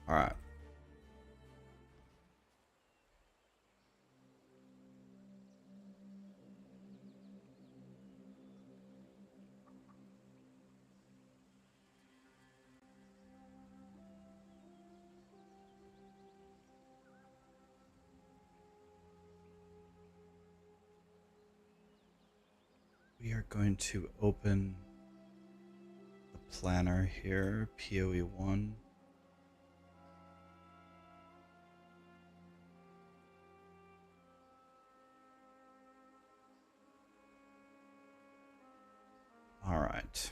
All right. We are going to open the planner here, POE1. All right.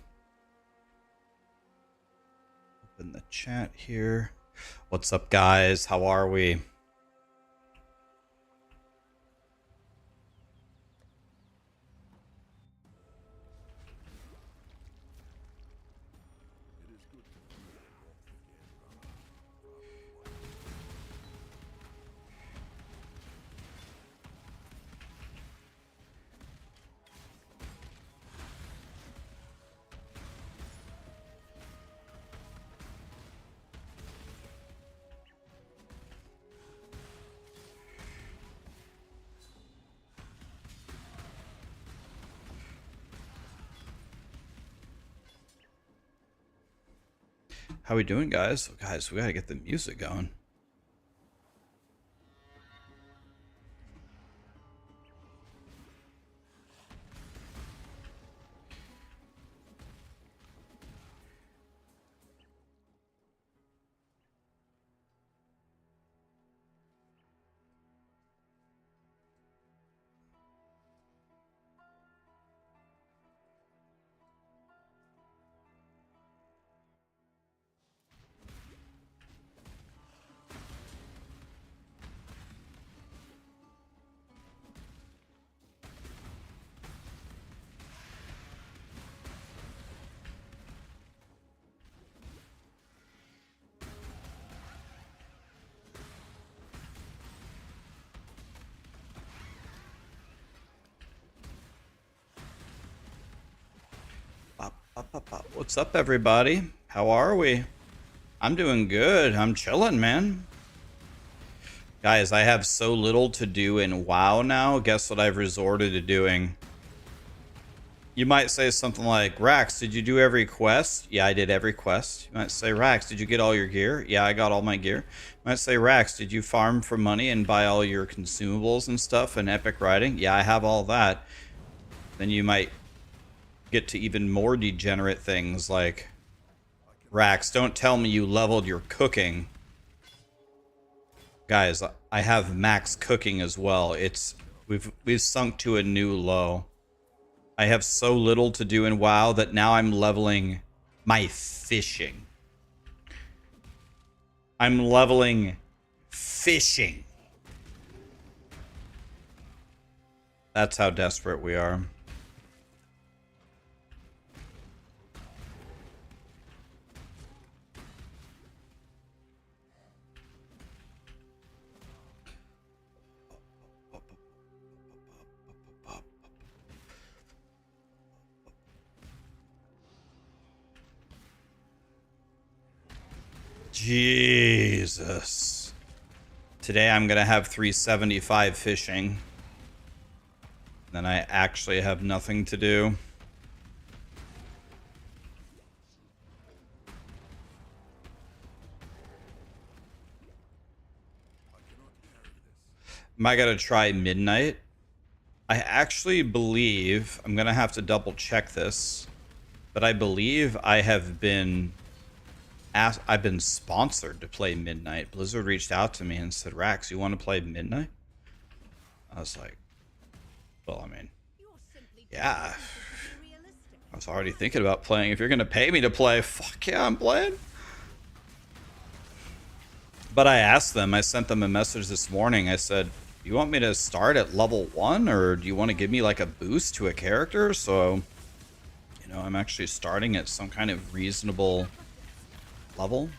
Open the chat here. What's up, guys? How are we? How we doing, guys? Guys, we gotta get the music going. What's up, everybody? How are we? I'm doing good. I'm chilling, man. Guys, I have so little to do in WoW now. Guess what I've resorted to doing? You might say something like, Rax, did you do every quest? Yeah, I did every quest. You might say, Rax, did you get all your gear? Yeah, I got all my gear. You might say, Rax, did you farm for money and buy all your consumables and stuff and epic riding? Yeah, I have all that. Then you might get to even more degenerate things like, Rax, don't tell me you leveled your cooking. Guys, I have max cooking as well. We've sunk to a new low. I have so little to do in WoW that now I'm leveling my fishing. I'm leveling fishing. That's how desperate we are. Jesus. Today I'm going to have 375 fishing. Then I actually have nothing to do. Am I going to try midnight? I actually believe, I'm going to have to double check this, but I believe I have been I've been sponsored to play midnight. Blizzard reached out to me and said, Rax, you want to play midnight? I was like, well, I mean, yeah. I was already thinking about playing. If you're going to pay me to play, fuck yeah, I'm playing. But I asked them, I sent them a message this morning. I said, you want me to start at level 1 or do you want to give me like a boost to a character? So, you know, I'm actually starting at some kind of reasonable level.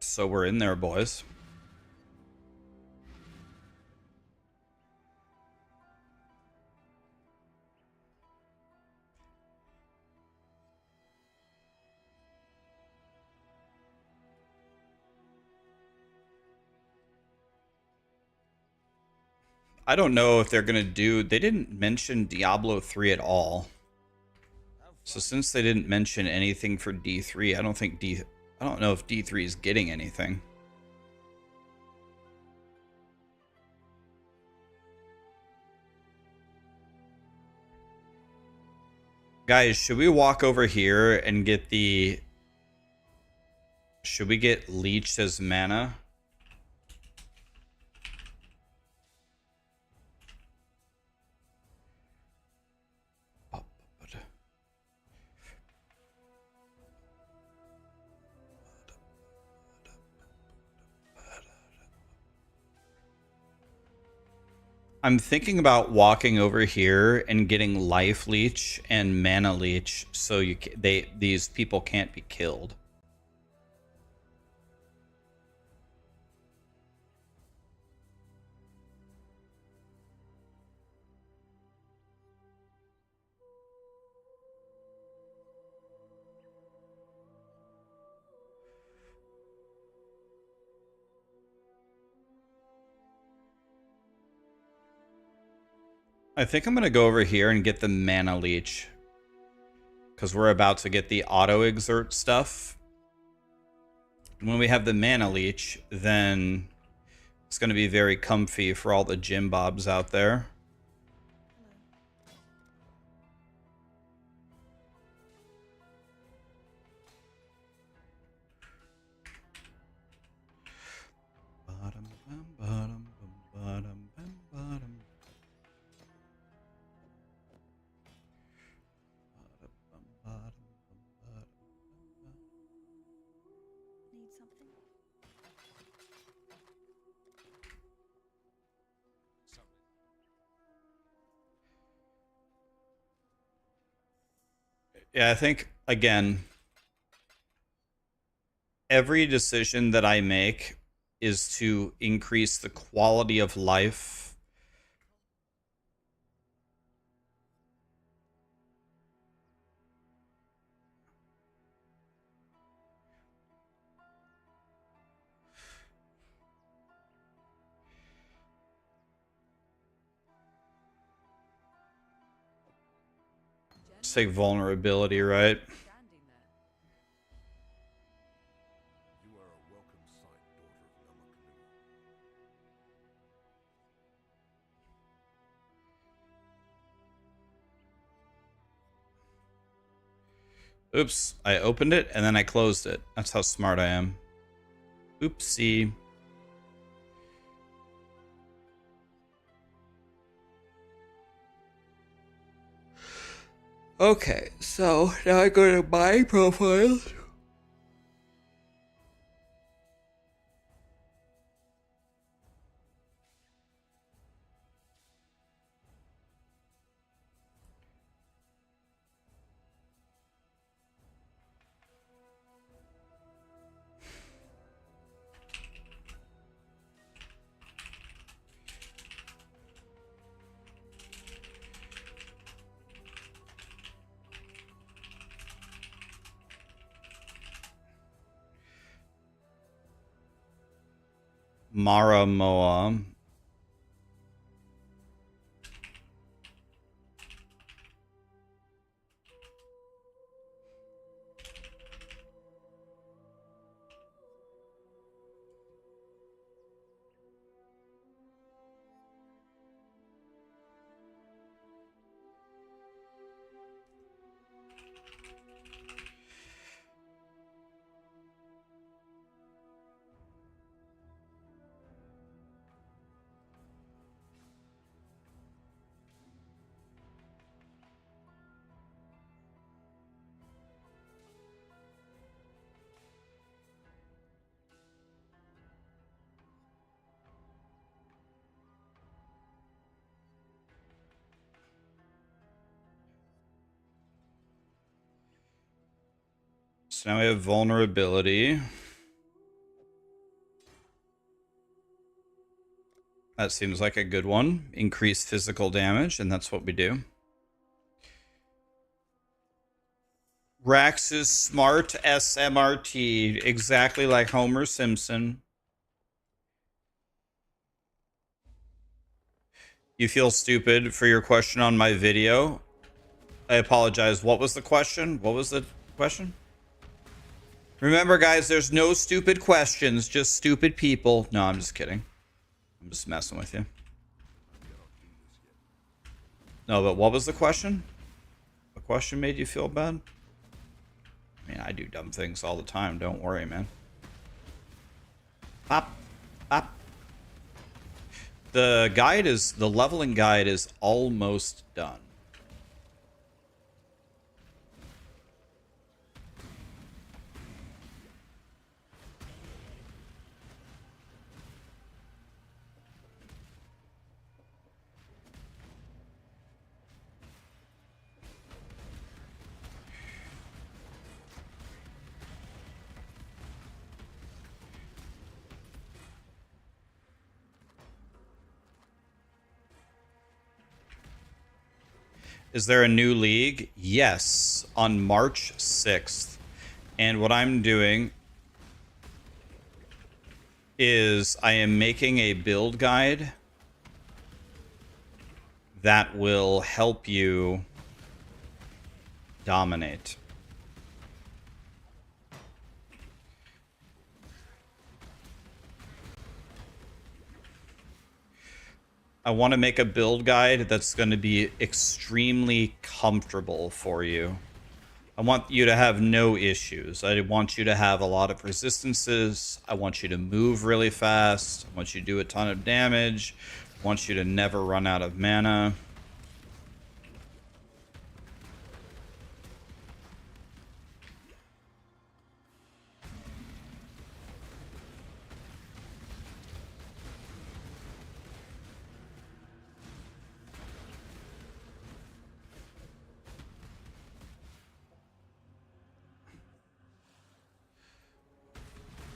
So we're in there, boys. I don't know if they're going to do... They didn't mention Diablo 3 at all. So since they didn't mention anything for D3, I don't know if D3 is getting anything. Guys, should we walk over here and get the... Should we get leeched as mana? I'm thinking about walking over here and getting life leech and mana leech, so these people can't be killed. I think I'm going to go over here and get the mana leech, because we're about to get the auto exert stuff. When we have the mana leech, then it's going to be very comfy for all the gym bobs out there. Yeah, I think, again, every decision that I make is to increase the quality of life. Let's take vulnerability, right? Oops, I opened it and then I closed it. That's how smart I am. Oopsie. Okay, so now I go to my profile. Maramoa. So now we have vulnerability. That seems like a good one. Increase physical damage, and that's what we do. Rax is smart SMRT, exactly like Homer Simpson. You feel stupid for your question on my video. I apologize. What was the question? What was the question? Remember, guys, there's no stupid questions, just stupid people. No, I'm just kidding. I'm just messing with you. No, but what was the question? The question made you feel bad? I mean, I do dumb things all the time. Don't worry, man. Pop. Pop. The leveling guide is almost done. Is there a new league? Yes, on March 6th. And what I'm doing is I am making a build guide that will help you dominate. I want to make a build guide that's going to be extremely comfortable for you. I want you to have no issues. I want you to have a lot of resistances. I want you to move really fast. I want you to do a ton of damage. I want you to never run out of mana.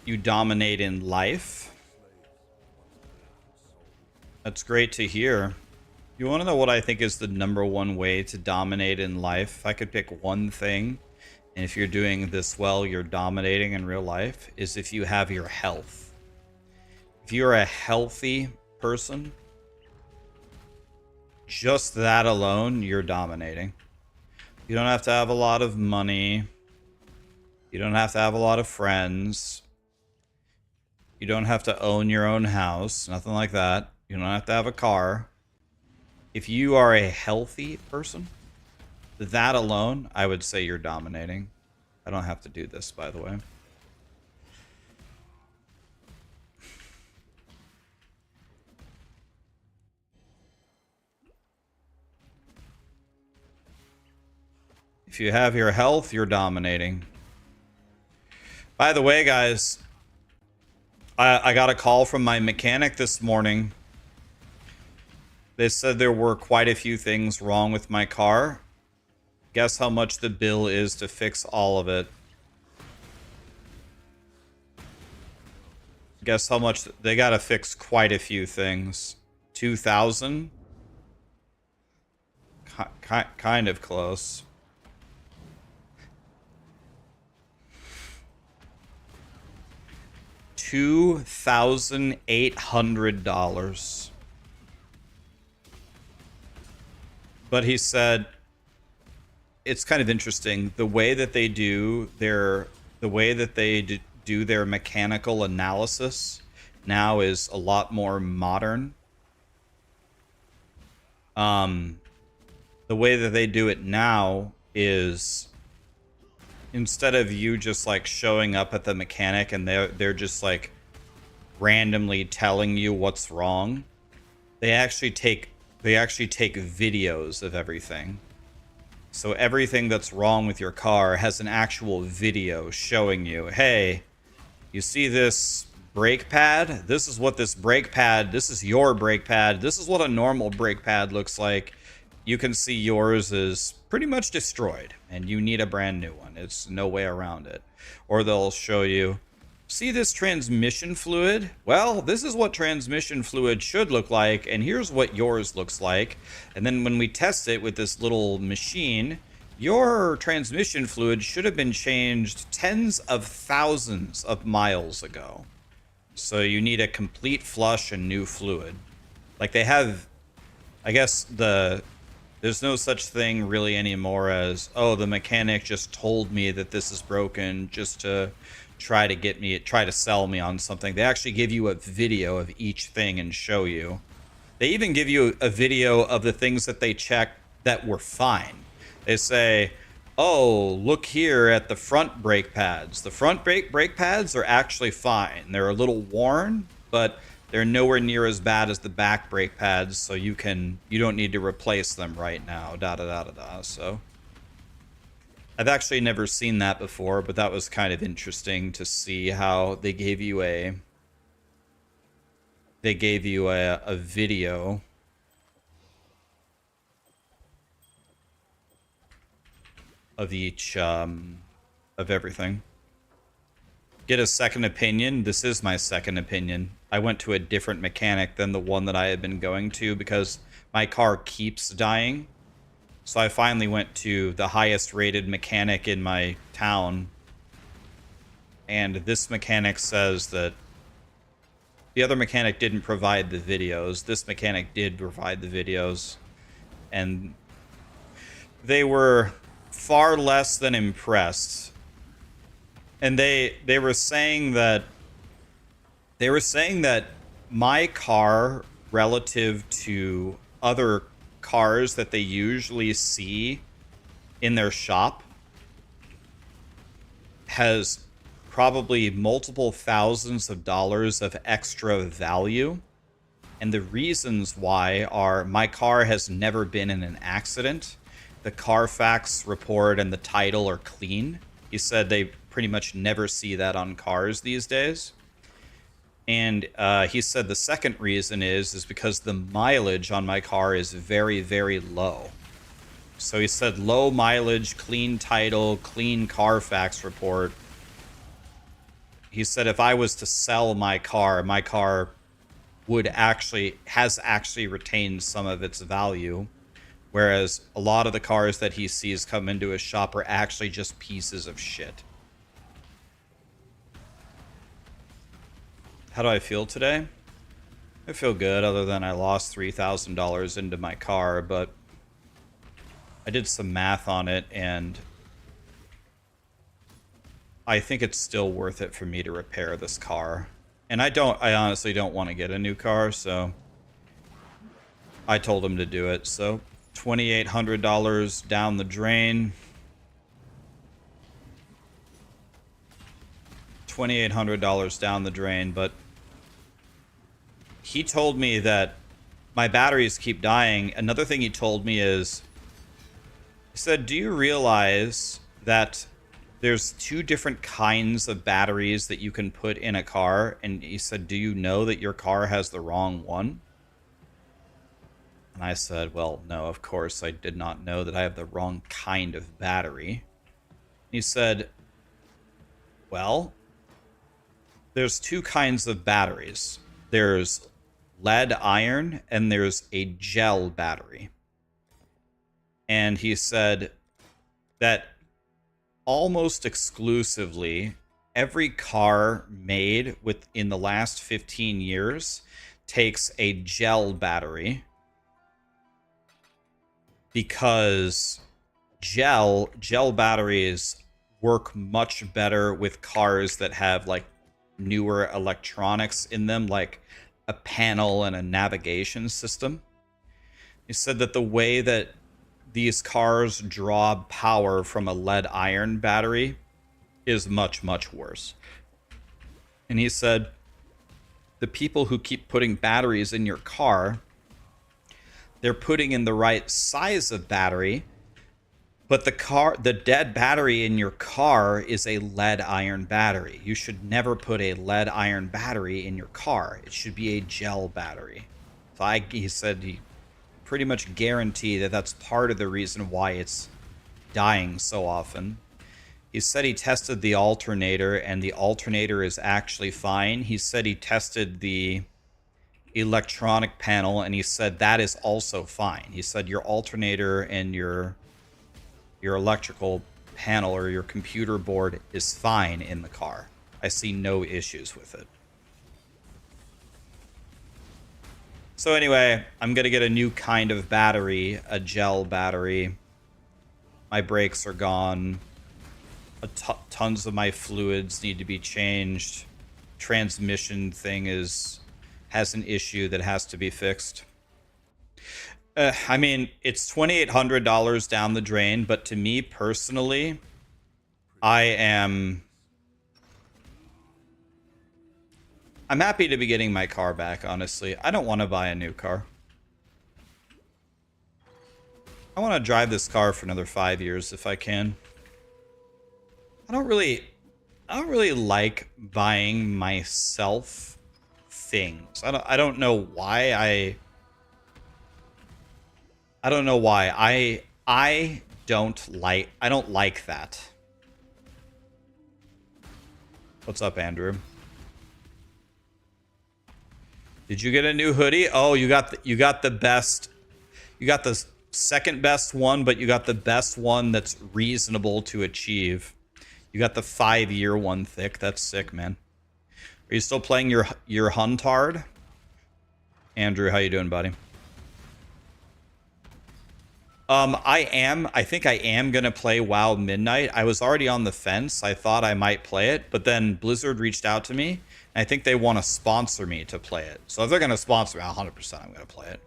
You dominate in life. That's great to hear. You want to know what I think is the #1 way to dominate in life? If I could pick one thing, and if you're doing this well, you're dominating in real life, is if you have your health. If you're a healthy person, just that alone, you're dominating. You don't have to have a lot of money. You don't have to have a lot of friends. You don't have to own your own house, nothing like that. You don't have to have a car. If you are a healthy person, that alone, I would say you're dominating. I don't have to do this, by the way. If you have your health, you're dominating. By the way, guys, I got a call from my mechanic this morning. They said there were quite a few things wrong with my car. Guess how much the bill is to fix all of it. Guess how much they gotta fix quite a few things. 2,000? Kind of close. $2,800. But he said it's kind of interesting the way that they do their mechanical analysis now is a lot more modern. The way that they do it now is instead of you just like showing up at the mechanic and they're just like randomly telling you what's wrong, they actually take videos of everything. So everything that's wrong with your car has an actual video showing you, hey, you see this brake pad? This is what this brake pad, this is your brake pad. This is what a normal brake pad looks like. You can see yours is pretty much destroyed and you need a brand new one. It's no way around it. Or they'll show you, see this transmission fluid? Well, this is what transmission fluid should look like, and here's what yours looks like. And then when we test it with this little machine, your transmission fluid should have been changed tens of thousands of miles ago. So you need a complete flush and new fluid. Like they have I guess there's no such thing really anymore as, oh, the mechanic just told me that this is broken just to try to sell me on something. They actually give you a video of each thing and show you. They even give you a video of the things that they checked that were fine. They say, oh, look here at the front brake pads. The front brake pads are actually fine. They're a little worn, but they're nowhere near as bad as the back brake pads, so you don't need to replace them right now. Da da da da da. So I've actually never seen that before, but that was kind of interesting to see how they gave you a video of each of everything. Get a second opinion. This is my second opinion. I went to a different mechanic than the one that I had been going to because my car keeps dying. So I finally went to the highest rated mechanic in my town. And this mechanic says that the other mechanic didn't provide the videos. This mechanic did provide the videos. And they were far less than impressed. And they were saying that my car, relative to other cars that they usually see in their shop, has probably multiple thousands of dollars of extra value. And the reasons why are, my car has never been in an accident. The Carfax report and the title are clean. He said they pretty much never see that on cars these days. And he said the second reason is because the mileage on my car is very, very low. So he said low mileage, clean title, clean Carfax report. He said if I was to sell my car has actually retained some of its value. Whereas a lot of the cars that he sees come into his shop are actually just pieces of shit. How do I feel today? I feel good, other than I lost $3,000 into my car, but I did some math on it, and I think it's still worth it for me to repair this car. And I honestly don't want to get a new car, so I told him to do it. So $2,800 down the drain. $2,800 down the drain, but he told me that my batteries keep dying. Another thing he told me is, he said, do you realize that there's two different kinds of batteries that you can put in a car? And he said, do you know that your car has the wrong one? And I said, well, no, of course I did not know that I have the wrong kind of battery. He said, well, there's two kinds of batteries. There's lead iron and there's a gel battery. And he said that almost exclusively every car made within the last 15 years takes a gel battery, because gel batteries work much better with cars that have like newer electronics in them, like a panel and a navigation system. He said that the way that these cars draw power from a lead iron battery is much, much worse. And he said the people who keep putting batteries in your car, they're putting in the right size of battery, but the dead battery in your car is a lead iron battery. You should never put a lead iron battery in your car. It should be a gel battery. So he said he pretty much guarantee that that's part of the reason why it's dying so often. He said he tested the alternator, and the alternator is actually fine. He said he tested the electronic panel, and he said that is also fine. He said your alternator and your electrical panel or your computer board is fine in the car. I see no issues with it. So anyway, I'm going to get a new kind of battery, a gel battery. My brakes are gone. Tons of my fluids need to be changed. Transmission thing has an issue that has to be fixed. I mean, it's $2,800 down the drain, but to me personally, I'm happy to be getting my car back, honestly. I don't want to buy a new car. I want to drive this car for another 5 years if I can. I don't really like buying myself things. I don't know why I don't know why. I don't like that. What's up, Andrew? Did you get a new hoodie? Oh, you got the best. You got the second best one, but you got the best one that's reasonable to achieve. You got the 5-year one thick. That's sick, man. Are you still playing your Huntard? Andrew, how you doing, buddy? I think I am gonna play WoW Midnight. I was already on the fence. I thought I might play it, but then Blizzard reached out to me, and I think they want to sponsor me to play it. So if they're gonna sponsor me, 100% I'm gonna play it.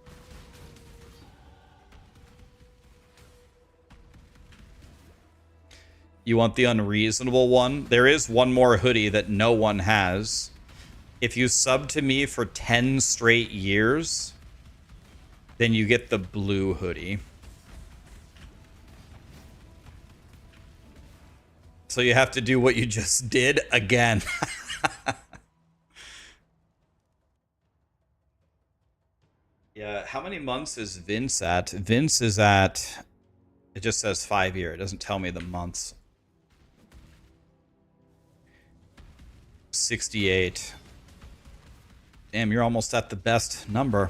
You want the unreasonable one? There is one more hoodie that no one has. If you sub to me for 10 straight years, then you get the blue hoodie. So you have to do what you just did again. Yeah, how many months is Vince at? Vince is at... It just says 5-year. It doesn't tell me the months. 68. Damn, you're almost at the best number.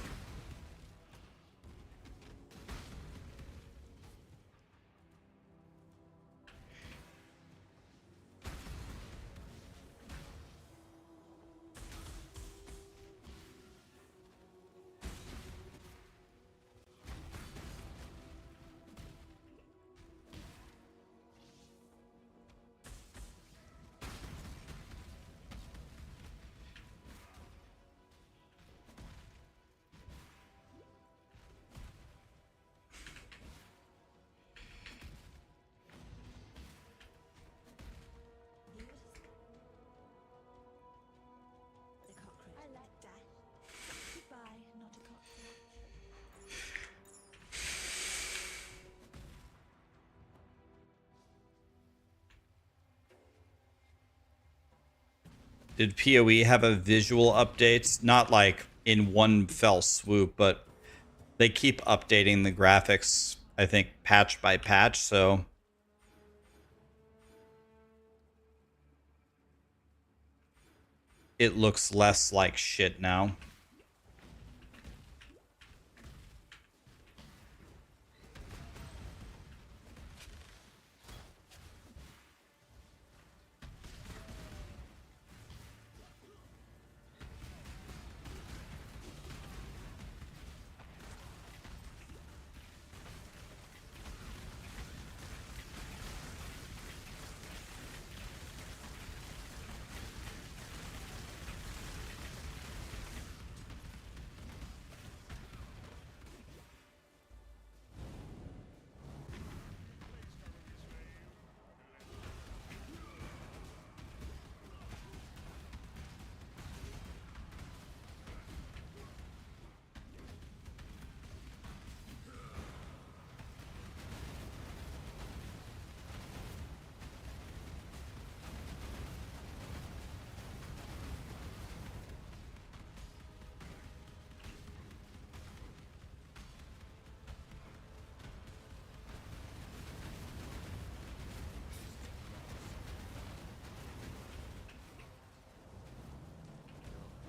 Did PoE have a visual update? Not like in one fell swoop, but they keep updating the graphics, I think, patch by patch, so... It looks less like shit now.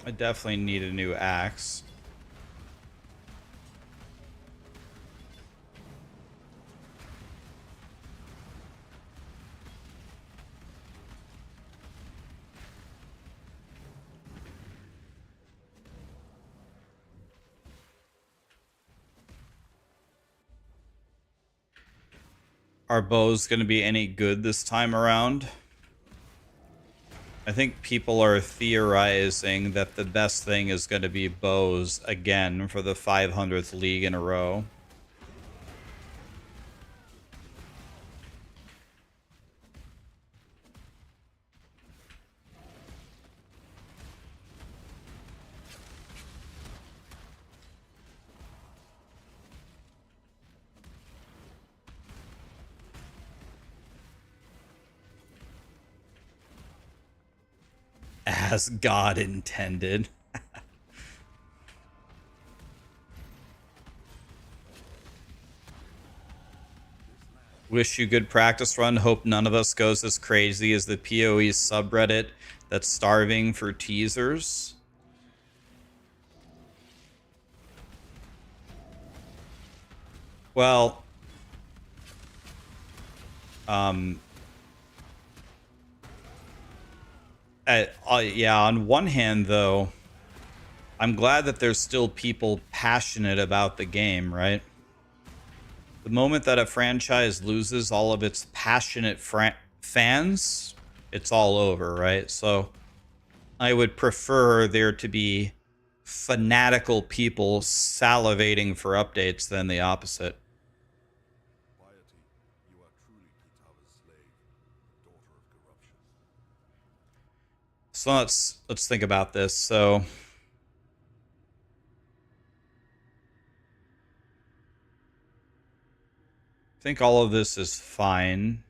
I definitely need a new axe. our bows going to be any good this time around? I think people are theorizing that the best thing is going to be bows again for the 500th league in a row. As God intended. Wish you good practice run. Hope none of us goes as crazy as the POE subreddit that's starving for teasers. Well, yeah, on one hand, though, I'm glad that there's still people passionate about the game, right? The moment that a franchise loses all of its passionate fans, it's all over, right? So I would prefer there to be fanatical people salivating for updates than the opposite. So let's think about this. So I think all of this is fine.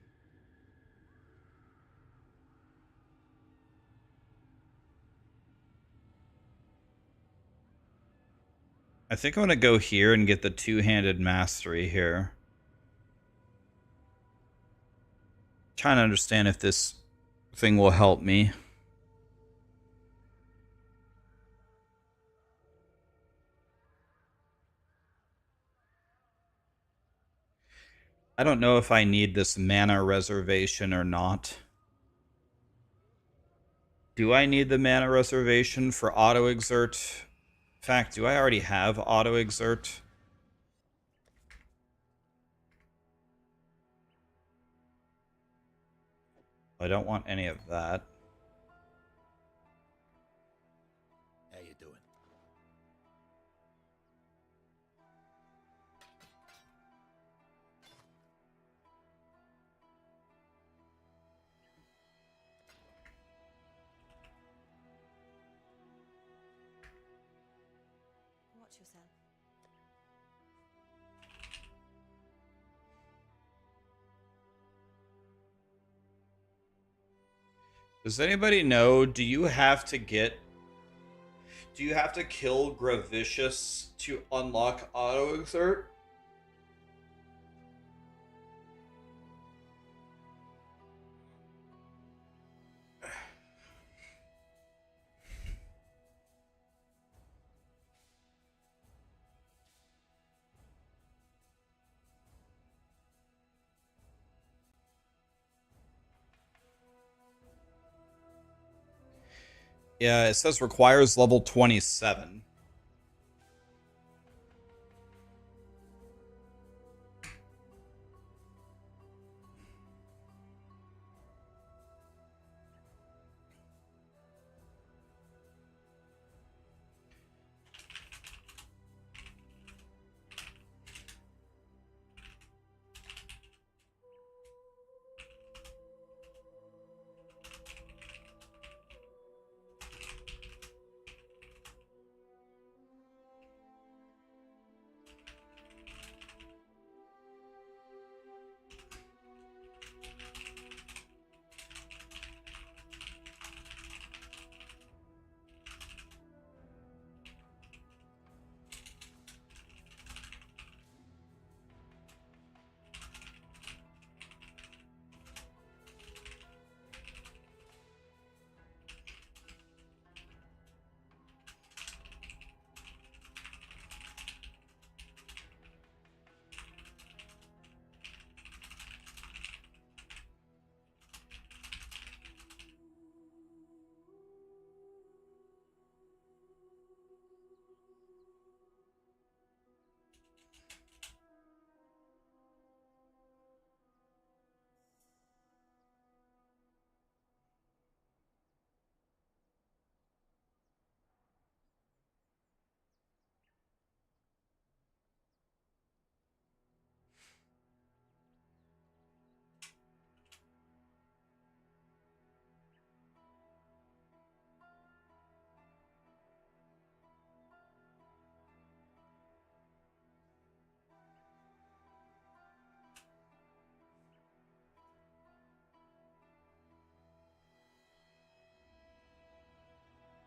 I think I'm going to go here and get the two-handed mastery here. Trying to understand if this thing will help me. I don't know if I need this mana reservation or not. Do I need the mana reservation for auto exert? In fact, do I already have auto exert? I don't want any of that. How you doing? Watch yourself. Does anybody know, do you have to kill Gravicious to unlock auto exert? Yeah, it says requires level 27.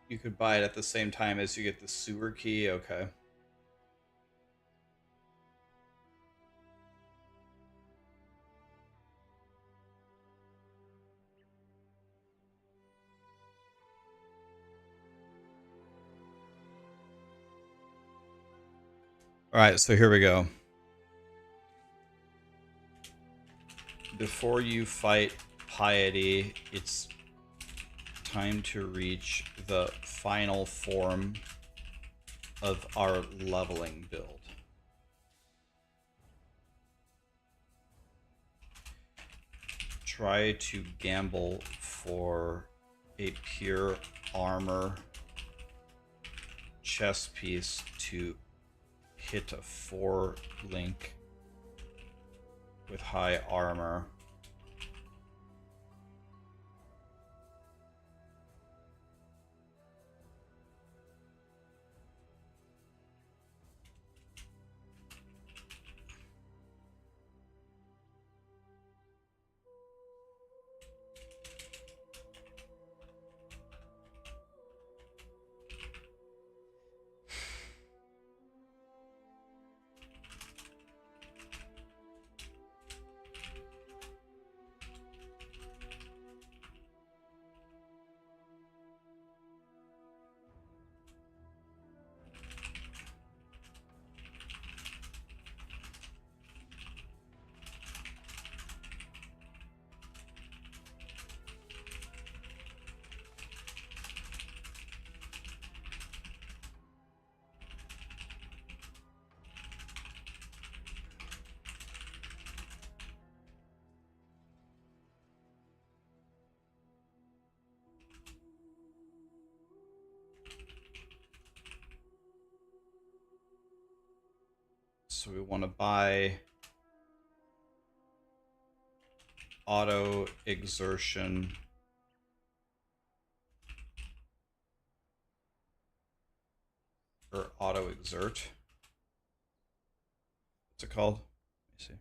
You could buy it at the same time as you get the sewer key. Okay. All right, so here we go. Before you fight piety, it's time to reach the final form of our leveling build. Try to gamble for a pure armor chess piece to hit a 4 link with high armor. So we want to buy auto exertion or auto exert. What's it called? Let me see.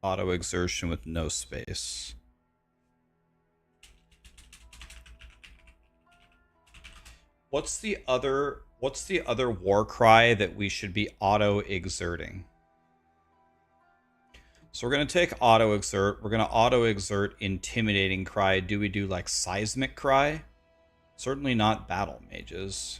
Auto exertion with no space. What's the other war cry that we should be auto exerting? So we're going to take auto exert. We're going to auto exert intimidating cry. Do we do like seismic cry? Certainly not battle mages.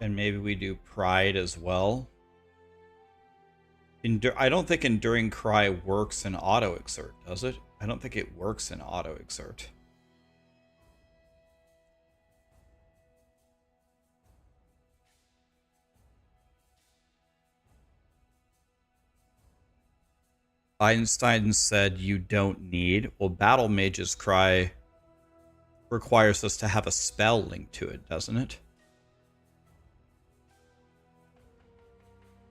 And maybe we do pride as well. I don't think enduring cry works in auto exert, does it? I don't think it works in auto exert. Einstein said you don't need. Well, battle mage's cry requires us to have a spell linked to it, doesn't it?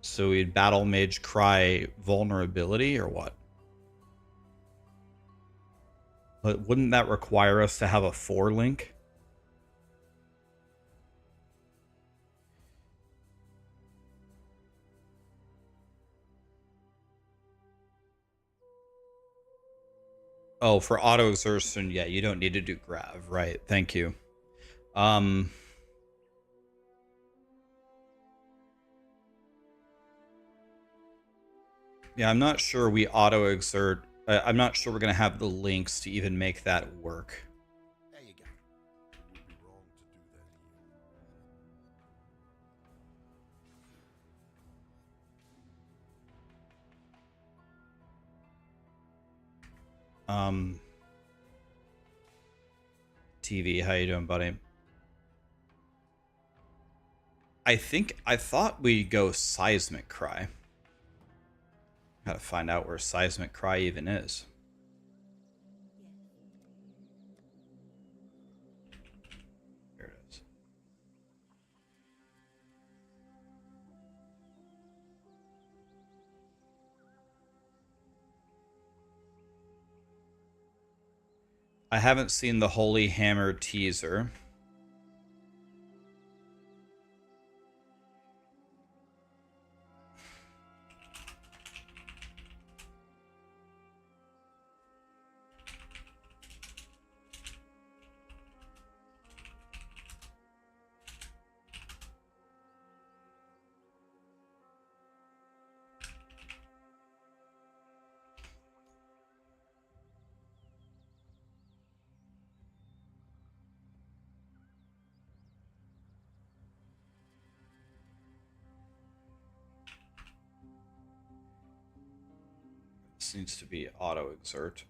So we'd battle mage cry vulnerability or what? But wouldn't that require us to have a 4 link? Oh, for auto exertion, yeah, you don't need to do grav, right? Thank you. Yeah, I'm not sure we auto exert. I'm not sure we're gonna have the links to even make that work. There you go. It would be wrong to do that here. TV, how you doing, buddy? I thought we go seismic cry. Gotta find out where seismic cry even is. Here it is. I haven't seen the Holy Hammer teaser. This needs to be auto exert.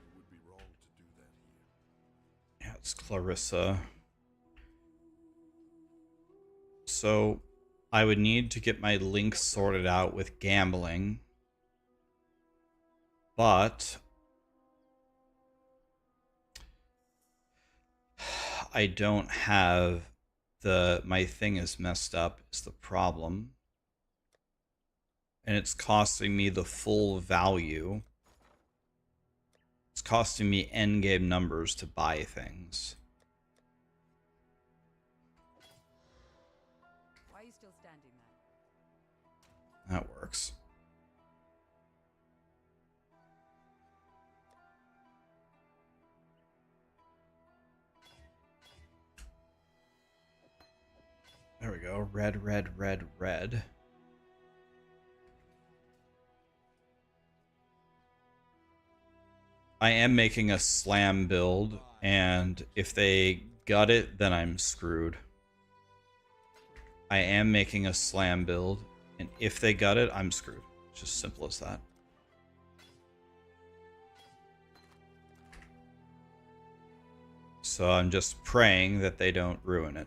It would be wrong to do that here. Yeah, it's Clarissa. So I would need to get my links sorted out with gambling. But I don't have my thing is messed up is the problem. And it's costing me the full value. It's costing me endgame numbers to buy things. Why are you still standing there? That works. There we go. Red, red, red, red. I am making a slam build, and if they gut it, then I'm screwed. I am making a slam build, and if they gut it, I'm screwed. It's just simple as that. So I'm just praying that they don't ruin it.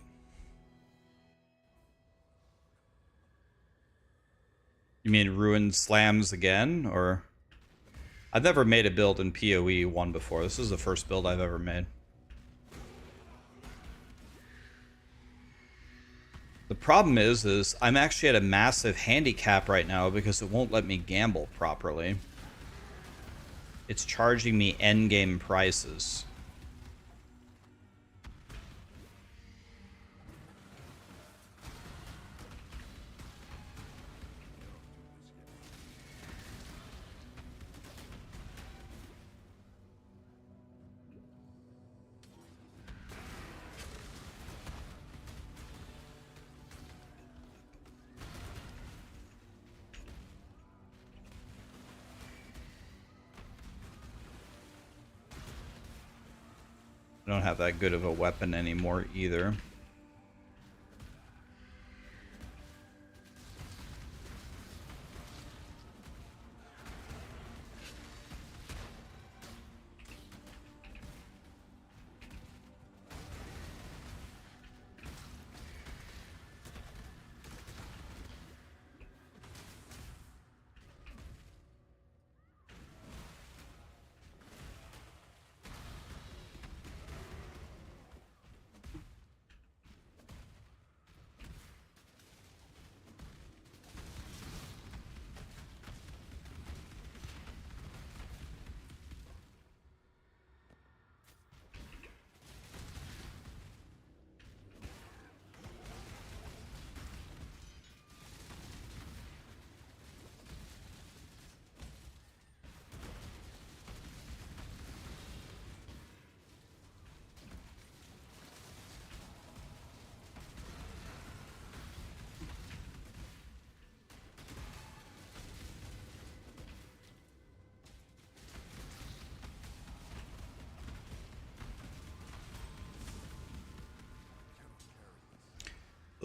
You mean ruin slams again, or? I've never made a build in PoE 1 before. This is the first build I've ever made. The problem is I'm actually at a massive handicap right now because it won't let me gamble properly. It's charging me endgame prices. I don't have that good of a weapon anymore either.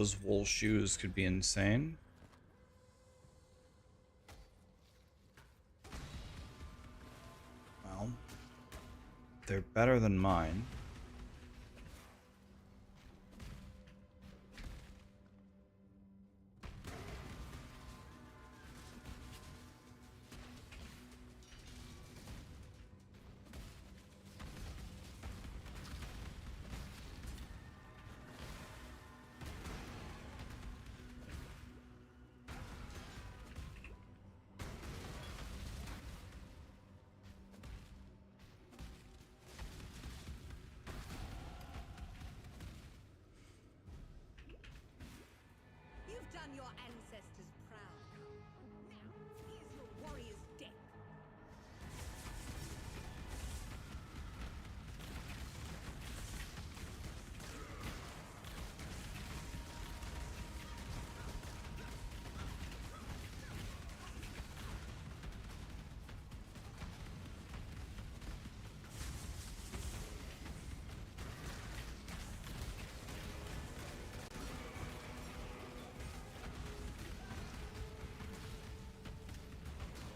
Those wool shoes could be insane. Well, they're better than mine. You've done your ancestors proud. Now, here's your warrior's death.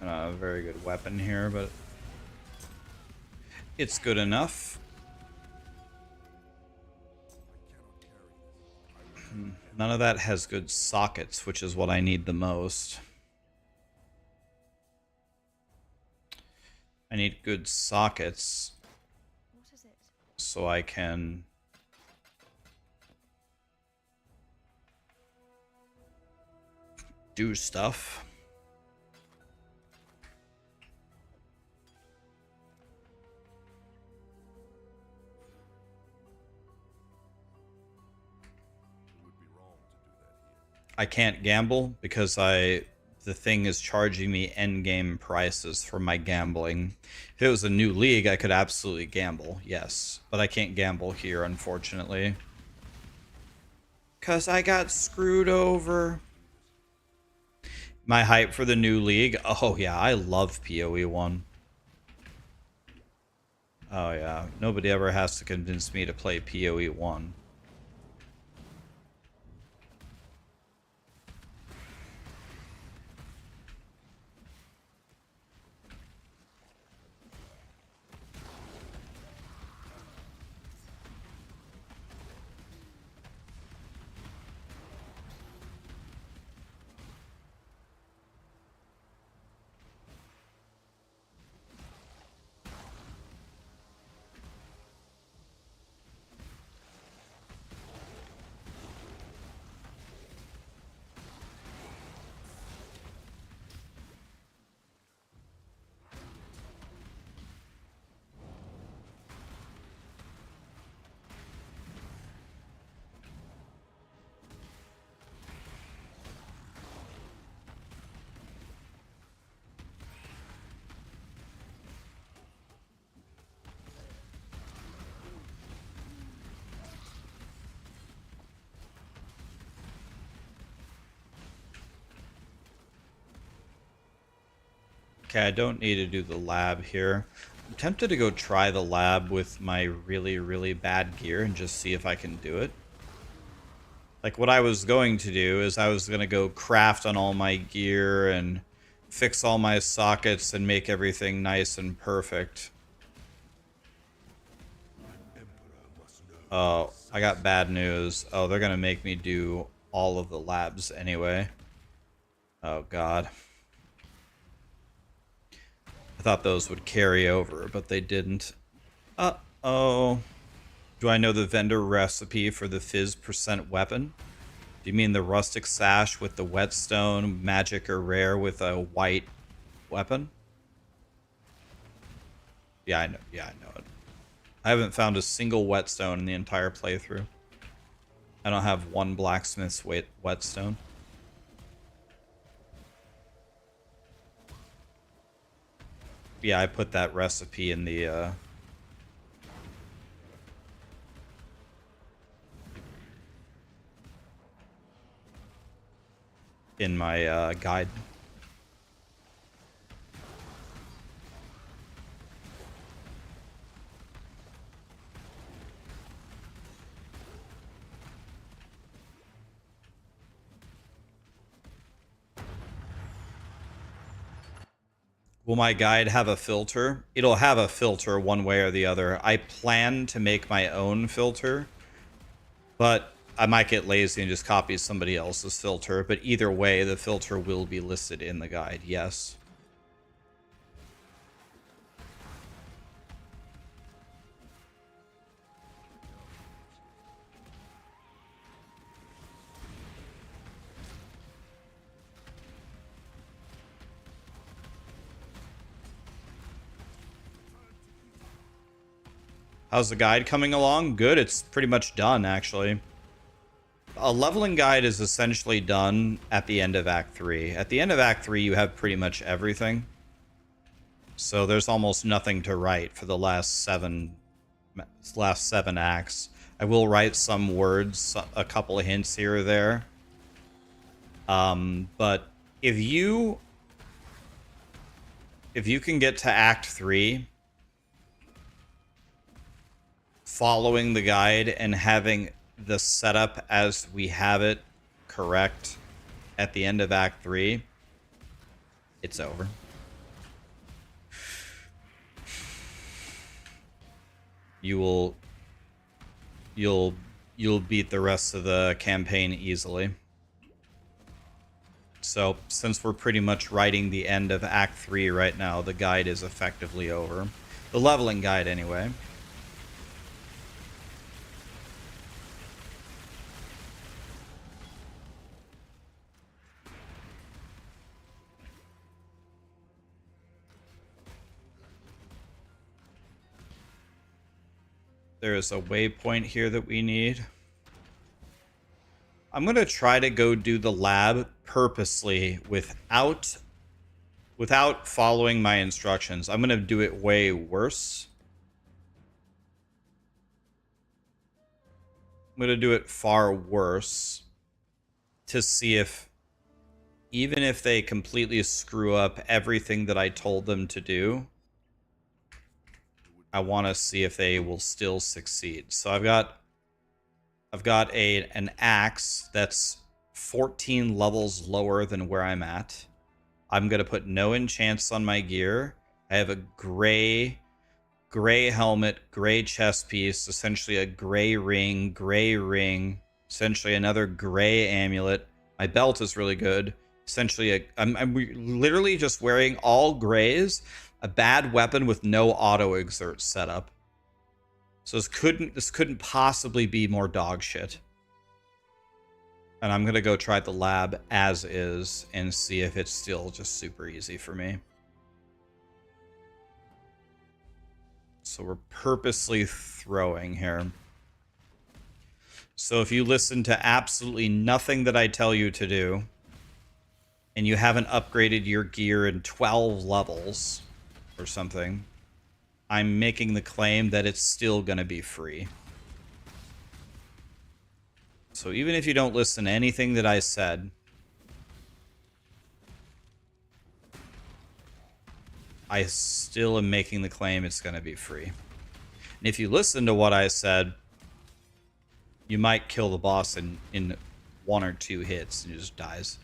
A very good weapon here, but it's good enough. None of that has good sockets, which is what I need the most. I need good sockets What is it? so I can do stuff. I can't gamble because the thing is charging me endgame prices for my gambling. If it was a new league, I could absolutely gamble, yes. But I can't gamble here, unfortunately. Because I got screwed over. My hype for the new league? Oh yeah, I love POE1. Oh yeah, nobody ever has to convince me to play POE1. Okay, I don't need to do the lab here. I'm tempted to go try the lab with my really, really bad gear and just see if I can do it. Like, what I was going to do is I was going to go craft on all my gear and fix all my sockets and make everything nice and perfect. Oh, I got bad news. Oh, they're going to make me do all of the labs anyway. Oh, God. I thought those would carry over, but they didn't. Uh-oh. Do I know the vendor recipe for the fizz % weapon? Do you mean the rustic sash with the whetstone, magic or rare with a white weapon? Yeah, I know. Yeah, I know it. I haven't found a single whetstone in the entire playthrough. I don't have one blacksmith's whetstone. Yeah, I put that recipe in the in my guide. Will my guide have a filter? It'll have a filter one way or the other. I plan to make my own filter, but I might get lazy and just copy somebody else's filter. But either way, the filter will be listed in the guide, yes. How's the guide coming along? Good. It's pretty much done, actually. A leveling guide is essentially done at the end of Act 3. At the end of Act 3, you have pretty much everything. So there's almost nothing to write for the last seven acts. I will write some words, a couple of hints here or there. But if you can get to Act 3... following the guide and having the setup as we have it correct at the end of Act 3, it's over. You'll beat the rest of the campaign easily. So, since we're pretty much writing the end of Act 3 right now, the guide is effectively over. The leveling guide, anyway. There is a waypoint here that we need. I'm going to try to go do the lab purposely without following my instructions. I'm going to do it way worse. I'm going to do it far worse to see if, even if they completely screw up everything that I told them to do, I want to see if they will still succeed. So I've got an axe that's 14 levels lower than where I'm at. I'm going to put no enchants on my gear. I have a gray helmet, gray chest piece, essentially a gray ring, essentially another gray amulet. My belt is really good. Essentially, I'm literally just wearing all grays, a bad weapon with no auto exert setup. So this couldn't possibly be more dog shit. And I'm gonna go try the lab as is and see if it's still just super easy for me. So we're purposely throwing here. So if you listen to absolutely nothing that I tell you to do, and you haven't upgraded your gear in 12 levels or something, I'm making the claim that it's still going to be free. So even if you don't listen to anything that I said, I still am making the claim it's going to be free. And if you listen to what I said, you might kill the boss in 1 or 2 hits and he just dies.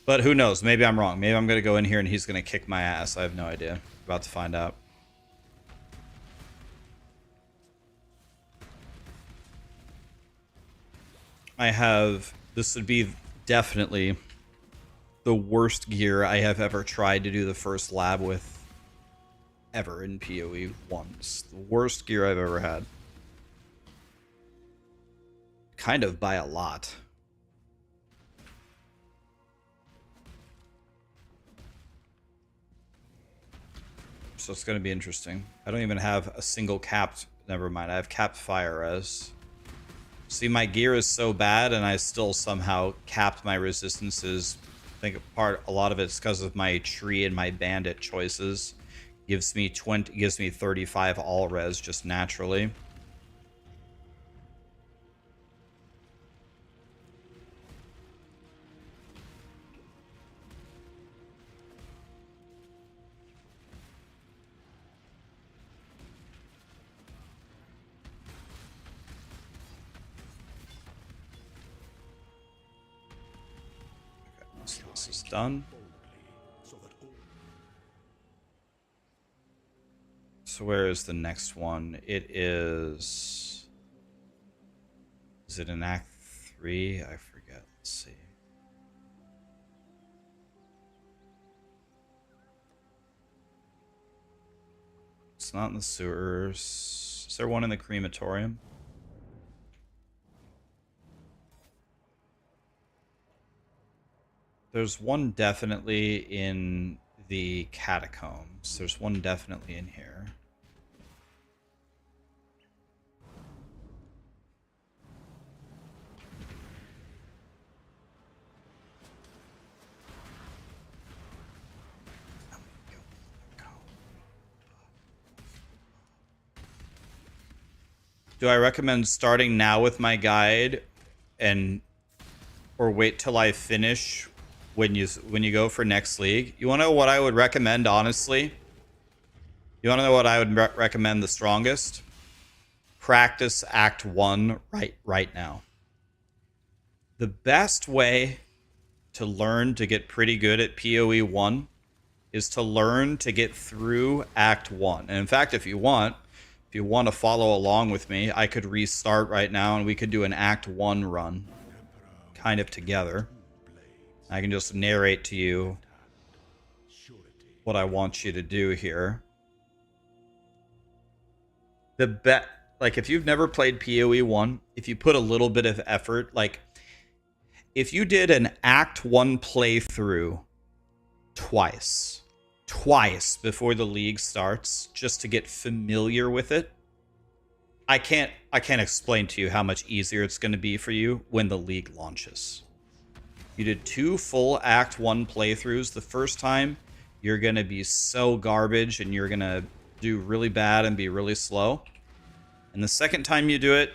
But who knows? Maybe I'm wrong. Maybe I'm going to go in here and he's going to kick my ass. I have no idea. About to find out. This would be definitely the worst gear I have ever tried to do the first lab with ever in PoE 1. It's the worst gear I've ever had. Kind of by a lot. So it's going to be interesting. I don't even have a single capped... Never mind, I have capped fire res. See, my gear is so bad, and I still somehow capped my resistances. I think a lot of it's because of my tree and my bandit choices. Gives me 35 all res just naturally. So this is done. So where is the next one? It is... Is it in Act 3? I forget. Let's see. It's not in the sewers. Is there one in the crematorium? There's one definitely in the catacombs. There's one definitely in here. Do I recommend starting now with my guide or wait till I finish when you go for next league? You want to know what I would recommend, honestly? You want to know what I would recommend the strongest? Practice Act 1 right now. The best way to learn to get pretty good at PoE 1 is to learn to get through Act 1. And in fact, if you want to follow along with me, I could restart right now and we could do an Act 1 run kind of together. I can just narrate to you what I want you to do here. Like, if you've never played PoE 1, if you put a little bit of effort, like, if you did an Act 1 playthrough twice before the league starts, just to get familiar with it, I can't explain to you how much easier it's going to be for you when the league launches. You did 2 full Act 1 playthroughs the first time, you're going to be so garbage and you're going to do really bad and be really slow. And the second time you do it,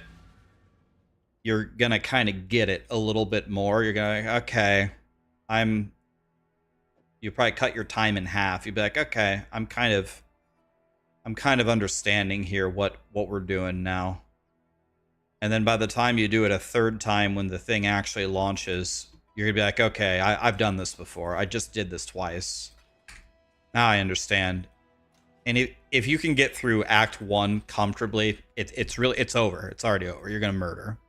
you're going to kind of get it a little bit more. You're going to, okay, you probably cut your time in half. You'd be like, okay, I'm kind of understanding here what we're doing now. And then by the time you do it a third time when the thing actually launches, you're gonna be like, okay, I've done this before. I just did this twice. Now I understand. And if you can get through Act 1 comfortably, it's over. It's already over. You're gonna murder.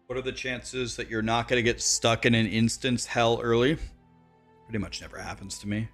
What are the chances that you're not going to get stuck in an instance hell early? Pretty much never happens to me.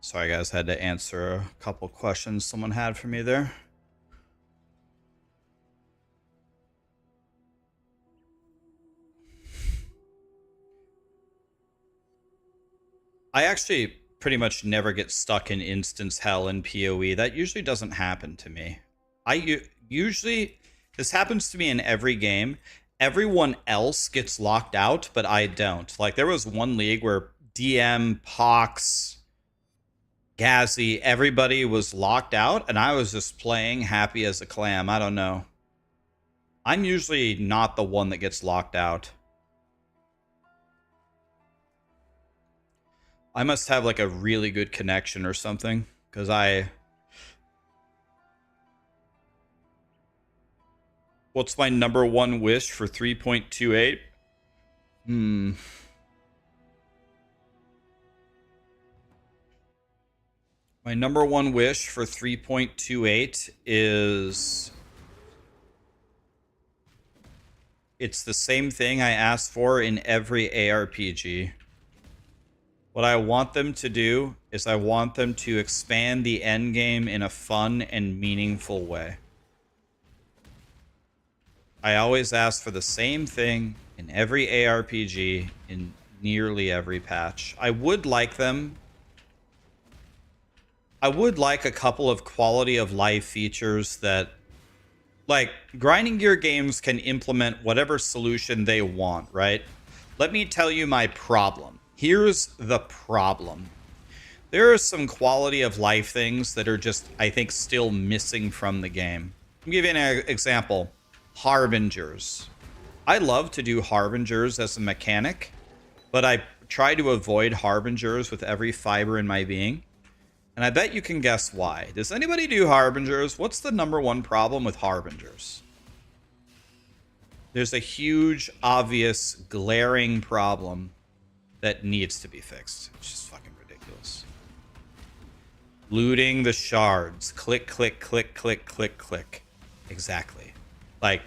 Sorry, guys, had to answer a couple questions someone had for me there. I actually pretty much never get stuck in instance hell in PoE. That usually doesn't happen to me. Usually, this happens to me in every game. Everyone else gets locked out, but I don't. Like, there was one league where DM, Pox, Gazzy, everybody was locked out, and I was just playing happy as a clam. I don't know. I'm usually not the one that gets locked out. I must have like a really good connection or something, because what's my number one wish for 3.28? My number one wish for 3.28 is... it's the same thing I ask for in every ARPG. What I want them to do is I want them to expand the endgame in a fun and meaningful way. I always ask for the same thing in every ARPG, in nearly every patch. I would like a couple of quality of life features that, like, grinding gear games can implement whatever solution they want, right? Let me tell you my problem. Here's the problem. There are some quality of life things that are just, I think, still missing from the game. I'll give you an example. Harbingers. I love to do Harbingers as a mechanic, but I try to avoid Harbingers with every fiber in my being. And I bet you can guess why. Does anybody do Harbingers? What's the number one problem with Harbingers? There's a huge, obvious, glaring problem that needs to be fixed. It's just fucking ridiculous. Looting the shards. Click, click, click, click, click, click. Exactly. Like,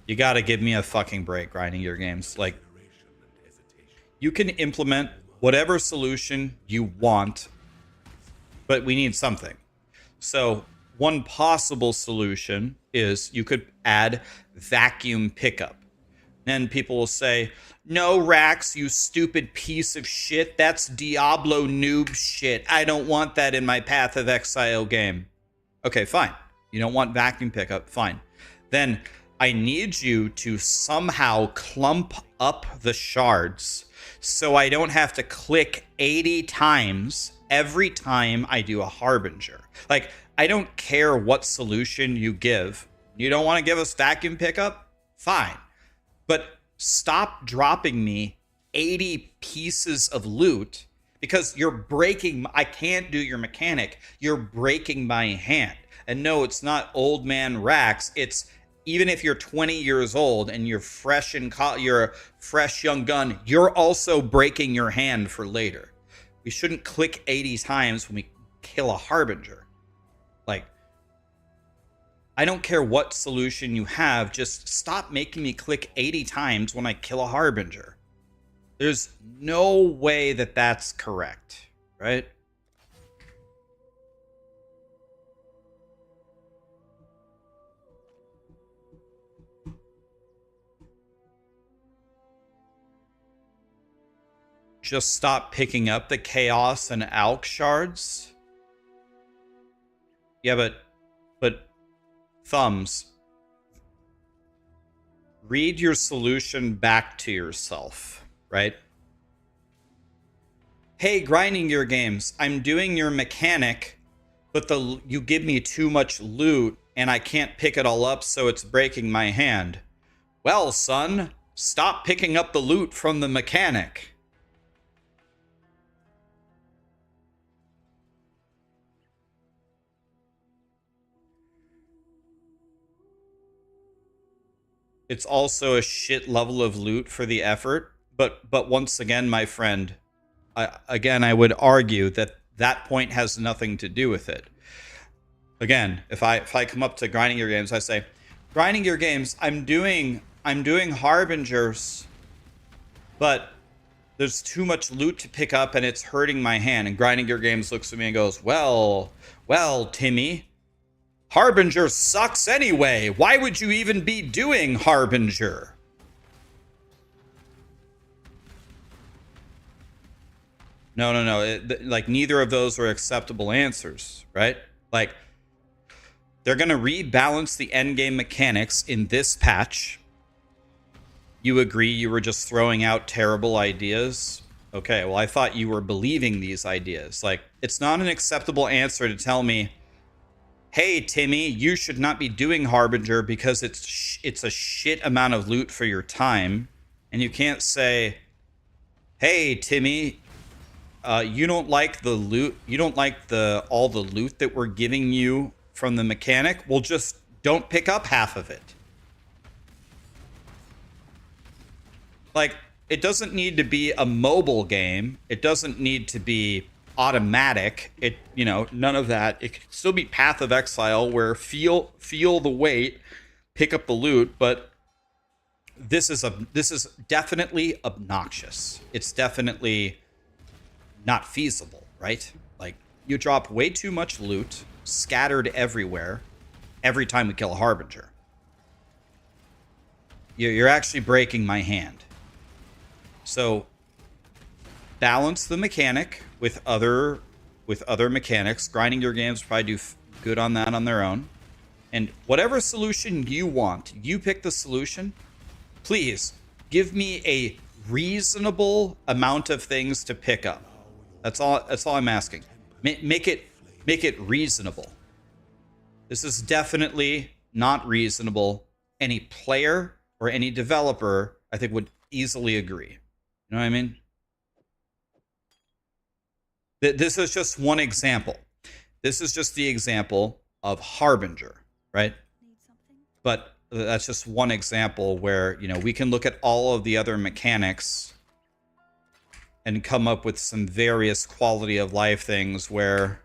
you gotta give me a fucking break grinding your games. Like, you can implement whatever solution you want, but we need something. So one possible solution is you could add vacuum pickup. Then people will say, no, Rax, you stupid piece of shit. That's Diablo noob shit. I don't want that in my Path of Exile game. Okay, fine. You don't want vacuum pickup. Fine. Then I need you to somehow clump up the shards so I don't have to click 80 times every time I do a Harbinger. Like, I don't care what solution you give. You don't want to give us vacuum pickup? Fine. But stop dropping me 80 pieces of loot because you're breaking... I can't do your mechanic. You're breaking my hand. And no, it's not old man Rax. It's... even if you're 20 years old and you're fresh you're a fresh young gun, you're also breaking your hand for later. We shouldn't click 80 times when we kill a Harbinger. Like, I don't care what solution you have, just stop making me click 80 times when I kill a Harbinger. There's no way that that's correct, right? Just stop picking up the Chaos and Alk shards. Yeah, but thumbs. Read your solution back to yourself, right? Hey, grinding your games. I'm doing your mechanic, but you give me too much loot and I can't pick it all up, so it's breaking my hand. Well, son, stop picking up the loot from the mechanic. It's also a shit level of loot for the effort. But once again, my friend, I would argue that that point has nothing to do with it. Again, if I come up to grinding your games, I say, grinding your games, I'm doing Harbingers, but there's too much loot to pick up and it's hurting my hand. And grinding your games looks at me and goes, well, Timmy, Harbinger sucks anyway. Why would you even be doing Harbinger? No. Like, neither of those are acceptable answers, right? Like, they're going to rebalance the endgame mechanics in this patch. You agree you were just throwing out terrible ideas? Okay, well, I thought you were believing these ideas. Like, it's not an acceptable answer to tell me hey, Timmy, you should not be doing Harbinger because it's a shit amount of loot for your time. And you can't say, hey, Timmy, you don't like the loot. You don't like all the loot that we're giving you from the mechanic. Well, just don't pick up half of it. Like, it doesn't need to be a mobile game. It doesn't need to be automatic. None of that. It can still be Path of Exile, where feel the weight, pick up the loot, but this is definitely obnoxious. It's definitely not feasible, right? Like, you drop way too much loot scattered everywhere every time we kill a Harbinger. You're actually breaking my hand. So balance the mechanic with other mechanics. Grinding your games probably do good on that on their own. And whatever solution you want, you pick the solution. Please give me a reasonable amount of things to pick up. That's all I'm asking. Make it reasonable. This is definitely not reasonable. Any player or any developer, I think, would easily agree. You know what I mean? This is just one example. This is just the example of Harbinger, right? But that's just one example where, we can look at all of the other mechanics and come up with some various quality of life things where,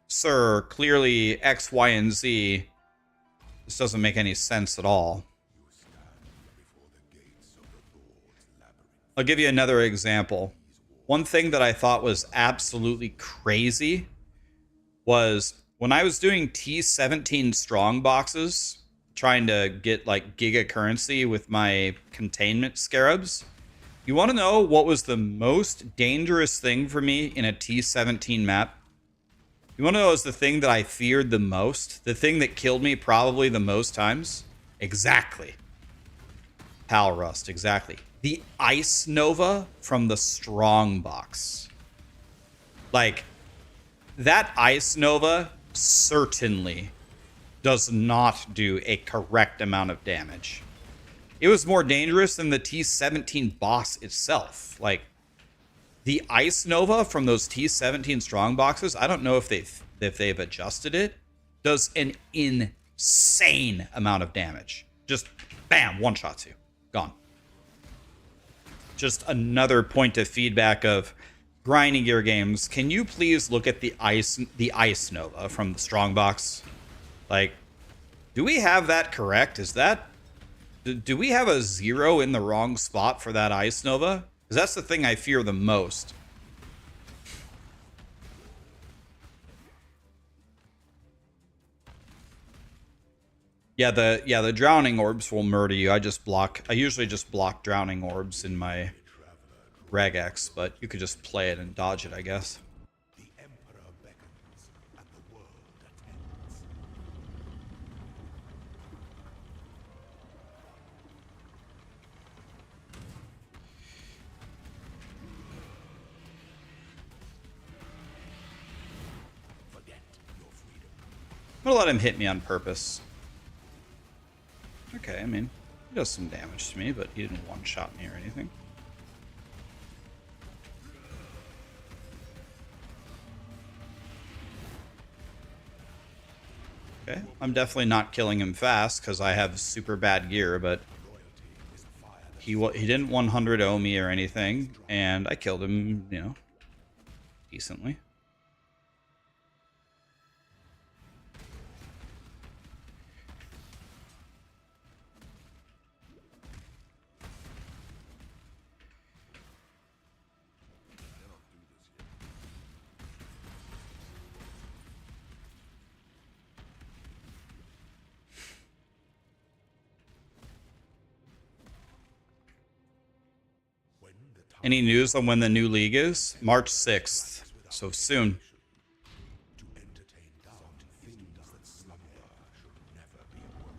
sir, clearly X, Y, and Z, this doesn't make any sense at all. I'll give you another example. One thing that I thought was absolutely crazy was when I was doing T17 strong boxes, trying to get like giga currency with my containment scarabs. You want to know what was the most dangerous thing for me in a T17 map? You want to know what was the thing that I feared the most? The thing that killed me probably the most times? Exactly. Pal Rust, exactly. The Ice Nova from the strong box. Like, that Ice Nova certainly does not do a correct amount of damage. It was more dangerous than the T17 boss itself. Like, the Ice Nova from those T17 strong boxes, I don't know if they've adjusted it, does an insane amount of damage. Just bam, one shots you. Gone. Just another point of feedback of grinding your games. Can you please look at the Ice Nova from the strong box? Like, do we have that correct? Do we have a 0 in the wrong spot for that Ice Nova? Because that's the thing I fear the most. Yeah, the drowning orbs will murder you. I usually just block drowning orbs in my regex, but you could just play it and dodge it, I guess. The Emperor beckons, and the world attends. Forget your freedom. I'm gonna let him hit me on purpose. Okay, I mean, he does some damage to me, but he didn't one-shot me or anything. Okay, I'm definitely not killing him fast because I have super bad gear, but he didn't 100-0 me or anything, and I killed him, decently. Any news on when the new league is? March 6th, so soon. To entertain doubt, things that slumber should never be awoken.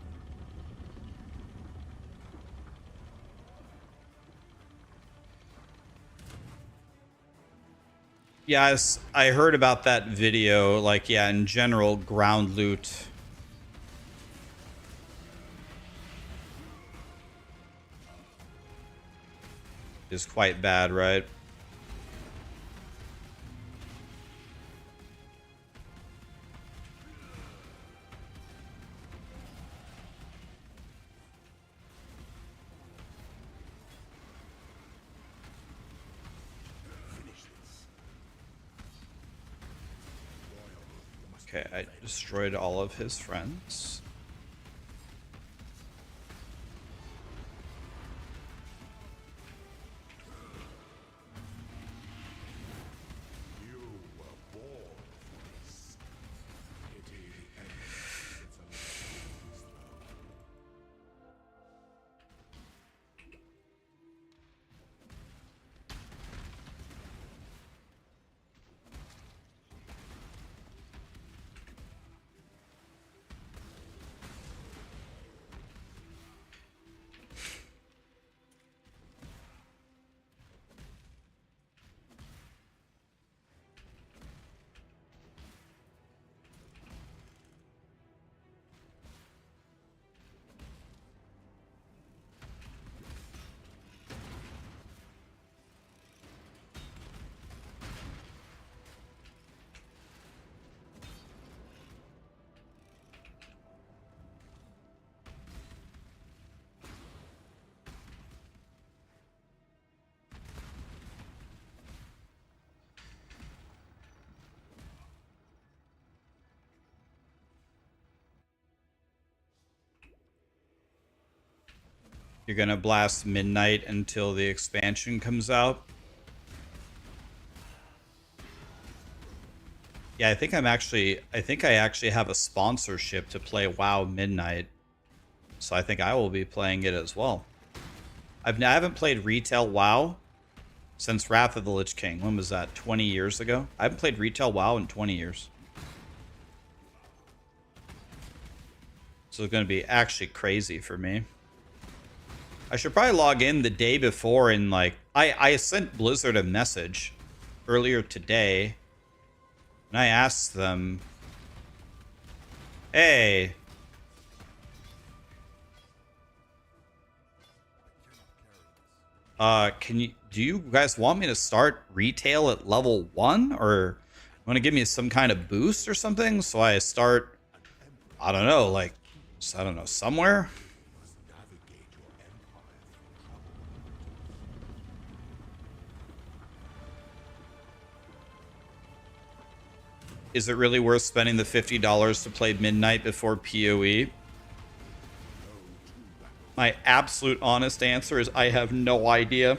Yes, I heard about that video. Like, yeah, in general, ground loot is quite bad, right? Okay, I destroyed all of his friends. You were born for this. Pity the enemy sits alone on his throne. You're gonna blast midnight until the expansion comes out. Yeah, I think I actually have a sponsorship to play WoW Midnight. So I think I will be playing it as well. I haven't played retail WoW since Wrath of the Lich King. When was that? 20 years ago? I haven't played retail WoW in 20 years. So it's going to be actually crazy for me. I should probably log in the day before and like... I sent Blizzard a message earlier today. And I asked them... Hey... do you guys want me to start retail at level 1? Or want to give me some kind of boost or something? So I start, I don't know, like, I don't know, somewhere? Navigate your empire through trouble. Is it really worth spending the $50 to play Midnight before PoE? My absolute honest answer is I have no idea.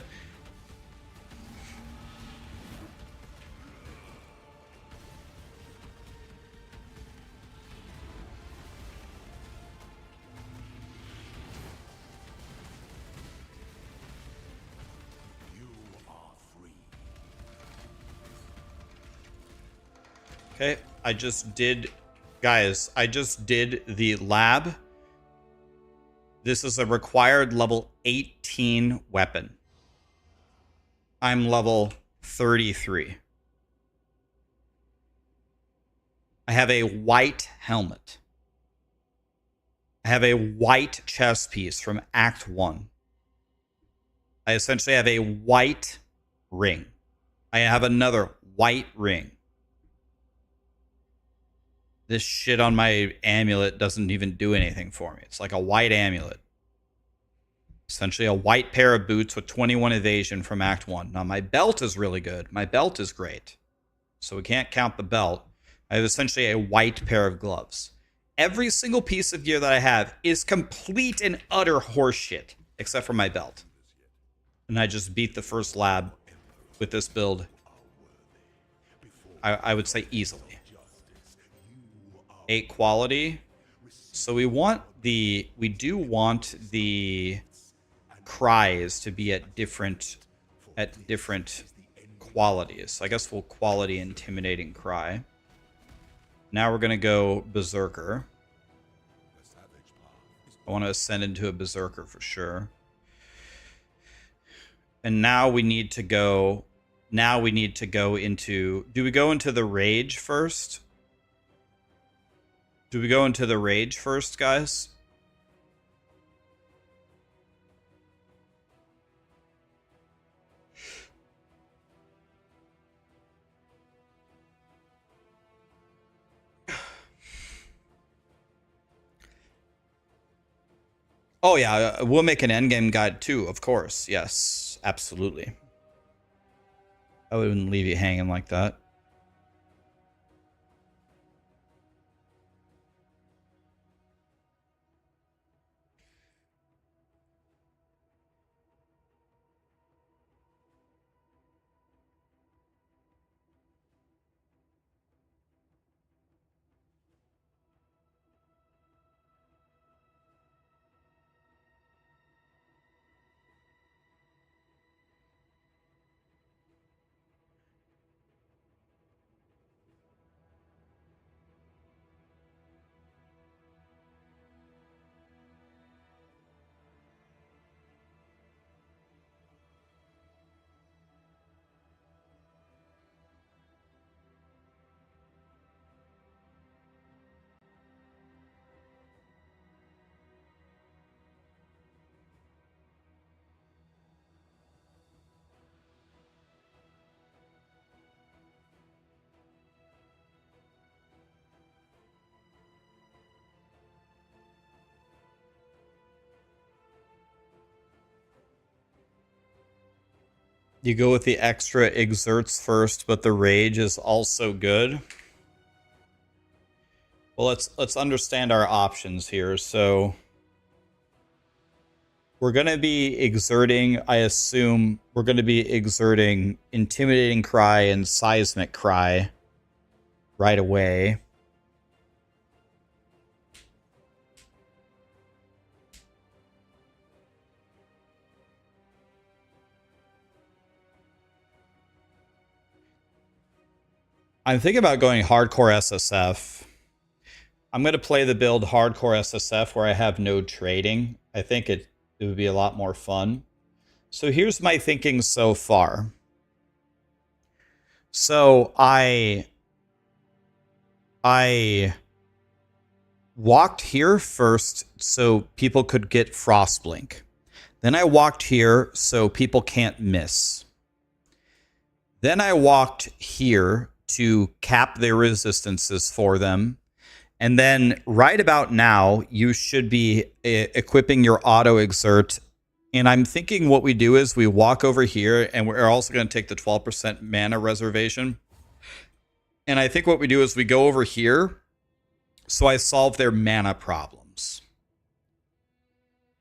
You are free. Okay, I just did... Guys, I just did the lab. This is a required level 18 weapon. I'm level 33. I have a white helmet. I have a white chest piece from Act 1. I essentially have a white ring. I have another white ring. This shit on my amulet doesn't even do anything for me. It's like a white amulet. Essentially a white pair of boots with 21 evasion from Act 1. Now my belt is really good. My belt is great. So we can't count the belt. I have essentially a white pair of gloves. Every single piece of gear that I have is complete and utter horseshit, except for my belt. And I just beat the first lab with this build, I would say easily. 8 quality. So we do want the cries to be at different qualities. So I guess we'll quality intimidating cry. Now we're gonna go Berserker. I want to ascend into a Berserker for sure. And now we need to go now we need to go into... Do we go into the rage first? Do we go into the rage first, guys? Oh yeah, we'll make an endgame guide too, of course. Yes, absolutely. I wouldn't leave you hanging like that. You go with the extra exerts first, but the rage is also good. Well, let's understand our options here. So we're going to be exerting, I assume, we're going to be exerting Intimidating Cry and Seismic Cry right away. I'm thinking about going hardcore SSF. I'm going to play the build hardcore SSF where I have no trading. I think it would be a lot more fun. So here's my thinking so far. So I walked here first so people could get Frostblink. Then I walked here so people can't miss. Then I walked here to cap their resistances for them. And then right about now, you should be equipping your auto exert. And I'm thinking what we do is we walk over here and we're also going to take the 12% mana reservation. And I think what we do is we go over here. So I solve their mana problems.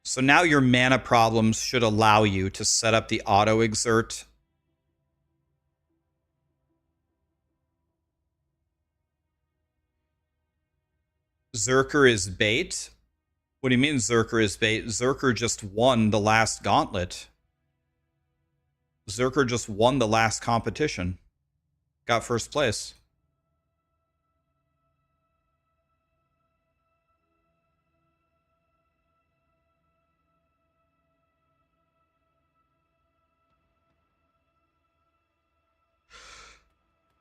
So now your mana problems should allow you to set up the auto exert. Berserker is bait. What do you mean Berserker is bait? Berserker just won the last gauntlet. Berserker just won the last competition. Got first place.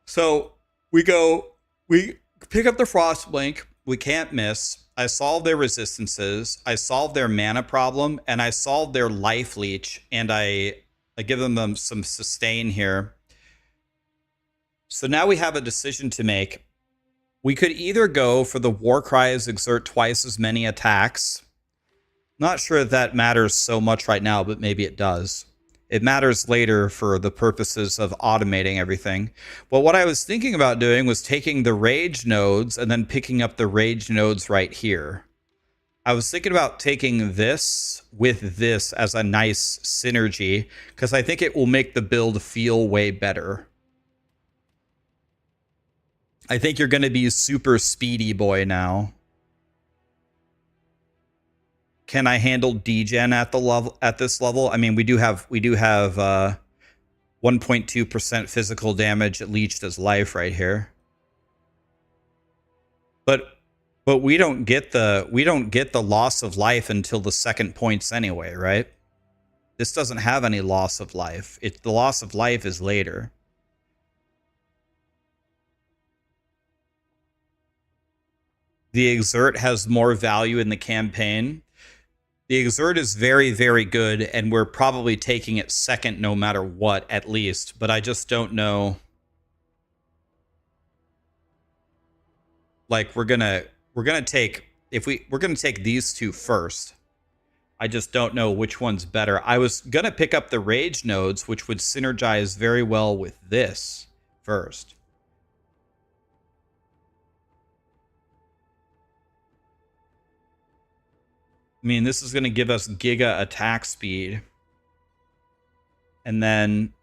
So we pick up the Frostblink. We can't miss. I solve their resistances. I solve their mana problem, and I solve their life leech, and I give them some sustain here. So now we have a decision to make. We could either go for the Warcries, exert twice as many attacks. Not sure if that matters so much right now, but maybe it does. It matters later for the purposes of automating everything. But what I was thinking about doing was taking the rage nodes and then picking up the rage nodes right here. I was thinking about taking this with this as a nice synergy because I think it will make the build feel way better. I think you're going to be super speedy boy now. Can I handle degen at the level at this level? I mean, we do have 1.2% physical damage leached as life right here. But we don't get the loss of life until the second points anyway, right? This doesn't have any loss of life. The loss of life is later. The Exert has more value in the campaign. The Exert is very, very good, and we're probably taking it second no matter what, at least. But I just don't know. Like, we're gonna take we're gonna take these two first. I just don't know which one's better. I was gonna pick up the Rage nodes, which would synergize very well with this first. I mean, this is going to give us giga attack speed. And then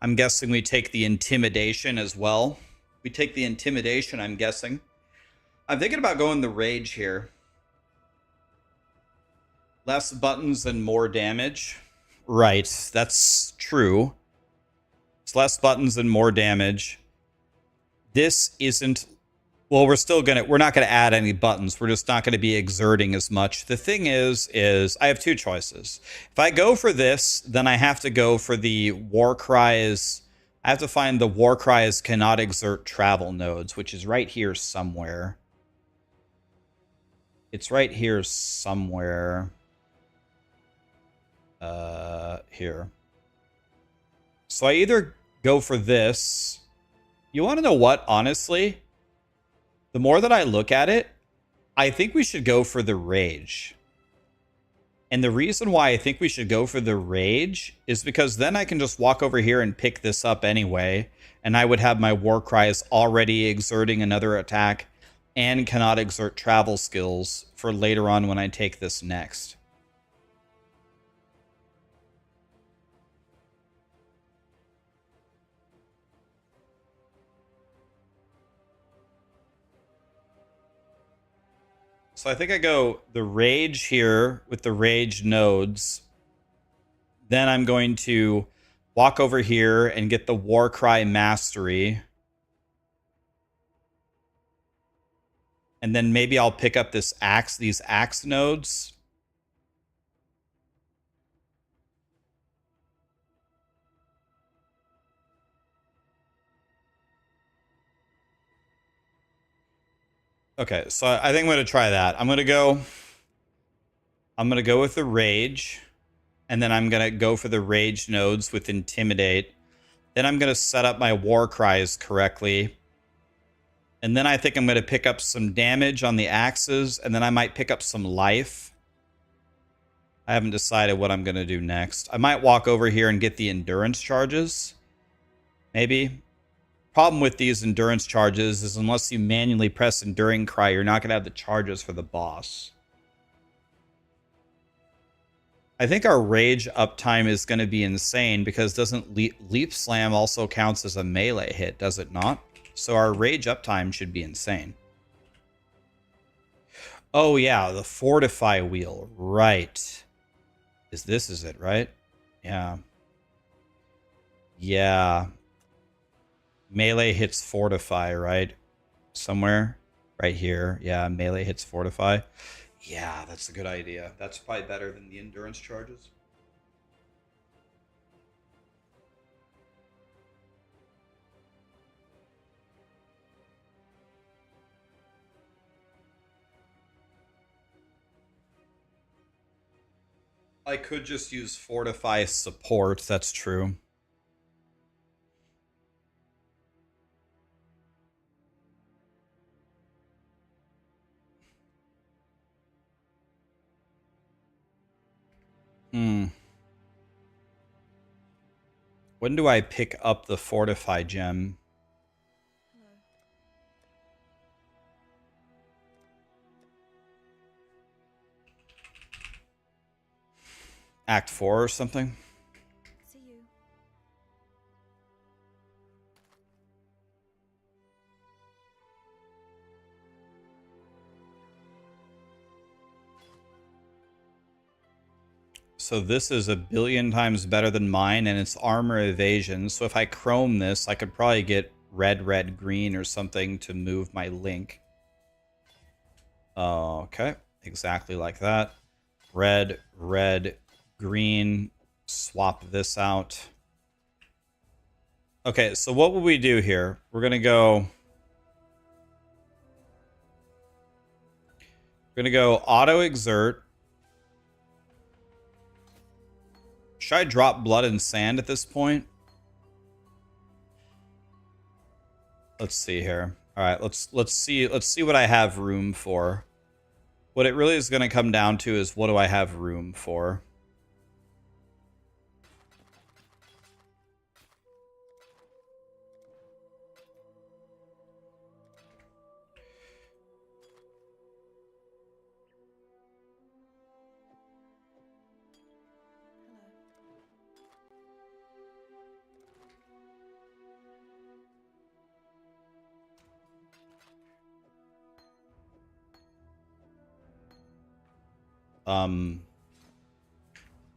I'm guessing we take the intimidation as well. We take the intimidation, I'm guessing. I'm thinking about going the rage here. Less buttons and more damage. Right, that's true. It's less buttons and more damage. This isn't... Well, we're not gonna add any buttons. We're just not gonna be exerting as much. The thing is I have two choices. If I go for this, then I have to go for the war cries. I have to find the war cries cannot exert travel nodes, which is right here somewhere. It's right here somewhere. Here. So I either go for this. You want to know what, honestly? The more that I look at it, I think we should go for the rage. And the reason why I think we should go for the rage is because then I can just walk over here and pick this up anyway. And I would have my war cries already exerting another attack and cannot exert travel skills for later on when I take this next. So I think I go the rage here with the rage nodes. Then I'm going to walk over here and get the war cry mastery. And then maybe I'll pick up these axe nodes. Okay, so I think I'm going to try that. I'm going to go with the rage, and then I'm going to go for the rage nodes with intimidate. Then I'm going to set up my war cries correctly. And then I think I'm going to pick up some damage on the axes, and then I might pick up some life. I haven't decided what I'm going to do next. I might walk over here and get the endurance charges. Maybe. Problem with these endurance charges is unless you manually press enduring cry, you're not going to have the charges for the boss. I think our rage uptime is going to be insane because doesn't leap slam also counts as a melee hit, does it not? So our rage uptime should be insane. Oh yeah, the fortify wheel, right. This is it, right? Yeah. Yeah. Melee hits fortify, right? Somewhere right here. Yeah, melee hits fortify. Yeah, that's a good idea. That's probably better than the endurance charges. I could just use fortify support, that's true. When do I pick up the fortify gem? Act 4 or something? See you. So this is a billion times better than mine, and it's armor evasion. So if I chrome this, I could probably get red, green or something to move my link. Okay, exactly like that. Red, red, green. Swap this out. Okay, so what will we do here? We're gonna go. We're gonna go auto exert. Should I drop blood and sand at this point? Let's see here. All right, let's see what I have room for. What it really is going to come down to is what do I have room for?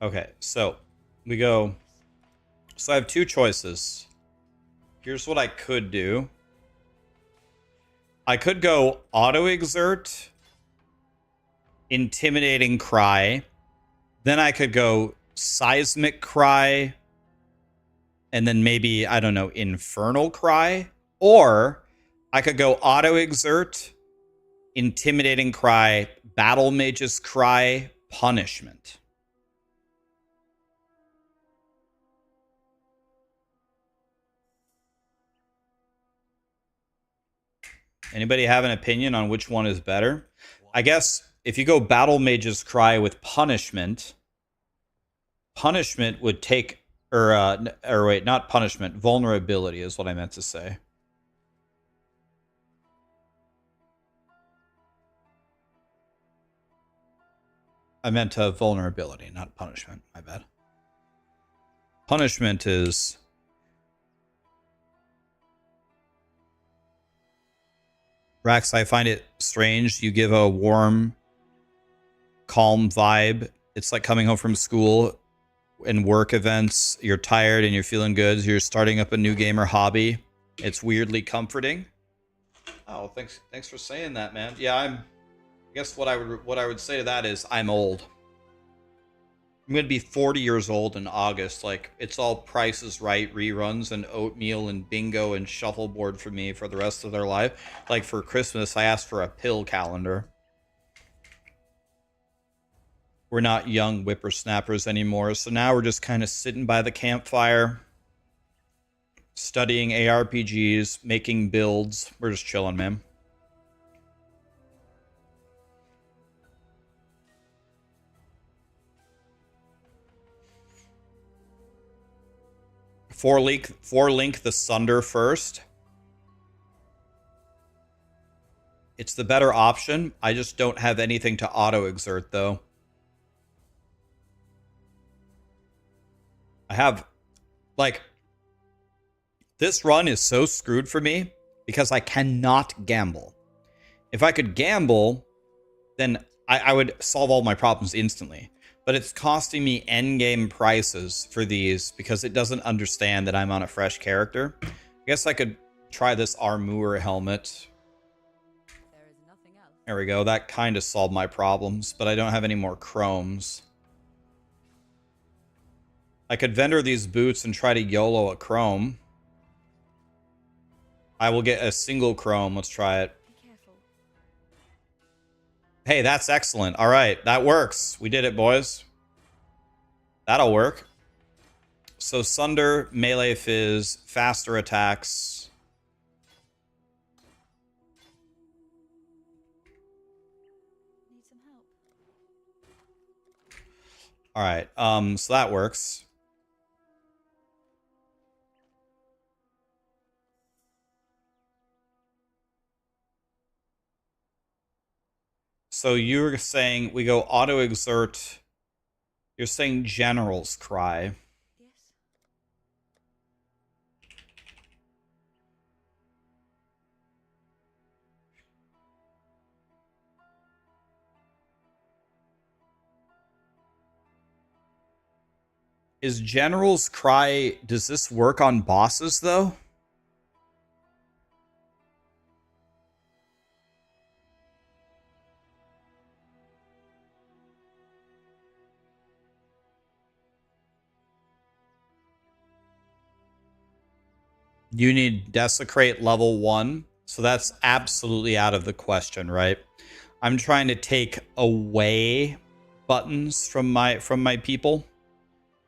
Okay, so we go. So I have two choices. Here's what I could do. I could go auto exert, intimidating cry. Then I could go seismic cry, and then maybe, I don't know, infernal cry. Or I could go auto exert, intimidating cry, battle mage's cry, punishment. Anybody have an opinion on which one is better? I guess if you go battle mage's cry with punishment, punishment would take, or wait, not punishment, vulnerability is what I meant to say. I meant vulnerability, not punishment. My bad. Punishment is... Rax, I find it strange. You give a warm, calm vibe. It's like coming home from school and work events. You're tired and you're feeling good. You're starting up a new game or hobby. It's weirdly comforting. Oh, thanks for saying that, man. Yeah, I guess what I would say to that is I'm old. I'm gonna be 40 years old in August. Like, it's all Price is Right reruns and oatmeal and bingo and shuffleboard for me for the rest of their life. Like, for Christmas, I asked for a pill calendar. We're not young whippersnappers anymore, so now we're just kind of sitting by the campfire, studying ARPGs, making builds. We're just chilling, man. Four link the Sunder first. It's the better option. I just don't have anything to auto exert though. I have, like, this run is so screwed for me because I cannot gamble. If I could gamble, then I would solve all my problems instantly. But it's costing me endgame prices for these because it doesn't understand that I'm on a fresh character. I guess I could try this armor helmet. There is nothing else. There we go. That kind of solved my problems, but I don't have any more chromes. I could vendor these boots and try to YOLO a chrome. I will get a single chrome. Let's try it. Be careful. Hey, that's excellent. All right, that works. We did it, boys. That'll work. So Sunder, melee fizz, faster attacks. Need some help. All right, so that works. So you're saying we go auto exert. You're saying general's cry. Yes. Is general's cry, does this work on bosses though? You need Desecrate level 1. So that's absolutely out of the question, right? I'm trying to take away buttons from my people,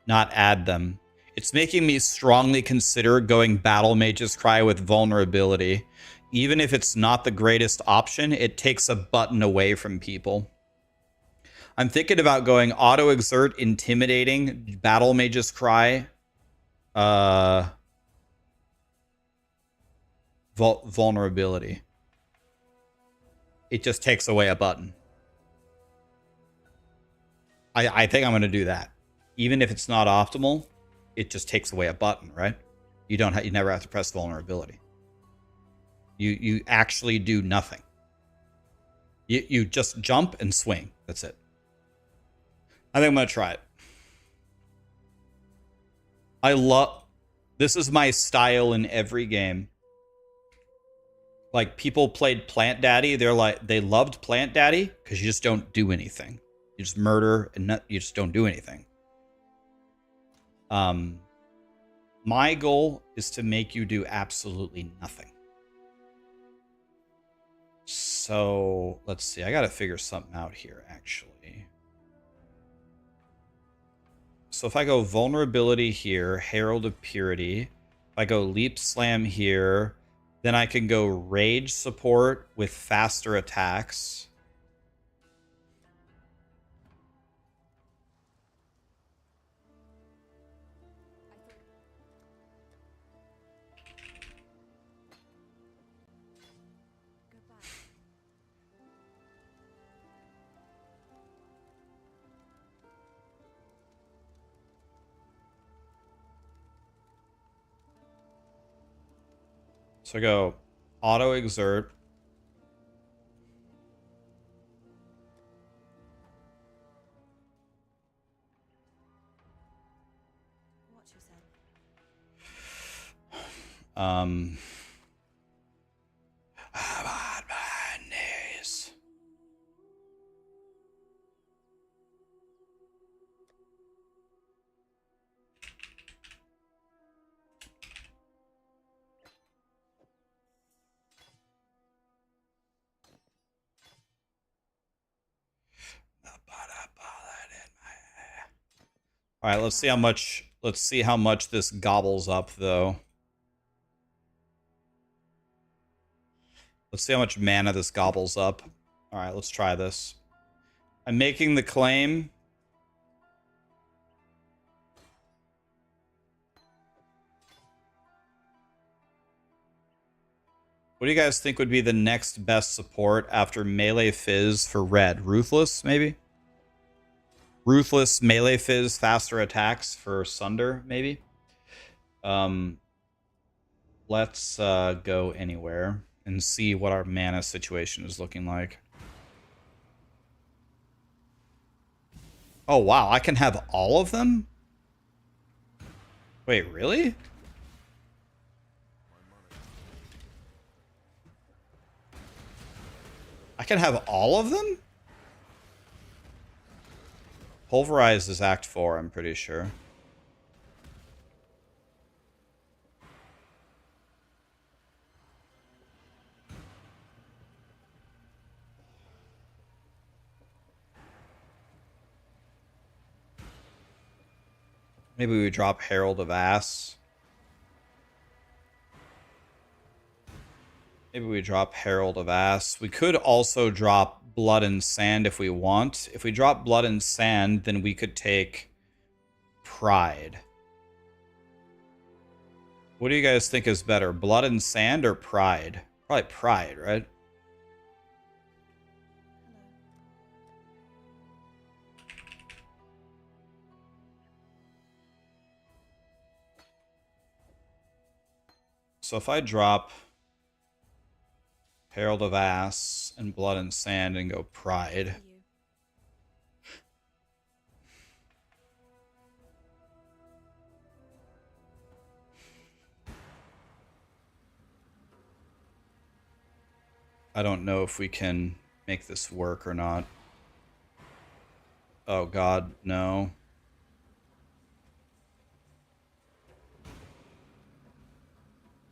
not add them. It's making me strongly consider going Battle Mage's Cry with vulnerability. Even if it's not the greatest option, it takes a button away from people. I'm thinking about going Auto Exert, Intimidating, Battle Mage's Cry, vulnerability. It just takes away a button. I think I'm going to do that. Even if it's not optimal, it just takes away a button, right? You never have to press vulnerability. You actually do nothing. You just jump and swing. That's it. I think I'm going to try it. This is my style in every game. Like, people played Plant Daddy. They loved Plant Daddy because you just don't do anything. You just murder and you just don't do anything. My goal is to make you do absolutely nothing. So let's see. I got to figure something out here, actually. So if I go vulnerability here, Herald of Purity, if I go leap slam here, then I can go rage support with faster attacks. So I go auto exert. What you said. I'm on my knees. All right, let's see how much this gobbles up, though. Let's see how much mana this gobbles up. All right, let's try this. I'm making the claim. What do you guys think would be the next best support after Melee Fizz for red? Ruthless, maybe? Ruthless, Melee Fizz, faster attacks for Sunder, maybe? Let's go anywhere and see what our mana situation is looking like. Oh, wow. I can have all of them? Wait, really? I can have all of them? Pulverize is Act 4, I'm pretty sure. Maybe we drop Herald of Ass. Maybe we drop Herald of Ass. We could also drop Blood and Sand if we want. If we drop Blood and Sand, then we could take Pride. What do you guys think is better, Blood and Sand or Pride? Probably Pride, right? So if I drop Herald of Ass and Blood and Sand and go Pride. I don't know if we can make this work or not. Oh god, no.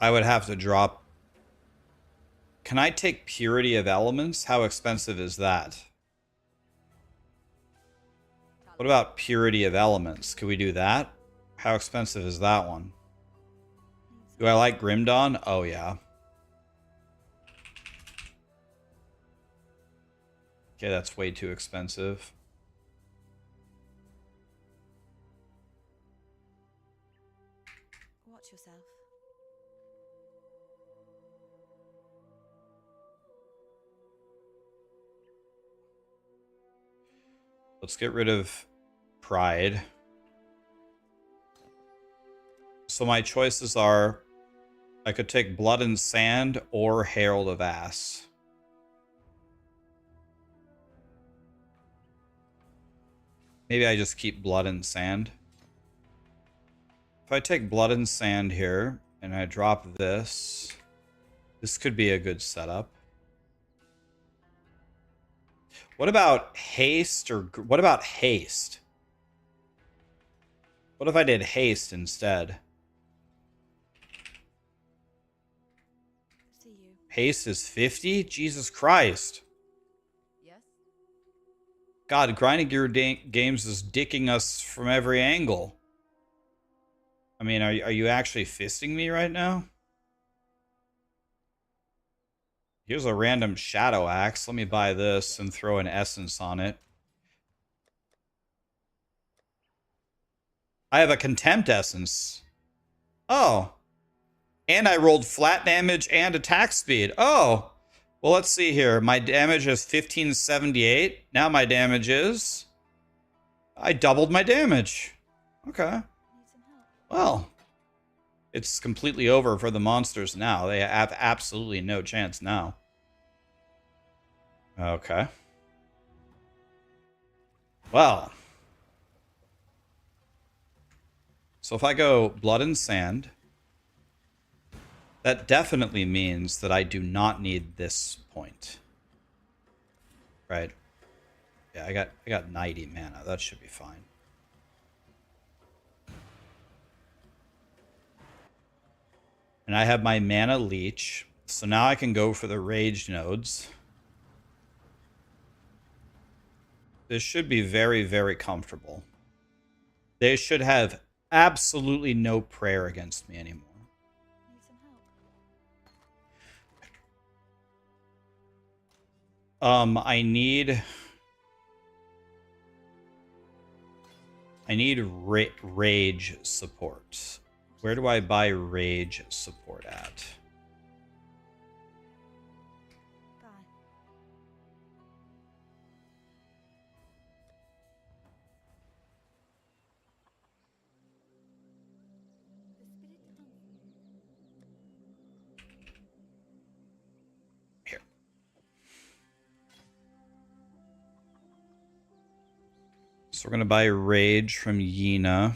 I would have to drop. Can I take Purity of Elements? How expensive is that? What about Purity of Elements? Could we do that? How expensive is that one? Do I like Grim Dawn? Oh, yeah. Okay, that's way too expensive. Watch yourself. Let's get rid of Pride. So my choices are, I could take Blood and Sand or Herald of Ass. Maybe I just keep Blood and Sand. If I take Blood and Sand here, and I drop this, this could be a good setup. What about Haste, or what about Haste? What if I did Haste instead? See you. Haste is 50? Jesus Christ. Yes? God, Grinding Gear Games is dicking us from every angle. I mean, are you actually fisting me right now? Here's a random Shadow Axe. Let me buy this and throw an Essence on it. I have a Contempt Essence. Oh. And I rolled flat damage and attack speed. Oh. Well, let's see here. My damage is 1578. Now my damage is... I doubled my damage. Okay. Need some help. Well, it's completely over for the monsters now. They have absolutely no chance now. Okay. Well. So if I go Blood and Sand, that definitely means that I do not need this point. Right? Yeah, I got 90 mana. That should be fine. And I have my mana leech. So now I can go for the rage nodes. This should be very, very comfortable. They should have absolutely no prayer against me anymore. Need some help. I need rage support. Where do I buy rage support at? Bye. The spirit Here. So we're going to buy rage from Yina.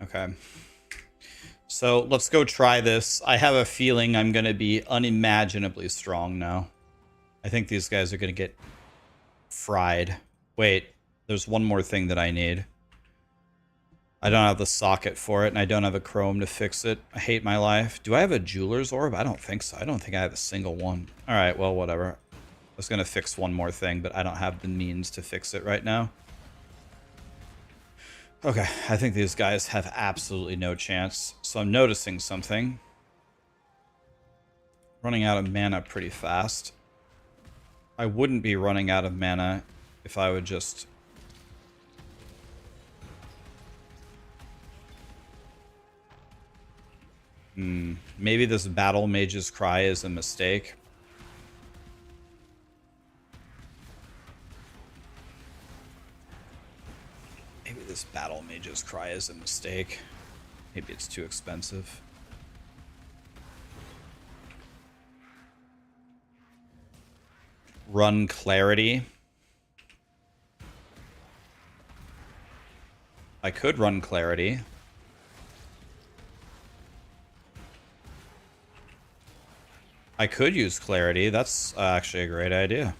Okay. So let's go try this. I have a feeling I'm going to be unimaginably strong now. I think these guys are going to get fried. Wait, there's one more thing that I need. I don't have the socket for it, and I don't have a chrome to fix it. I hate my life. Do I have a jeweler's orb? I don't think so. I don't think I have a single one. All right, well, whatever. I was going to fix one more thing, but I don't have the means to fix it right now. Okay, I think these guys have absolutely no chance. So I'm noticing something. Running out of mana pretty fast. I wouldn't be running out of mana if I would just... Maybe this Battle Mage's Cry is a mistake. Maybe this Battle Mage's Cry is a mistake. Maybe it's too expensive. Run Clarity. I could run Clarity. I could use Clarity. That's actually a great idea.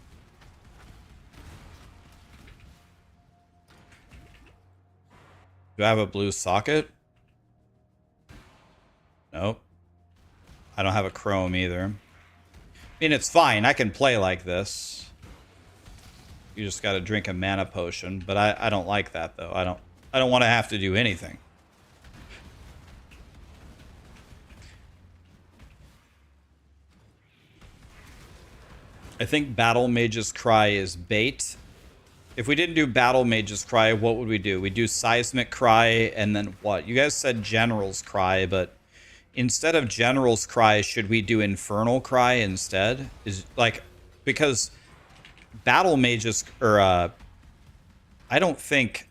Do I have a blue socket? Nope. I don't have a chrome either. I mean, it's fine. I can play like this. You just got to drink a mana potion, but I don't like that though. I don't want to have to do anything. I think Battle Mage's Cry is bait. If we didn't do Battle Mage's Cry, what would we do? We'd do Seismic Cry and then what? You guys said General's Cry, but instead of General's Cry, should we do Infernal Cry instead? Is like, because Battle Mage's, or I don't think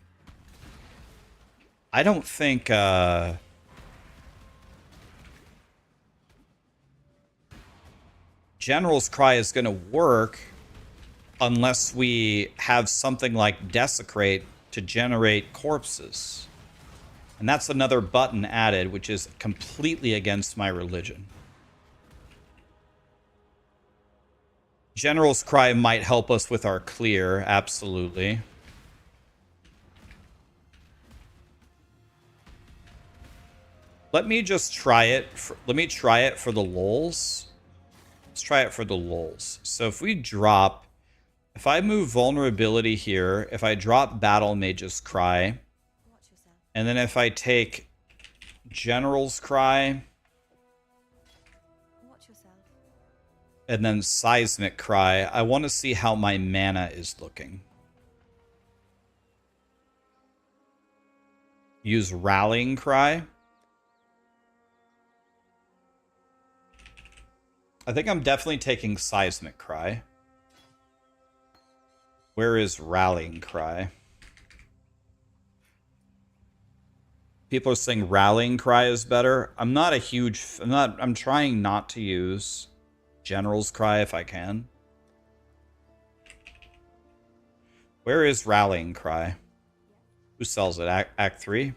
General's Cry is going to work unless we have something like Desecrate to generate corpses. And that's another button added, which is completely against my religion. General's Cry might help us with our clear, absolutely. Let me just try it. Let me try it for the lulz. Let's try it for the lulz. So if we drop... If I move Vulnerability here, if I drop Battle Mage's Cry, and then if I take General's Cry, and then Seismic Cry, I want to see how my mana is looking. Use Rallying Cry. I think I'm definitely taking Seismic Cry. Where is Rallying Cry? People are saying Rallying Cry is better. I'm trying not to use General's Cry if I can. Where is Rallying Cry? Who sells it? Act 3?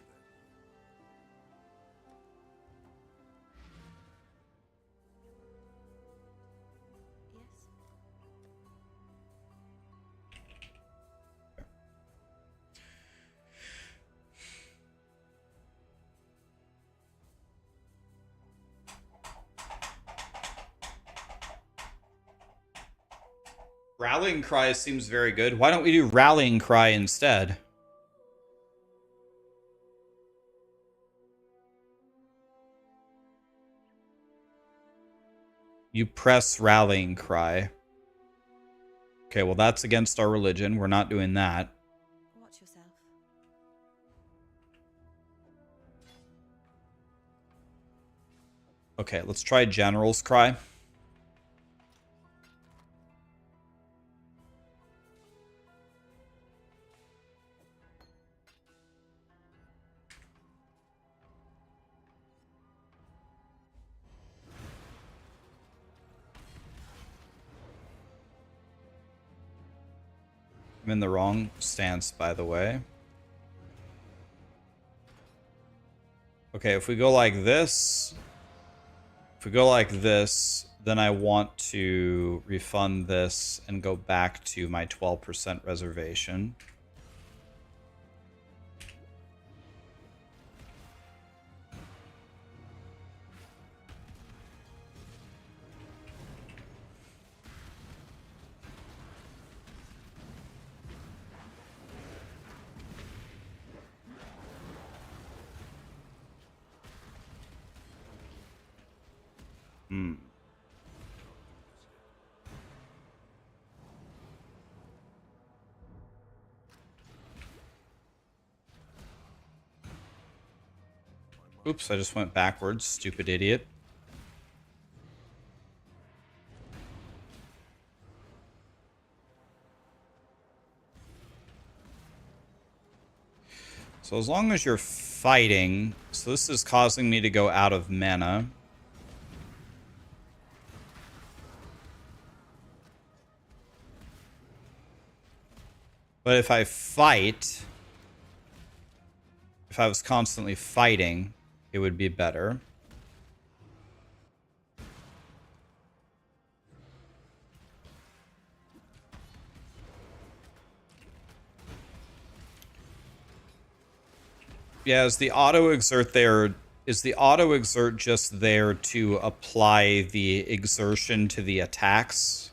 Rallying Cry seems very good. Why don't we do Rallying Cry instead? You press Rallying Cry. Okay, well that's against our religion. We're not doing that. Watch yourself. Okay, let's try General's Cry. I'm in the wrong stance, by the way. Okay, if we go like this, then I want to refund this and go back to my 12% reservation. Oops, I just went backwards, stupid idiot. So as long as you're fighting, so this is causing me to go out of mana. But if I fight, if I was constantly fighting, it would be better. Yeah, is the auto exert there? Is the auto exert just there to apply the exertion to the attacks?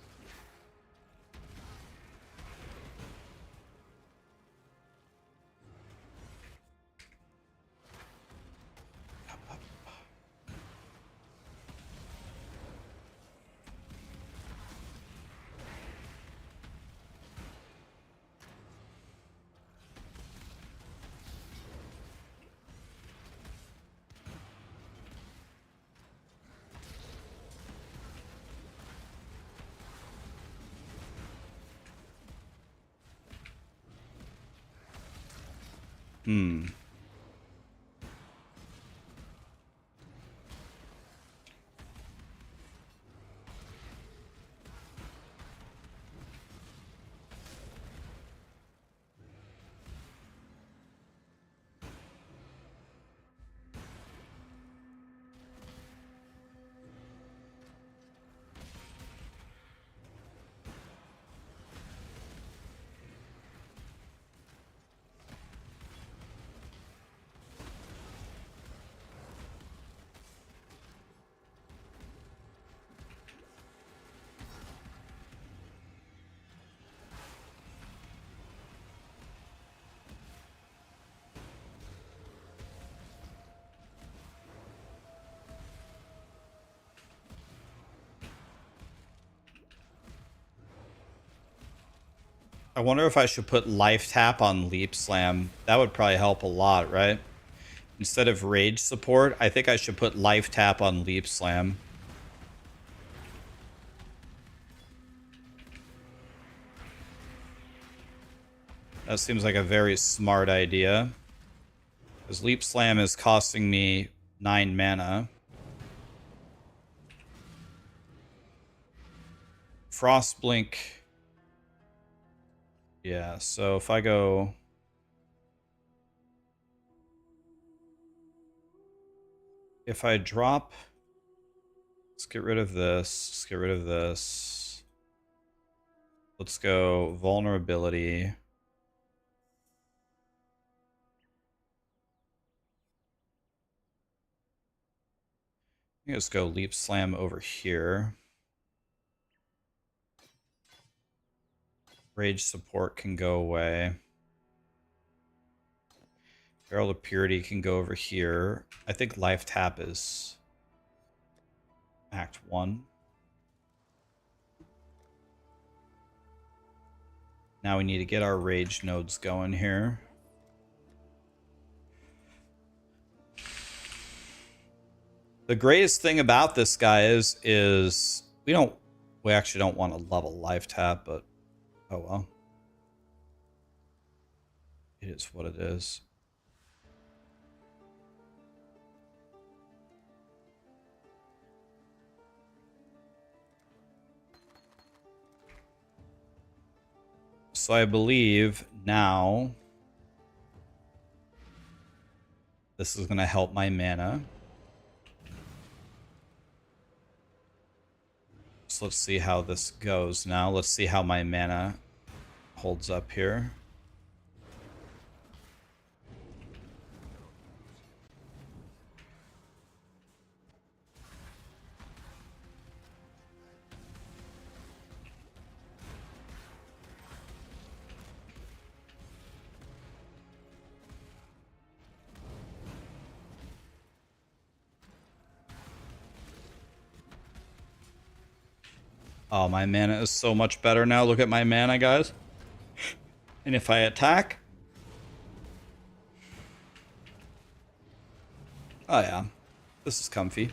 I wonder if I should put life tap on leap slam. That would probably help a lot, right? Instead of rage support, I think I should put life tap on leap slam. That seems like a very smart idea. Because leap slam is costing me 9 mana. Frost blink. Yeah, so if I go... If I drop... Let's get rid of this. Let's get rid of this. Let's go vulnerability. Let's go leap slam over here. Rage support can go away. Herald of Purity can go over here. I think life tap is Act 1. Now we need to get our rage nodes going here. The greatest thing about this guy is we actually don't want to level life tap, but oh well. It is what it is. So I believe now This is going to help my mana. So let's see how this goes now. Let's see how my mana holds up here. Oh, my mana is so much better now. Look at my mana, guys. And if I attack... Oh, yeah. This is comfy.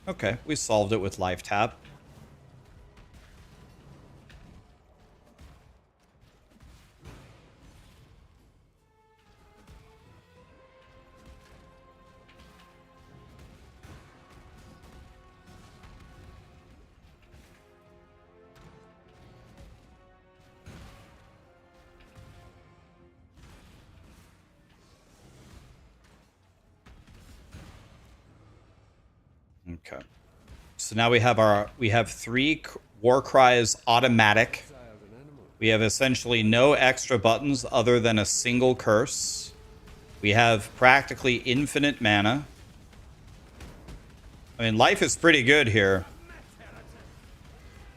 Okay, we solved it with life tap. Okay. So now we have 3 war cries automatic. We have essentially no extra buttons other than a single curse. We have practically infinite mana. I mean, life is pretty good here.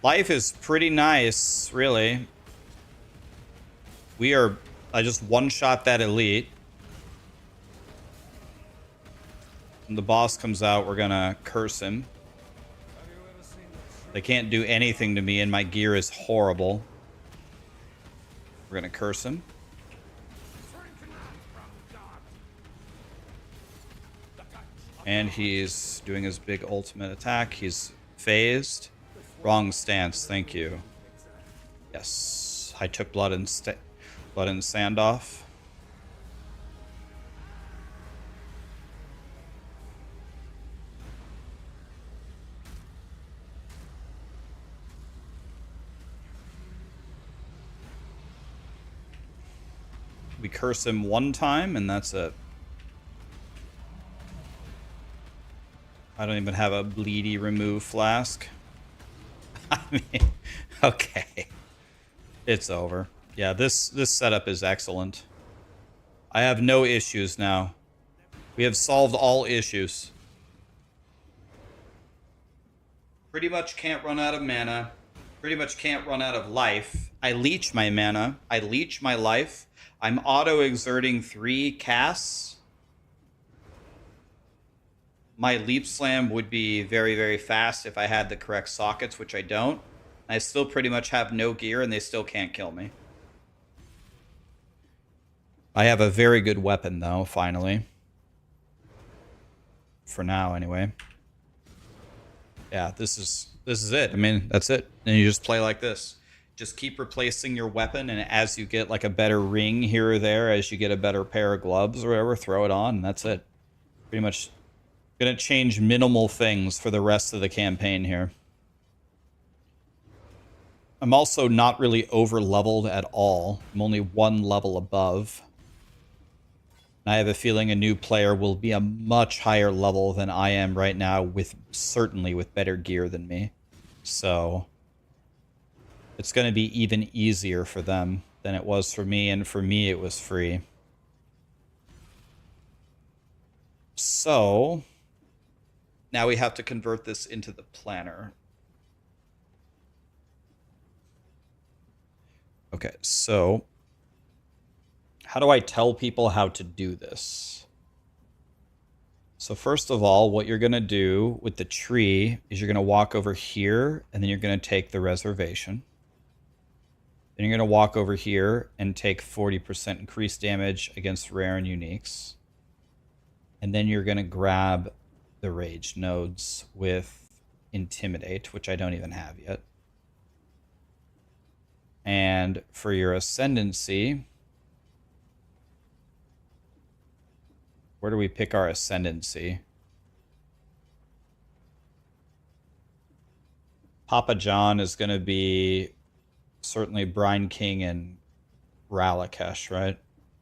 Life is pretty nice, really. I just one-shot that elite. When the boss comes out, we're gonna curse him. They can't do anything to me, and my gear is horrible. We're gonna curse him. And he's doing his big ultimate attack. He's phased. Wrong stance, thank you. Yes, I took blood and sand off. We curse him one time, and that's it. I don't even have a bleedy remove flask. I mean, okay. It's over. Yeah, this setup is excellent. I have no issues now. We have solved all issues. Pretty much can't run out of mana. Pretty much can't run out of life. I leech my mana. I leech my life. I'm auto-exerting 3 casts. My leap slam would be very, very fast if I had the correct sockets, which I don't. I still pretty much have no gear, and they still can't kill me. I have a very good weapon, though, finally. For now, anyway. Yeah, this is it. I mean, that's it. And you just play like this. Just keep replacing your weapon, and as you get like a better ring here or there, as you get a better pair of gloves or whatever, throw it on, and that's it. Pretty much gonna change minimal things for the rest of the campaign here. I'm also not really over-leveled at all. I'm only 1 level above. And I have a feeling a new player will be a much higher level than I am right now, certainly with better gear than me. So it's going to be even easier for them than it was for me, and for me it was free. So now we have to convert this into the planner. Okay, so how do I tell people how to do this? So first of all, what you're going to do with the tree is you're going to walk over here, and then you're going to take the reservation. Then you're going to walk over here and take 40% increased damage against rare and uniques. And then you're going to grab the rage nodes with Intimidate, which I don't even have yet. And for your ascendancy, where do we pick our ascendancy? Papa John is going to be certainly Brine King and Ralakesh, right?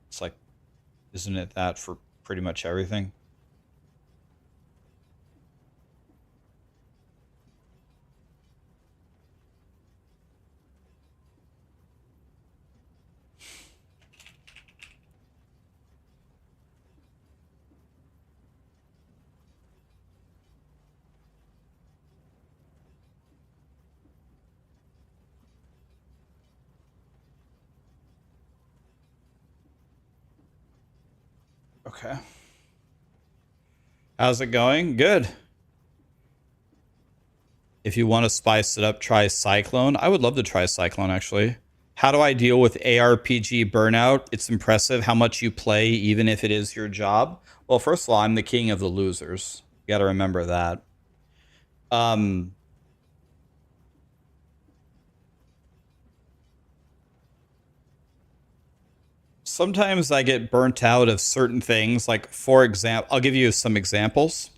It's like Isn't it that for pretty much everything? Okay. How's it going? Good. If you want to spice it up, try Cyclone. I would love to try Cyclone, actually. How do I deal with ARPG burnout? It's impressive how much you play, even if it is your job. Well, first of all, I'm the king of the losers. You got to remember that. Sometimes I get burnt out of certain things. Like, for example, I'll give you some examples.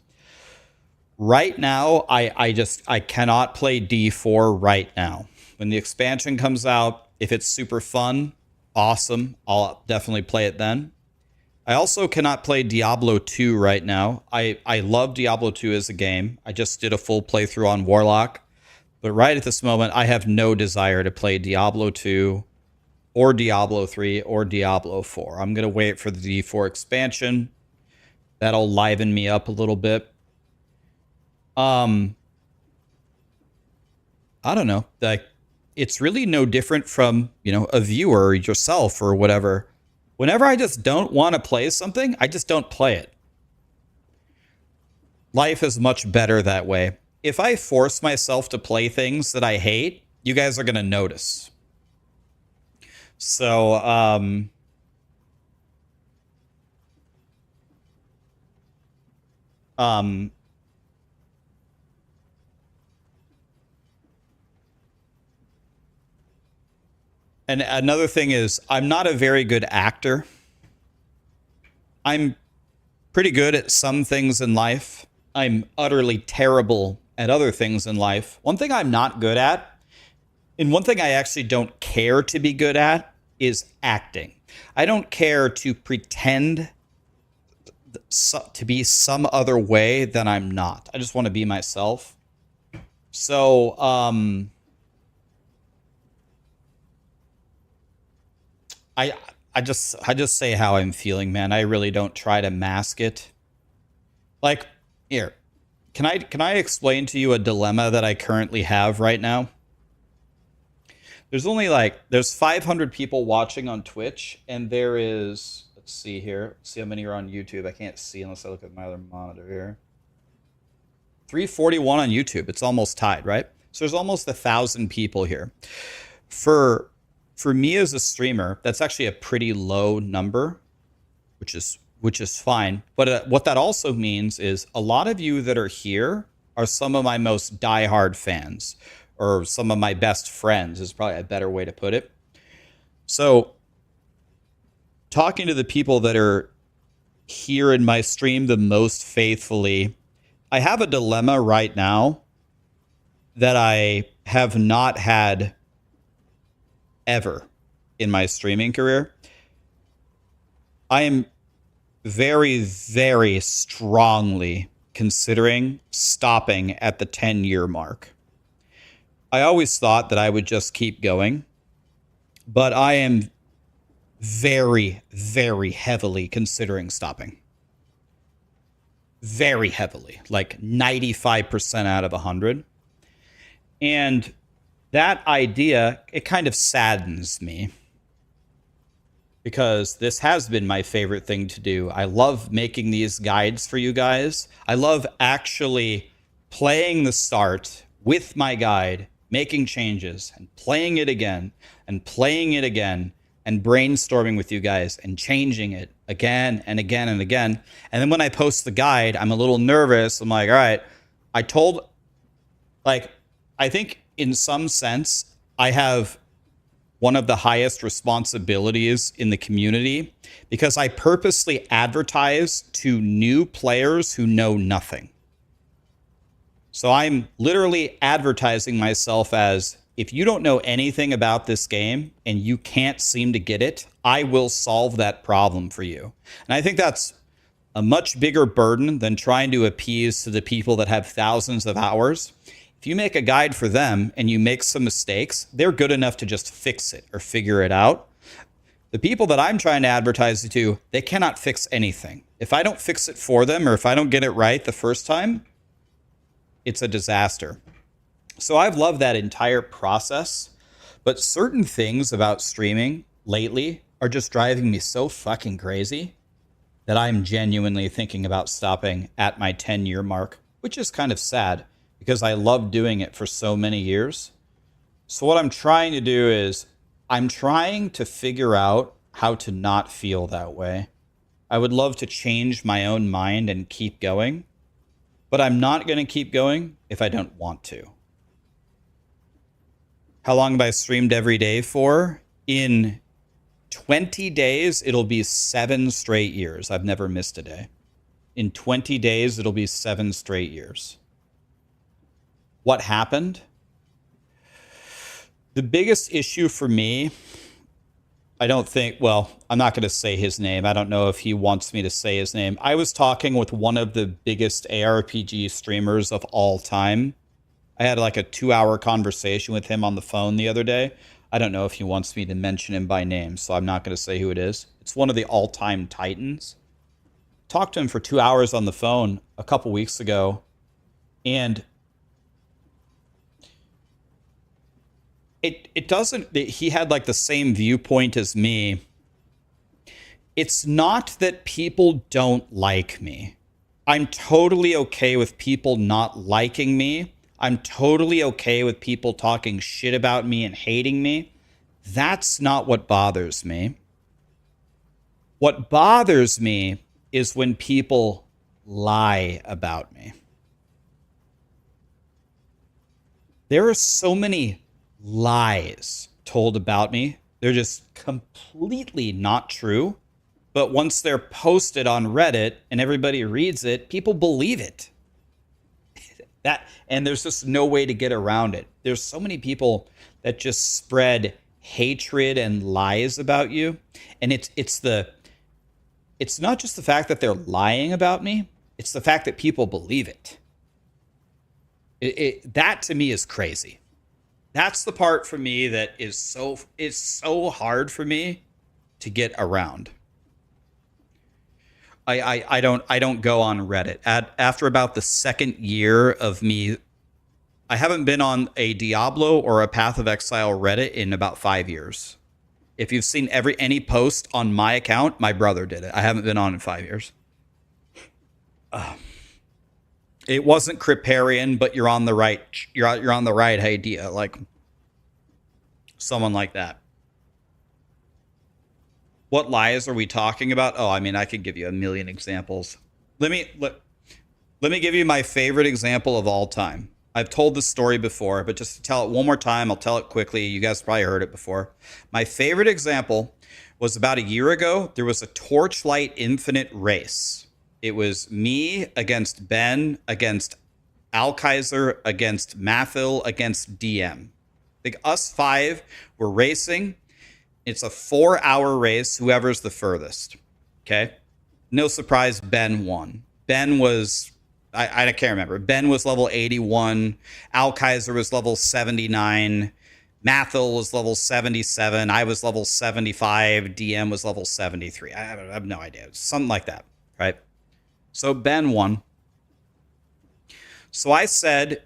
Right now, I cannot play D4 right now. When the expansion comes out, if it's super fun, awesome, I'll definitely play it then. I also cannot play Diablo 2 right now. I love Diablo 2 as a game. I just did a full playthrough on Warlock. But right at this moment, I have no desire to play Diablo 2 or Diablo 3 or Diablo 4. I'm going to wait for the D4 expansion. That'll liven me up a little bit. I don't know. Like, it's really no different from, a viewer or yourself or whatever. Whenever I just don't want to play something, I just don't play it. Life is much better that way. If I force myself to play things that I hate, you guys are going to notice. So, and another thing is, I'm not a very good actor. I'm pretty good at some things in life. I'm utterly terrible at other things in life. One thing I'm not good at, and one thing I actually don't care to be good at, is acting. I don't care to pretend to be some other way than I'm not. I just want to be myself. So, I just say how I'm feeling, man. I really don't try to mask it. Like, here, can I explain to you a dilemma that I currently have right now? There's 500 people watching on Twitch, and there is, let's see here. Let's see how many are on YouTube. I can't see unless I look at my other monitor here. 341 on YouTube. It's almost tied, right? So there's almost 1,000 people here. For me as a streamer, that's actually a pretty low number, which is fine. But what that also means is a lot of you that are here are some of my most diehard fans, or some of my best friends is probably a better way to put it. So talking to the people that are here in my stream the most faithfully, I have a dilemma right now that I have not had ever in my streaming career. I am very, very strongly considering stopping at the 10-year mark. I always thought that I would just keep going, but I am very, very heavily considering stopping. Very heavily, like 95% out of 100. And that idea, it kind of saddens me, because this has been my favorite thing to do. I love making these guides for you guys. I love actually playing the start with my guide, making changes, and playing it again, and playing it again, and brainstorming with you guys, and changing it again and again and again. And then when I post the guide, I'm a little nervous. I'm like, all right, I think in some sense, I have one of the highest responsibilities in the community, because I purposely advertise to new players who know nothing. So I'm literally advertising myself as if you don't know anything about this game and you can't seem to get it, I will solve that problem for you. And I think that's a much bigger burden than trying to appease to the people that have thousands of hours. If you make a guide for them and you make some mistakes, they're good enough to just fix it or figure it out. The people that I'm trying to advertise to, they cannot fix anything. If I don't fix it for them or if I don't get it right the first time, it's a disaster. So I've loved that entire process, but certain things about streaming lately are just driving me so fucking crazy that I'm genuinely thinking about stopping at my 10-year mark, which is kind of sad because I loved doing it for so many years. So what I'm trying to do is I'm trying to figure out how to not feel that way. I would love to change my own mind and keep going, but I'm not going to keep going if I don't want to. How long have I streamed every day for? In 20 days, it'll be 7 straight years. I've never missed a day. In 20 days, it'll be 7 straight years. What happened? The biggest issue for me, I don't think, well, I'm not going to say his name. I don't know if he wants me to say his name. I was talking with one of the biggest ARPG streamers of all time. I had like a 2-hour conversation with him on the phone the other day. I don't know if he wants me to mention him by name, so I'm not going to say who it is. It's one of the all-time titans. Talked to him for 2 hours on the phone a couple weeks ago, and it doesn't, he had like the same viewpoint as me. It's not that people don't like me. I'm totally okay with people not liking me. I'm totally okay with people talking shit about me and hating me. That's not what bothers me. What bothers me is when people lie about me. There are so many lies told about me. They're just completely not true. But once they're posted on Reddit and everybody reads it, people believe it. And there's just no way to get around it. There's so many people that just spread hatred and lies about you. And it's not just the fact that they're lying about me, it's the fact that people believe it. That to me is crazy. That's the part for me that is so hard for me to get around. I don't go on Reddit. After about the second year of me, I haven't been on a Diablo or a Path of Exile Reddit in about 5 years. If you've seen any post on my account, my brother did it. I haven't been on in 5 years. It wasn't Criparian, but you're on the right. You're on the right idea, like someone like that. What lies are we talking about? Oh, I mean, I could give you a million examples. Let me give you my favorite example of all time. I've told this story before, but just to tell it one more time, I'll tell it quickly. You guys probably heard it before. My favorite example was about a year ago. There was a Torchlight Infinite race. It was me against Ben, against Alkaiser, against Mathil, against DM. Like us 5 were racing. It's a 4-hour race, whoever's the furthest. Okay? No surprise, Ben won. Ben was, I can't remember. Ben was level 81. Alkaiser was level 79. Mathil was level 77. I was level 75. DM was level 73. I have no idea. Something like that, right? So Ben won. So I said,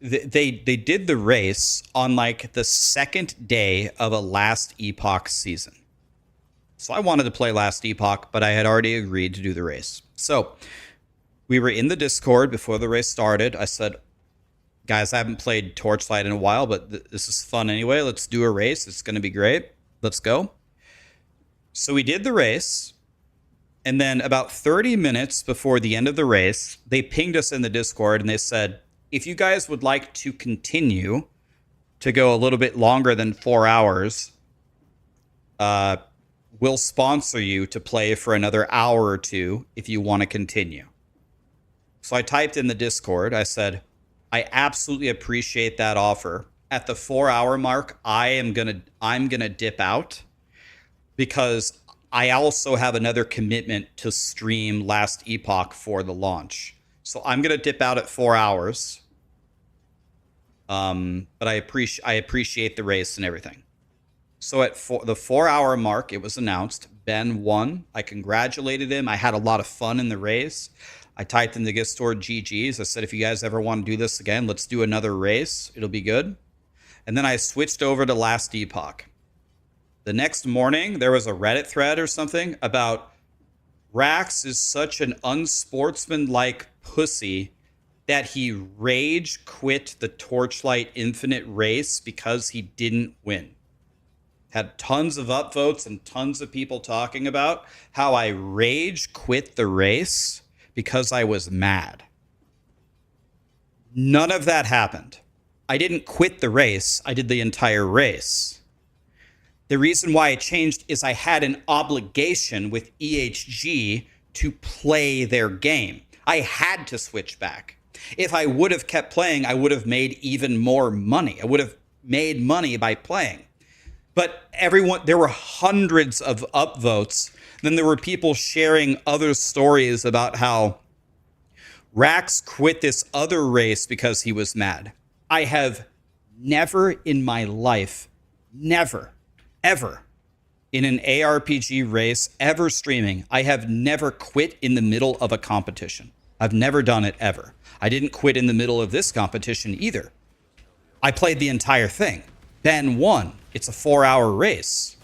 they did the race on like the second day of a last Epoch season. So I wanted to play last Epoch, but I had already agreed to do the race. So we were in the Discord before the race started. I said, guys, I haven't played Torchlight in a while, but this is fun anyway. Let's do a race. It's going to be great. Let's go. So we did the race. And then about 30 minutes before the end of the race, they pinged us in the Discord and they said, if you guys would like to continue to go a little bit longer than 4 hours, we'll sponsor you to play for another hour or two if you want to continue. So I typed in the Discord. I said, I absolutely appreciate that offer. at the 4-hour mark, I'm gonna dip out because I also have another commitment to stream Last Epoch for the launch. So I'm gonna dip out at 4 hours. But I appreciate the race and everything. So at the 4-hour mark, it was announced. Ben won. I congratulated him. I had a lot of fun in the race. I typed in the gift store GGs. I said, if you guys ever want to do this again, let's do another race. It'll be good. And then I switched over to Last Epoch. The next morning, there was a Reddit thread or something about Rax is such an unsportsmanlike pussy that he rage quit the Torchlight Infinite race because he didn't win. Had tons of upvotes and tons of people talking about how I rage quit the race because I was mad. None of that happened. I didn't quit the race. I did the entire race. The reason why I changed is I had an obligation with EHG to play their game. I had to switch back. If I would have kept playing, I would have made even more money. I would have made money by playing. But there were hundreds of upvotes. Then there were people sharing other stories about how Rax quit this other race because he was mad. I have never in my life, never, ever, in an ARPG race, ever streaming, I have never quit in the middle of a competition. I've never done it ever. I didn't quit in the middle of this competition either. I played the entire thing. Ben won. It's a 4-hour race.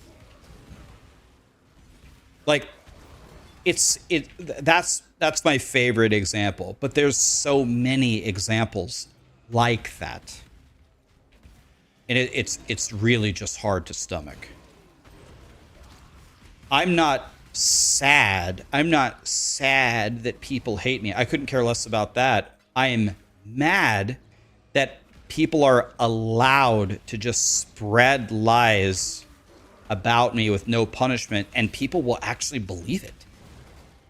Like, that's my favorite example. But there's so many examples like that, and it's really just hard to stomach. I'm not sad. I'm not sad that people hate me. I couldn't care less about that. I am mad that people are allowed to just spread lies about me with no punishment, and people will actually believe it.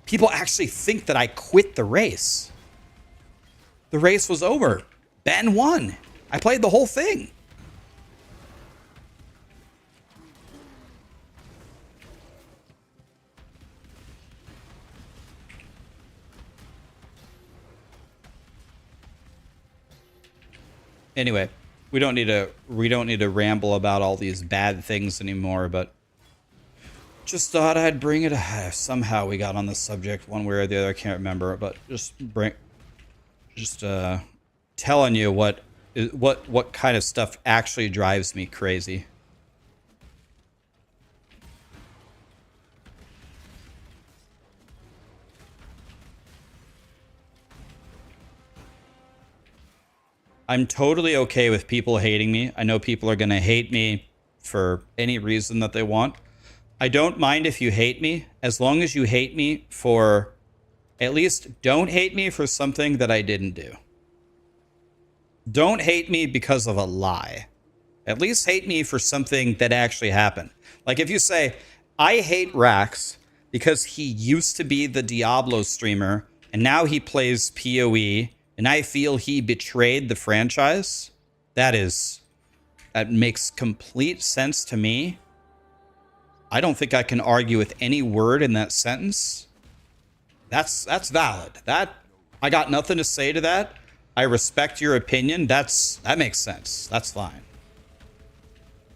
People actually think that I quit the race. The race was over. Ben won. I played the whole thing. Anyway, we don't need to ramble about all these bad things anymore, but just thought I'd bring it. Somehow we got on the subject one way or the other. I can't remember, but just telling you what kind of stuff actually drives me crazy. I'm totally okay with people hating me. I know people are going to hate me for any reason that they want. I don't mind if you hate me, as long as you hate me for, at least don't hate me for something that I didn't do. Don't hate me because of a lie. At least hate me for something that actually happened. Like if you say, I hate Rax because he used to be the Diablo streamer and now he plays POE and I feel he betrayed the franchise, that makes complete sense to me. I don't think I can argue with any word in that sentence. That's valid. I got nothing to say to that. I respect your opinion. That makes sense. That's fine.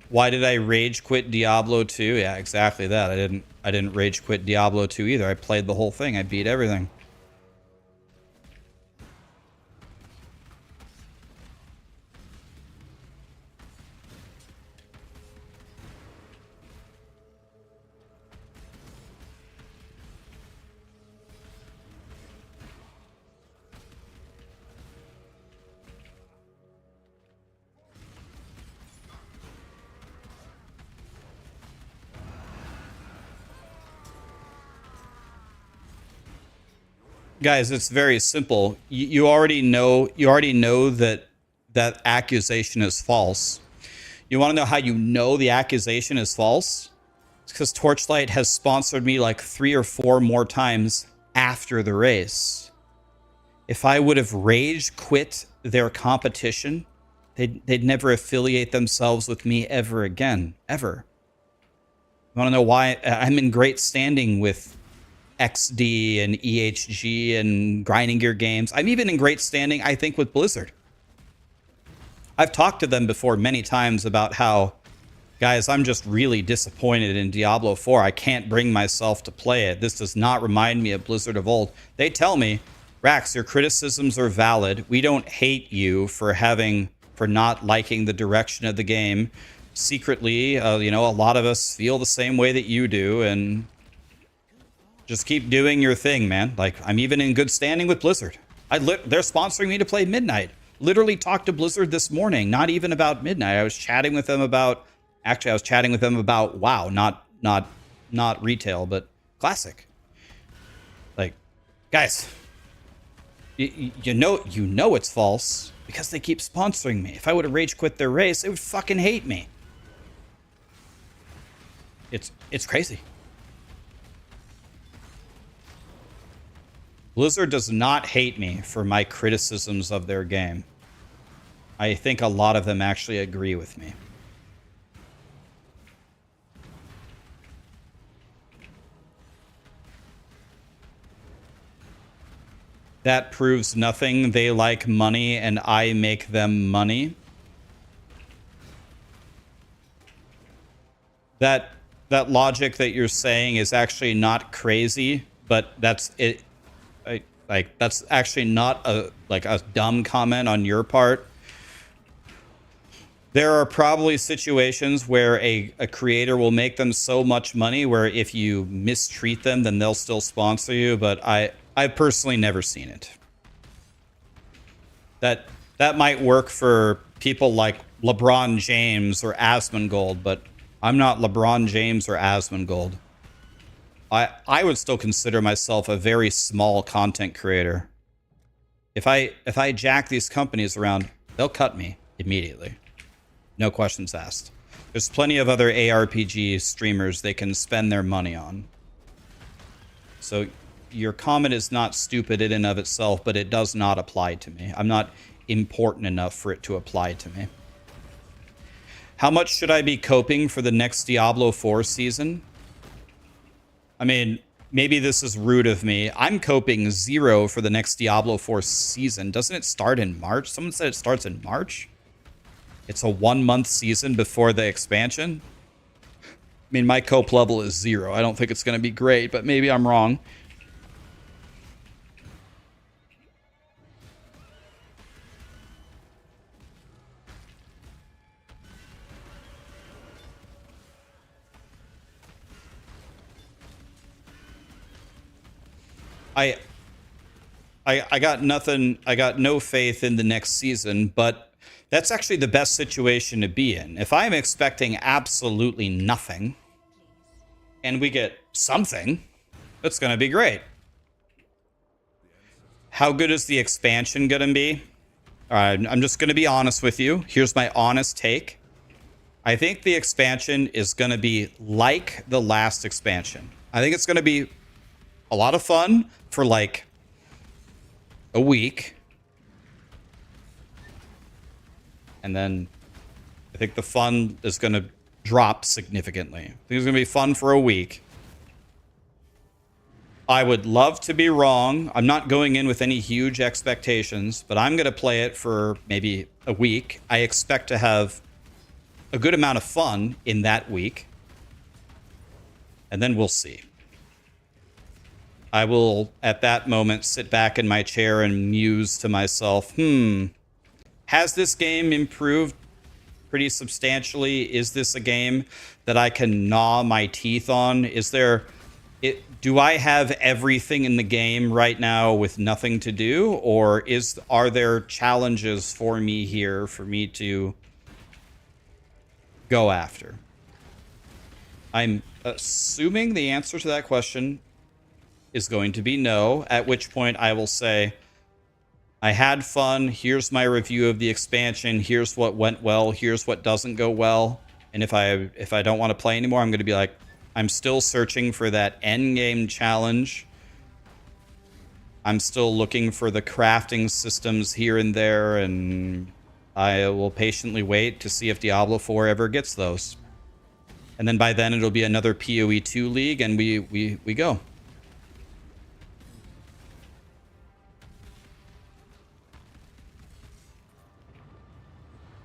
Why did I rage quit Diablo 2? Yeah, exactly that. I didn't rage quit Diablo 2 either. I played the whole thing. I beat everything. Guys, it's very simple. You already know that accusation is false. You want to know how you know the accusation is false? It's because Torchlight has sponsored me like 3 or 4 more times after the race. If I would have rage quit their competition they'd never affiliate themselves with me ever again, ever. You want to know why? I'm in great standing with XD and EHG and Grinding Gear Games. I'm even in great standing, I think, with Blizzard. I've talked to them before many times about how, guys, I'm just really disappointed in Diablo 4. I can't bring myself to play it. This does not remind me of Blizzard of old. They tell me, Rax, your criticisms are valid. We don't hate you for not liking the direction of the game. Secretly, you know, a lot of us feel the same way that you do, and just keep doing your thing, man. Like, I'm even in good standing with Blizzard. They're sponsoring me to play Midnight. Literally talked to Blizzard this morning, not even about Midnight. I was chatting with them about, actually, I was chatting with them about WoW, not retail, but Classic. Like, guys, you know it's false because they keep sponsoring me. If I would have rage quit their race, they would fucking hate me. It's crazy. Blizzard does not hate me for my criticisms of their game. I think a lot of them actually agree with me. That proves nothing. They like money and I make them money. That logic that you're saying is actually not crazy, but that's it. Like, that's actually not a dumb comment on your part. There are probably situations where a creator will make them so much money where if you mistreat them, then they'll still sponsor you. But I've personally never seen it. That might work for people like LeBron James or Asmongold, but I'm not LeBron James or Asmongold. I would still consider myself a very small content creator. If I jack these companies around, they'll cut me immediately. No questions asked. There's plenty of other ARPG streamers they can spend their money on. So your comment is not stupid in and of itself, but it does not apply to me. I'm not important enough for it to apply to me. How much should I be coping for the next Diablo 4 season? I mean, maybe this is rude of me. I'm coping 0 for the next Diablo 4 season. Doesn't it start in March? Someone said it starts in March? It's a 1-month season before the expansion? I mean, my cope level is 0. I don't think it's going to be great, but maybe I'm wrong. I got nothing. I got no faith in the next season, but that's actually the best situation to be in. If I'm expecting absolutely nothing and we get something, that's going to be great. How good is the expansion going to be? All right, I'm just going to be honest with you. Here's my honest take. I think the expansion is going to be like the last expansion. I think it's going to be a lot of fun for like a week. And then I think the fun is going to drop significantly. I think it's going to be fun for a week. I would love to be wrong. I'm not going in with any huge expectations, but I'm going to play it for maybe a week. I expect to have a good amount of fun in that week. And then we'll see. I will, at that moment, sit back in my chair and muse to myself, has this game improved pretty substantially? Is this a game that I can gnaw my teeth on? Do I have everything in the game right now with nothing to do? Or are there challenges for me here for me to go after? I'm assuming the answer to that question is going to be no, at which point I will say, I had fun, here's my review of the expansion, here's what went well, here's what doesn't go well, and if I don't want to play anymore, I'm going to be like, I'm still searching for that endgame challenge. I'm still looking for the crafting systems here and there, and I will patiently wait to see if Diablo 4 ever gets those. And then by then it'll be another POE2 league and we go.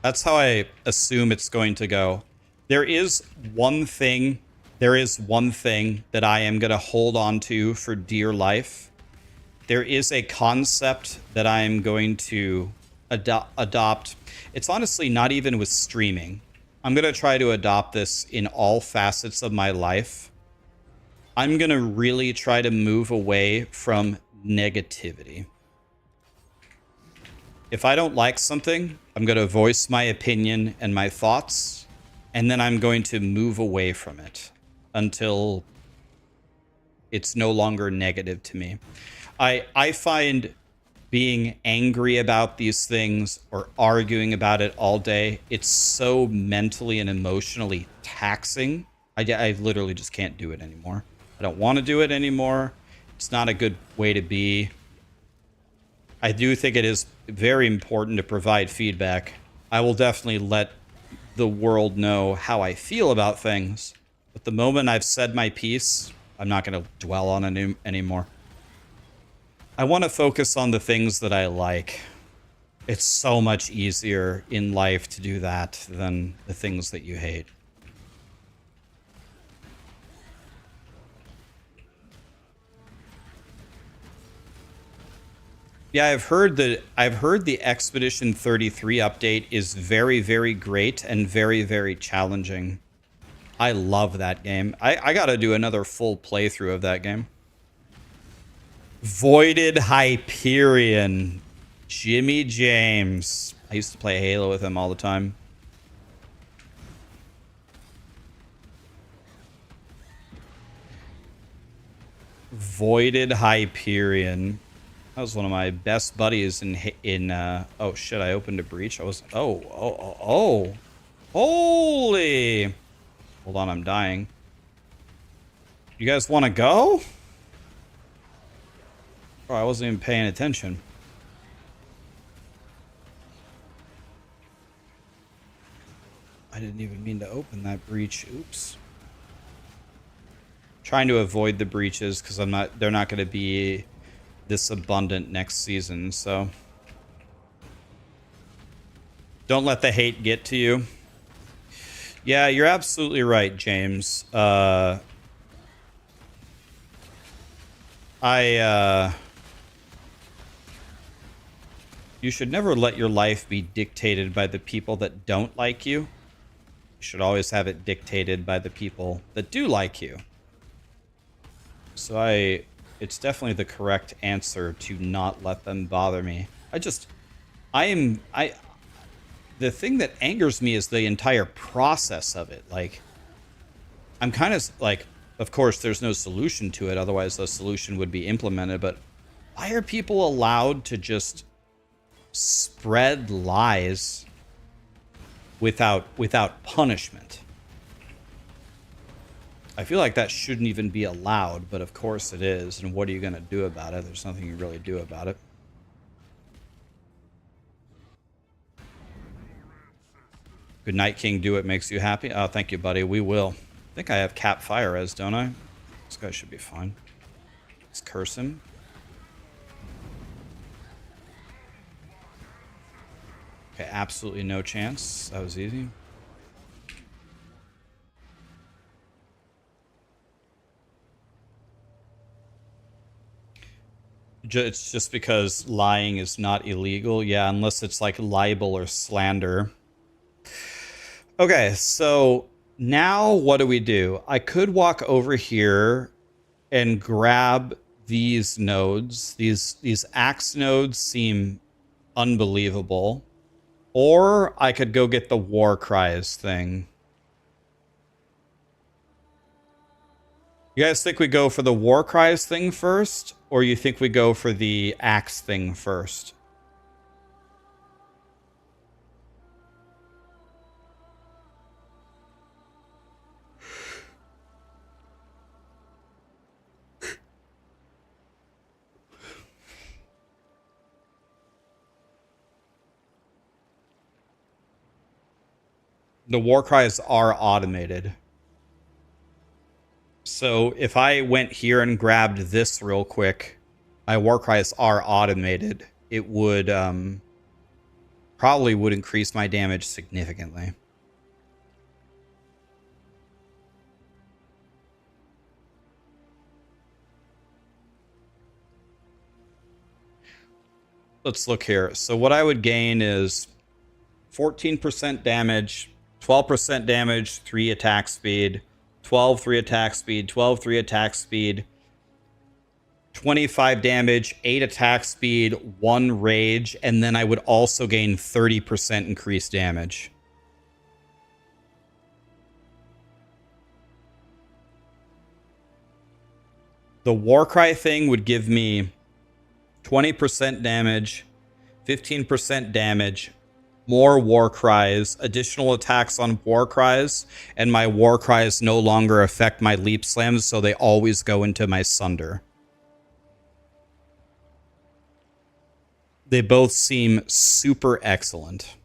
That's how I assume it's going to go. There is one thing that I am going to hold on to for dear life. There is a concept that I am going to adopt. It's honestly not even with streaming. I'm going to try to adopt this in all facets of my life. I'm going to really try to move away from negativity. If I don't like something, I'm going to voice my opinion and my thoughts, and then I'm going to move away from it until it's no longer negative to me. I find being angry about these things or arguing about it all day, it's so mentally and emotionally taxing. I literally just can't do it anymore. I don't want to do it anymore. It's not a good way to be. I do think it is very important to provide feedback. I will definitely let the world know how I feel about things. But the moment I've said my piece, I'm not going to dwell on it anymore. I want to focus on the things that I like. It's so much easier in life to do that than the things that you hate. Yeah, I've heard the Expedition 33 update is very, very great and very, very challenging. I love that game. I gotta do another full playthrough of that game. Voided Hyperion. Jimmy James. I used to play Halo with him all the time. Voided Hyperion. That was one of my best buddies in oh shit, I opened a breach. I was oh holy. Hold on, I'm dying. You guys want to go? Oh, I wasn't even paying attention. I didn't even mean to open that breach. Oops. Trying to avoid the breaches because they're not going to be this abundant next season, so don't let the hate get to you. Yeah, you're absolutely right, James. You should never let your life be dictated by the people that don't like you. You should always have it dictated by the people that do like you. So it's definitely the correct answer to not let them bother me. The thing that angers me is the entire process of it. Like, I'm kind of like, of course, there's no solution to it. Otherwise, the solution would be implemented. But why are people allowed to just spread lies without punishment? I feel like that shouldn't even be allowed, but of course it is. And what are you going to do about it? There's nothing you really do about it. Good night, King. Do what makes you happy. Oh, thank you, buddy. We will. I think I have cap fire res, don't I? This guy should be fine. Let's curse him. Okay, absolutely no chance. That was easy. It's just because lying is not illegal. Yeah, unless it's like libel or slander. Okay, so now what do? I could walk over here and grab these nodes. These axe nodes seem unbelievable. Or I could go get the war cries thing. You guys think we go for the war cries thing first? Or you think we go for the axe thing first? The war cries are automated. So if I went here and grabbed this real quick, my war cries are automated. It would probably would increase my damage significantly. Let's look here. So what I would gain is 14% damage, 12% damage, 3 attack speed, 12 3 attack speed, 12 3 attack speed, 25 damage, 8 attack speed, 1 rage, and then I would also gain 30% increased damage. The Warcry thing would give me 20% damage, 15% damage, more war cries, additional attacks on war cries, and my war cries no longer affect my leap slams, so they always go into my Sunder. They both seem super excellent.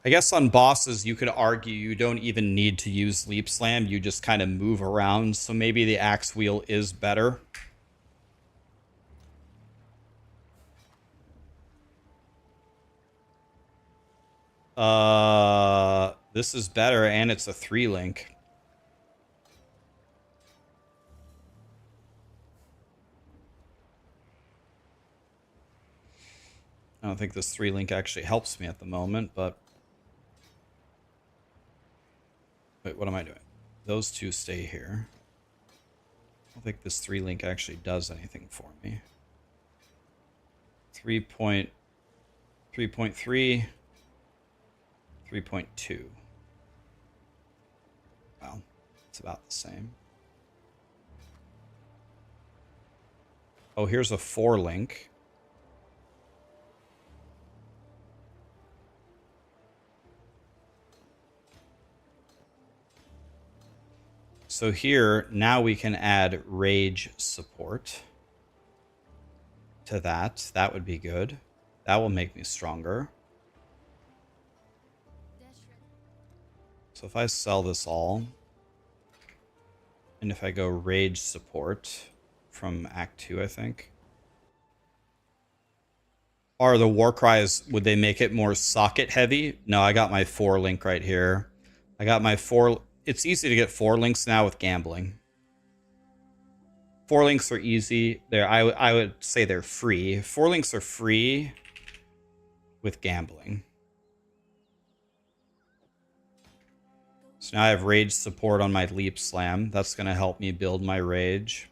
I guess on bosses, you could argue you don't even need to use Leap Slam. You just kind of move around. So maybe the Axe Wheel is better. This is better, and it's a 3-link. I don't think this 3-link actually helps me at the moment, but... Wait, what am I doing? Those two stay here. I don't think this 3-link actually does anything for me. 3.3, 3.2. Well, it's about the same. Oh, here's a 4-link. So here, now we can add rage support to that. That would be good. That will make me stronger. So if I sell this all, and if I go rage support from Act 2, I think. Are the war cries, would they make it more socket heavy? No, I got my 4-link right here. I got my 4... It's easy to get 4-links now with gambling. 4-links are easy. I would say they're free. 4-links are free with gambling. So now I have rage support on my leap slam. That's going to help me build my rage.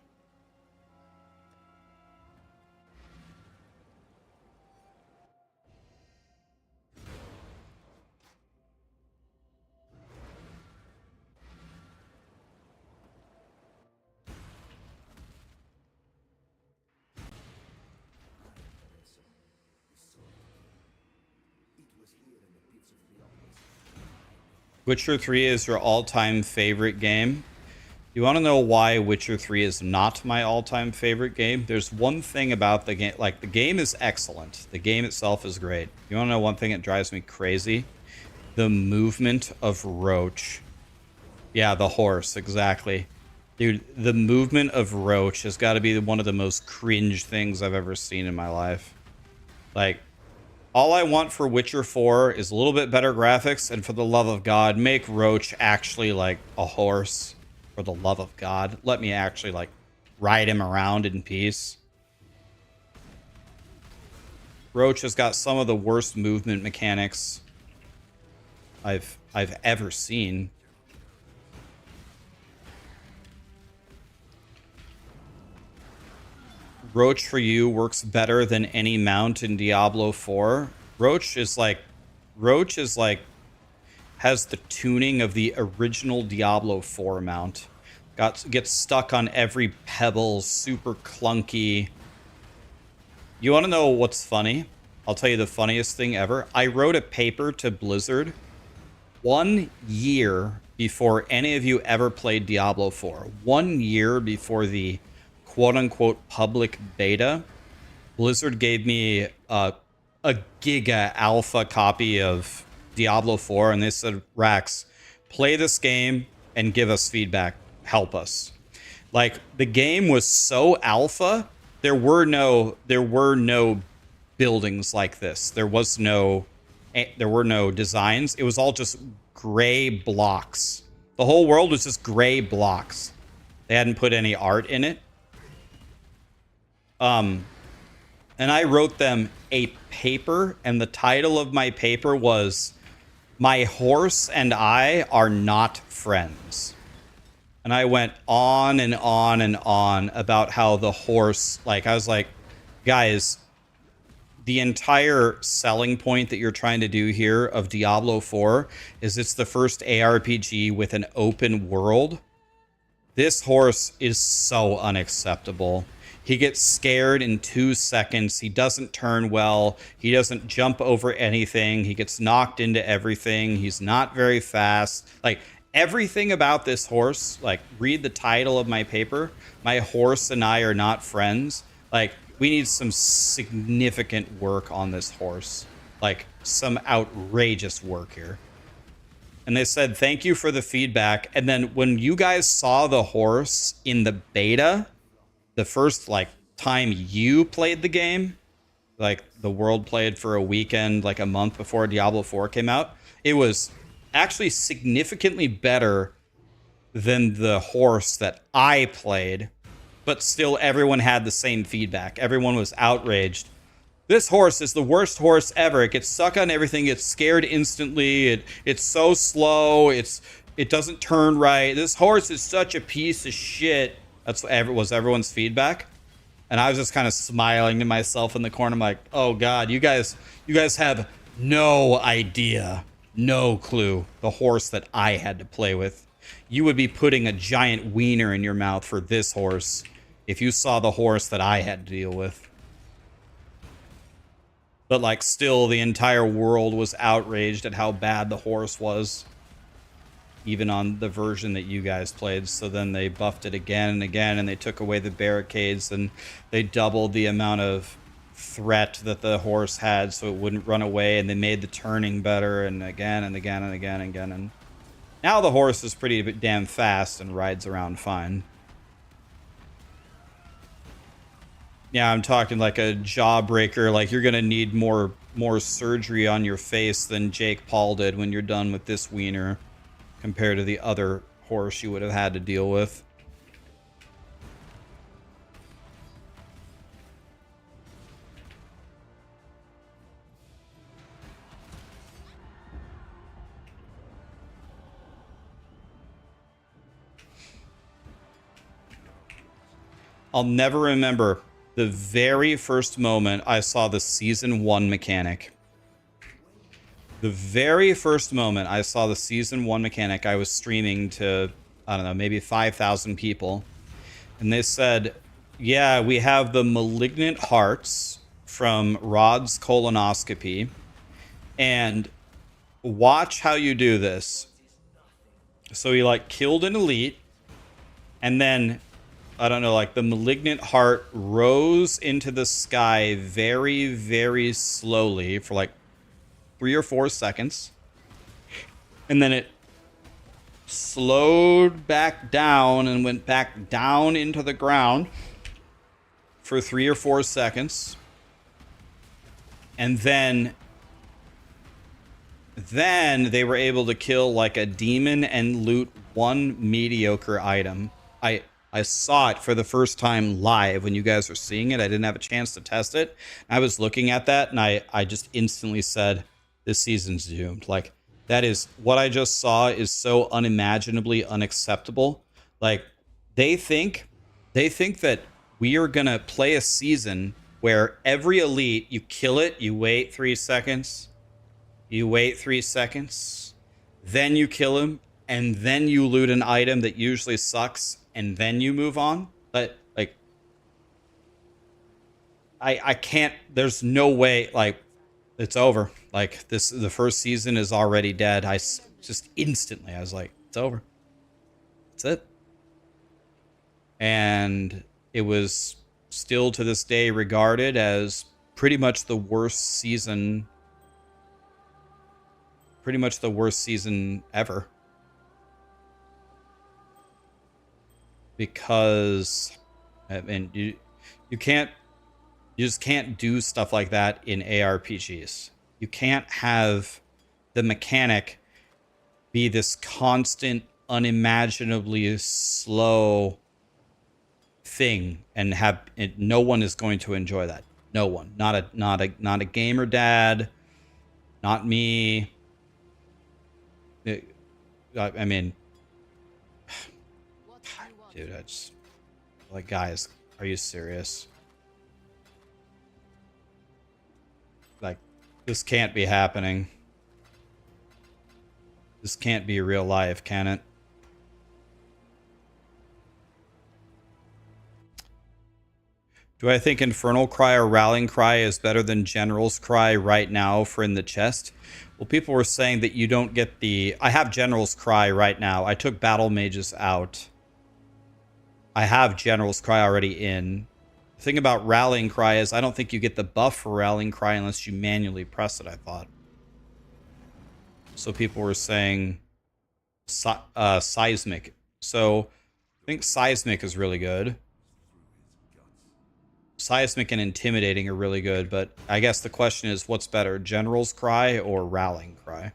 Witcher 3 is your all-time favorite game. You want to know why Witcher 3 is not my all-time favorite game? There's one thing about the game, like the game is excellent. The game itself is great. You want to know one thing that drives me crazy? The movement of Roach. Yeah, the horse, exactly. Dude, the movement of Roach has got to be one of the most cringe things I've ever seen in my life. Like, all I want for Witcher 4 is a little bit better graphics, and for the love of God, make Roach actually like a horse. For the love of God, let me actually like ride him around in peace. Roach has got some of the worst movement mechanics I've ever seen. Roach for you works better than any mount in Diablo 4. Roach is like has the tuning of the original Diablo 4 mount. Gets stuck on every pebble, super clunky. You want to know what's funny? I'll tell you the funniest thing ever. I wrote a paper to Blizzard 1 year before any of you ever played Diablo 4. 1 year before the quote-unquote public beta, Blizzard gave me a giga alpha copy of Diablo 4, and they said, Rax, play this game and give us feedback. Help us. Like, the game was so alpha, there were no buildings like this. There were no designs. It was all just gray blocks. The whole world was just gray blocks. They hadn't put any art in it. And I wrote them a paper, and the title of my paper was "My Horse and I Are Not Friends." And I went on and on and on about how the horse, like, I was like, guys, the entire selling point that you're trying to do here of Diablo 4 is it's the first ARPG with an open world. This horse is so unacceptable. He gets scared in 2 seconds. He doesn't turn well. He doesn't jump over anything. He gets knocked into everything. He's not very fast. Like, everything about this horse, like, read the title of my paper. My horse and I are not friends. Like, we need some significant work on this horse. Like, some outrageous work here. And they said, thank you for the feedback. And then when you guys saw the horse in the beta, the first, like, time you played the game, like, the world played for a weekend, like a month before Diablo 4 came out, it was actually significantly better than the horse that I played, but still everyone had the same feedback. Everyone was outraged. This horse is the worst horse ever. It gets stuck on everything. It's scared instantly. It's so slow. It doesn't turn right. This horse is such a piece of shit. That's was everyone's feedback. And I was just kind of smiling to myself in the corner. I'm like, oh God, you guys have no idea, no clue the horse that I had to play with. You would be putting a giant wiener in your mouth for this horse if you saw the horse that I had to deal with. But, like, still the entire world was outraged at how bad the horse was, even on the version that you guys played. So then they buffed it again and again, and they took away the barricades, and they doubled the amount of threat that the horse had so it wouldn't run away, and they made the turning better, and again and again and again and again. And now the horse is pretty damn fast and rides around fine. Yeah, I'm talking like a jawbreaker. Like, you're gonna need more surgery on your face than Jake Paul did when you're done with this wiener, compared to the other horse you would have had to deal with. I'll never remember the very first moment I saw the Season 1 mechanic. The very first moment I saw the Season 1 mechanic, I was streaming to, I don't know, maybe 5,000 people. And they said, yeah, we have the malignant hearts from Rod's colonoscopy. And watch how you do this. So he, like, killed an elite. And then, I don't know, like, the malignant heart rose into the sky very, very slowly for, like, 3 or 4 seconds. And then it slowed back down and went back down into the ground for 3 or 4 seconds. And then they were able to kill, like, a demon and loot 1 mediocre item. I saw it for the first time live when you guys were seeing it. I didn't have a chance to test it. I was looking at that, and I just instantly said, this season's doomed. Like, that is, what I just saw is so unimaginably unacceptable. Like, they think that we are going to play a season where every elite, you kill it, you wait 3 seconds, then you kill him, and then you loot an item that usually sucks, and then you move on. But, like, I can't, there's no way, like, it's over. Like, the first season is already dead. Just instantly, I was like, It's over. That's it. And it was still to this day regarded as pretty much the worst season ever. Because I mean you just can't do stuff like that in ARPGs. You can't have the mechanic be this constant, unimaginably slow thing and have it, no one is going to enjoy that. No one. Not a gamer dad, not me. I mean, dude, I just like, guys, are you serious? Like, this can't be happening. This can't be real life, can it? Do I think Infernal Cry or Rallying Cry is better than General's Cry right now for in the chest? Well, people were saying that you don't get the... I have General's Cry right now. I took Battle Mages out. I have General's Cry already in. The thing about Rallying Cry is I don't think you get the buff for Rallying Cry unless you manually press it, I thought. So people were saying Seismic. So I think Seismic is really good. Seismic and Intimidating are really good, but I guess the question is, what's better, General's Cry or Rallying Cry?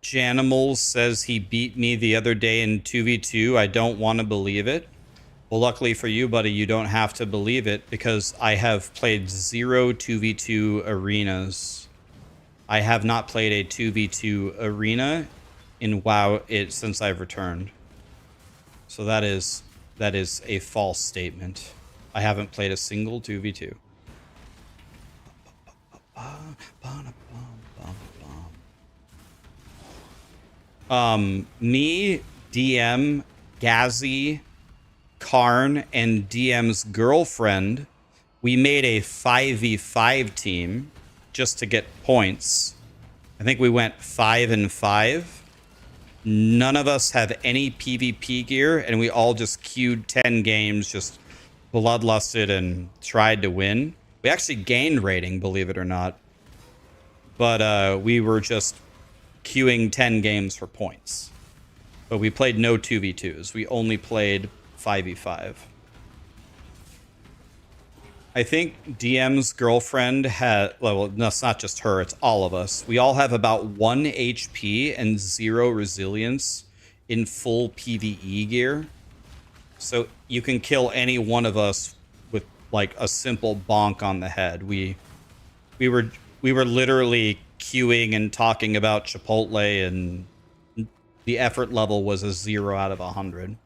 Janimals says he beat me the other day in 2v2. I don't want to believe it. Well, luckily for you, buddy, you don't have to believe it because I have played 0 2v2 arenas. I have not played a 2v2 arena in WoW since I've returned. So that is a false statement. I haven't played a single 2v2. Me, DM, Gazzy, Karn, and DM's girlfriend, we made a 5v5 team just to get points. I think we went 5-5. None of us have any PvP gear, and we all just queued 10 games, just bloodlusted and tried to win. We actually gained rating, believe it or not. But we were just queuing 10 games for points. But we played no 2v2s. We only played 5v5. I think DM's girlfriend had... Well, no, it's not just her. It's all of us. We all have about 1 HP and 0 resilience in full PvE gear. So you can kill any one of us with, like, a simple bonk on the head. We were literally queuing and talking about Chipotle, and the effort level was a 0 out of 100.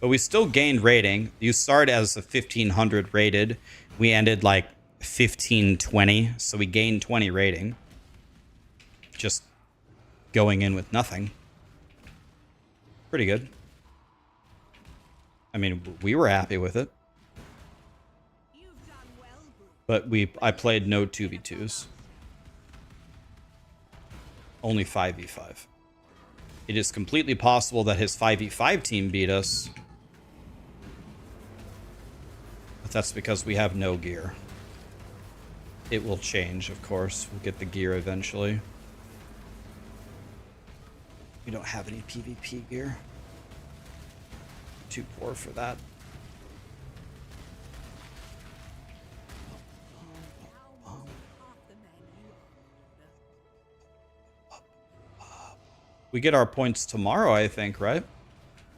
But we still gained rating. You start as a 1500 rated. We ended like 1520, so we gained 20 rating. Just going in with nothing. Pretty good. I mean, we were happy with it. But I played no 2v2s. Only 5v5. It is completely possible that his 5v5 team beat us. But that's because we have no gear. It will change, of course. We'll get the gear eventually. We don't have any PvP gear. Too poor for that. We get our points tomorrow, I think, right?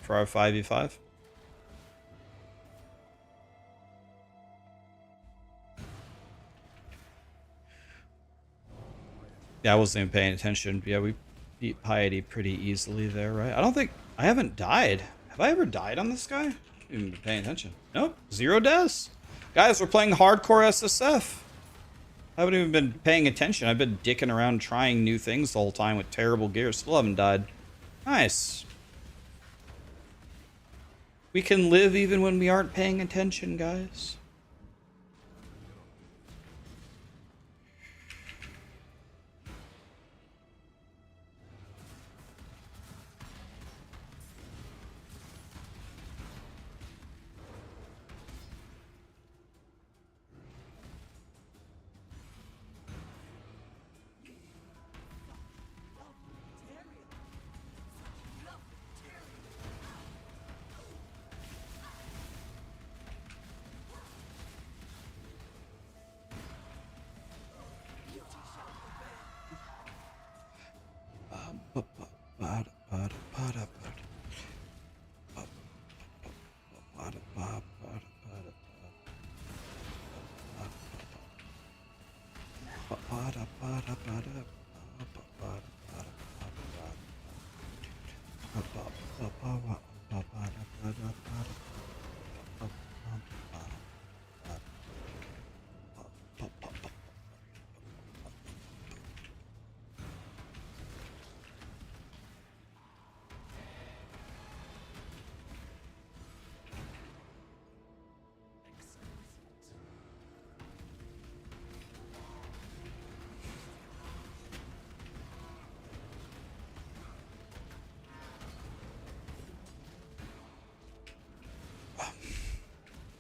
For our 5v5. Yeah, I wasn't even paying attention. Yeah, we beat Piety pretty easily there, right? I don't think... I haven't died. Have I ever died on this guy? I haven't even been paying attention. Nope. 0 deaths. Guys, we're playing hardcore SSF. I haven't even been paying attention. I've been dicking around trying new things the whole time with terrible gear. Still haven't died. Nice. We can live even when we aren't paying attention, guys.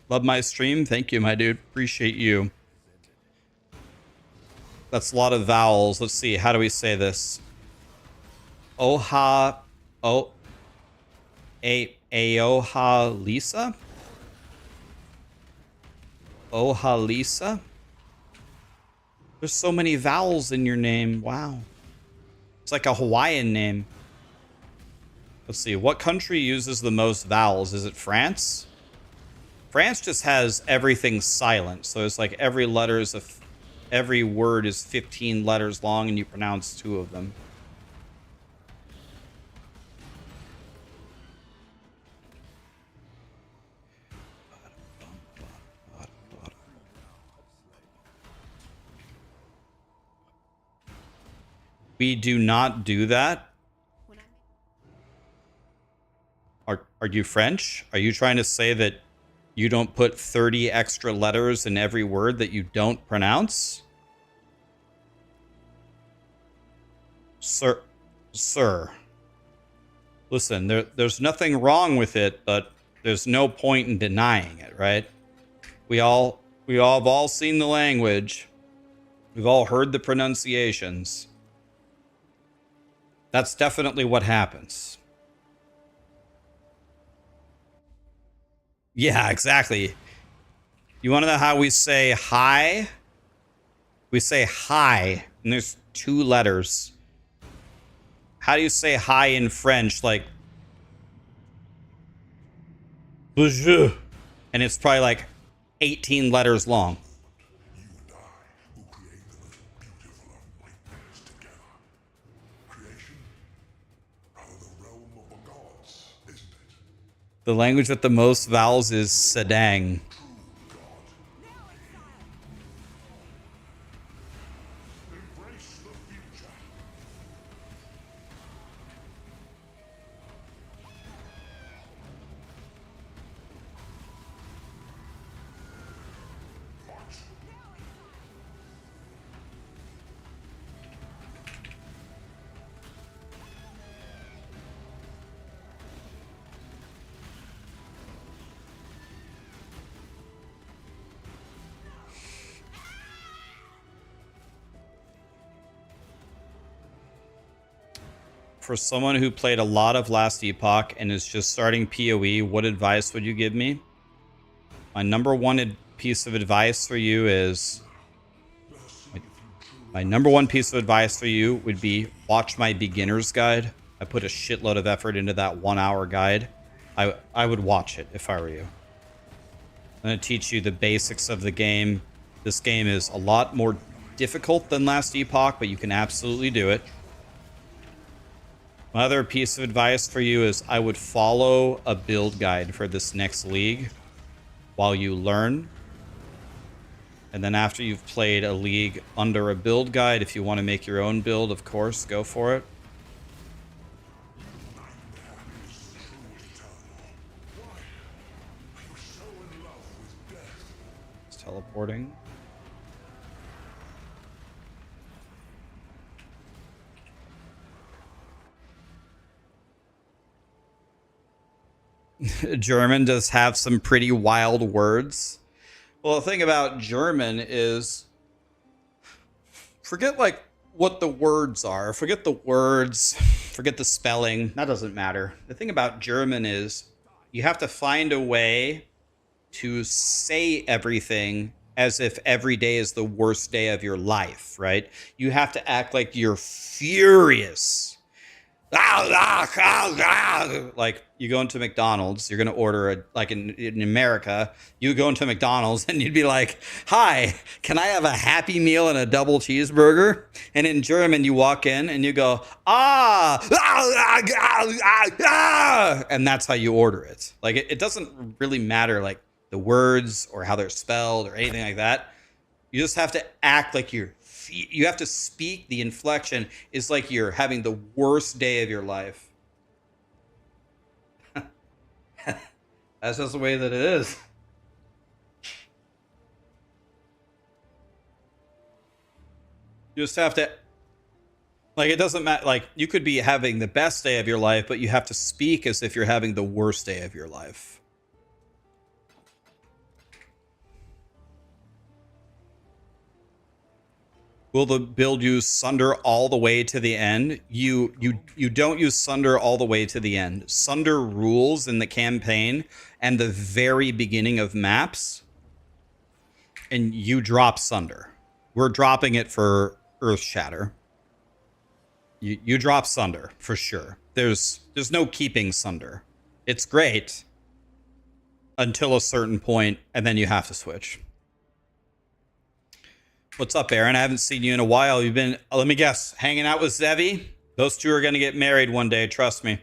Love my stream. Thank you, my dude. Appreciate you. That's a lot of vowels. Let's see. How do we say this? Oha. Oh. Aoha Lisa? Oha Lisa? There's so many vowels in your name. Wow. It's like a Hawaiian name. Let's see. What country uses the most vowels? Is it France? France just has everything silent, so it's like every letter is every word is 15 letters long, and you pronounce 2 of them. We do not do that. Are you French? Are you trying to say that you don't put 30 extra letters in every word that you don't pronounce? Sir. Listen, there's nothing wrong with it, but there's no point in denying it, right? We all have all seen the language. We've all heard the pronunciations. That's definitely what happens. Yeah, exactly. You want to know how we say hi? We say hi, and there's 2 letters. How do you say hi in French? Like, bonjour. And it's probably like 18 letters long. You and I will create the most beautiful of nightmares together. Creation, rather the realm of the gods, isn't it? The language with the most vowels is Sedang. Embrace the future. for someone who played a lot of Last Epoch and is just starting PoE, what advice would you give me? My number one piece of advice for you is... My number one piece of advice for you would be watch my beginner's guide. I put a shitload of effort into that 1 hour guide. I would watch it if I were you. I'm going to teach you the basics of the game. This game is a lot more difficult than Last Epoch, but you can absolutely do it. My other piece of advice for you is I would follow a build guide for this next league while you learn. And then after you've played a league under a build guide, if you want to make your own build, of course, go for it. It's teleporting. German does have some pretty wild words. Well, the thing about German is, forget like what the words are. Forget the words. Forget the spelling. That doesn't matter. The thing about German is you have to find a way to say everything as if every day is the worst day of your life, right? You have to act like you're furious. Like you go into McDonald's, you're gonna order like in America, you go into McDonald's and you'd be like, "Hi, can I have a Happy Meal and a double cheeseburger?" And in German, you walk in and you go, and that's how you order it. Like it doesn't really matter like the words or how they're spelled or anything like that. You just have to act like you have to speak. The inflection is like you're having the worst day of your life. That's just the way that it is. You just have to, like, it doesn't matter. Like, you could be having the best day of your life, but you have to speak as if you're having the worst day of your life. Will the build use Sunder all the way to the end? You don't use Sunder all the way to the end. Sunder rules in the campaign and the very beginning of maps, and you drop Sunder. We're dropping it for Earthshatter. You drop Sunder for sure. There's no keeping Sunder. It's great until a certain point, and then you have to switch. What's up, Aaron? I haven't seen you in a while. You've been, let me guess, hanging out with Zevi? Those two are going to get married one day, trust me.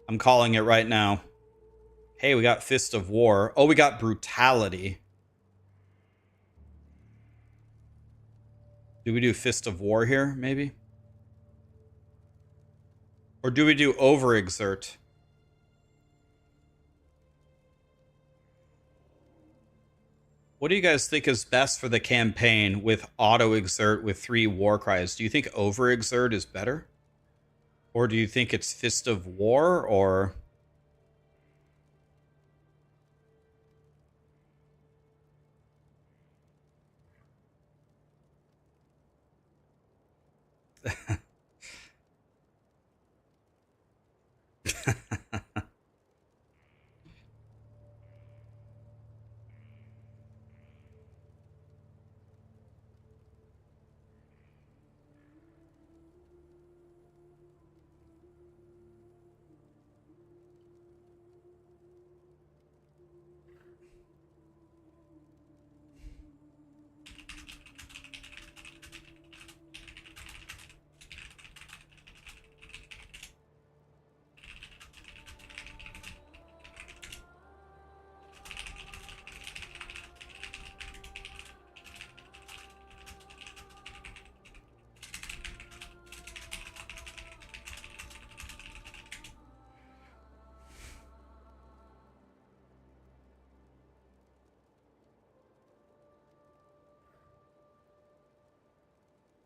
I'm calling it right now. Hey, we got Fist of War. Oh, we got Brutality. Do we do Fist of War here, maybe? Or do we do Overexert? What do you guys think is best for the campaign with auto-exert with 3 war cries? Do you think overexert is better? Or do you think it's Fist of War, or...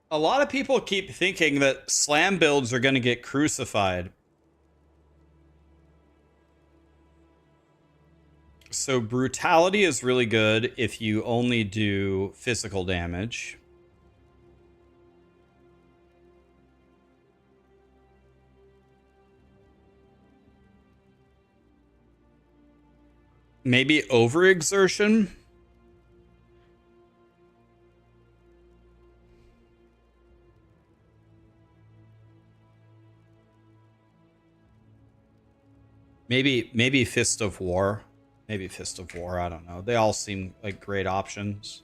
A lot of people keep thinking that slam builds are going to get crucified. So Brutality is really good if you only do physical damage. Maybe overexertion? Maybe Fist of War. Maybe Fist of War, I don't know. They all seem like great options.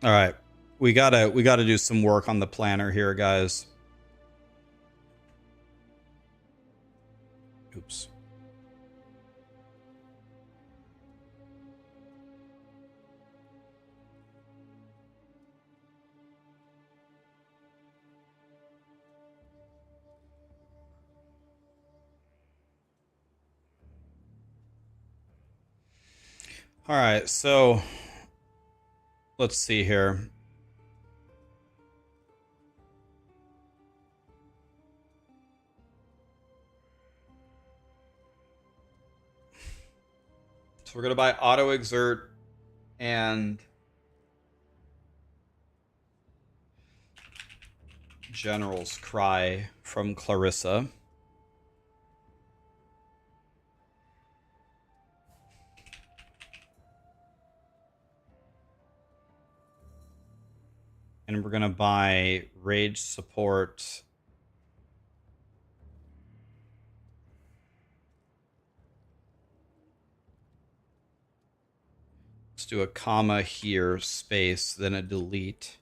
All right. We gotta do some work on the planner here, guys. Oops. All right, so let's see here. So we're gonna buy Auto Exert and General's Cry from Clarissa. And we're gonna buy Rage Support. Let's do a comma here, space, then a delete.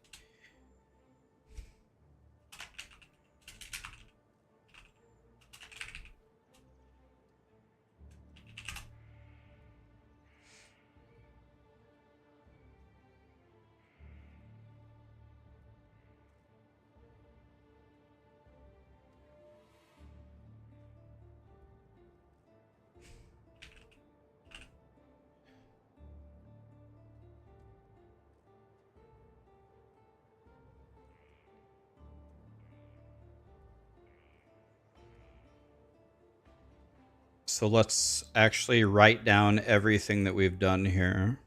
So let's actually write down everything that we've done here.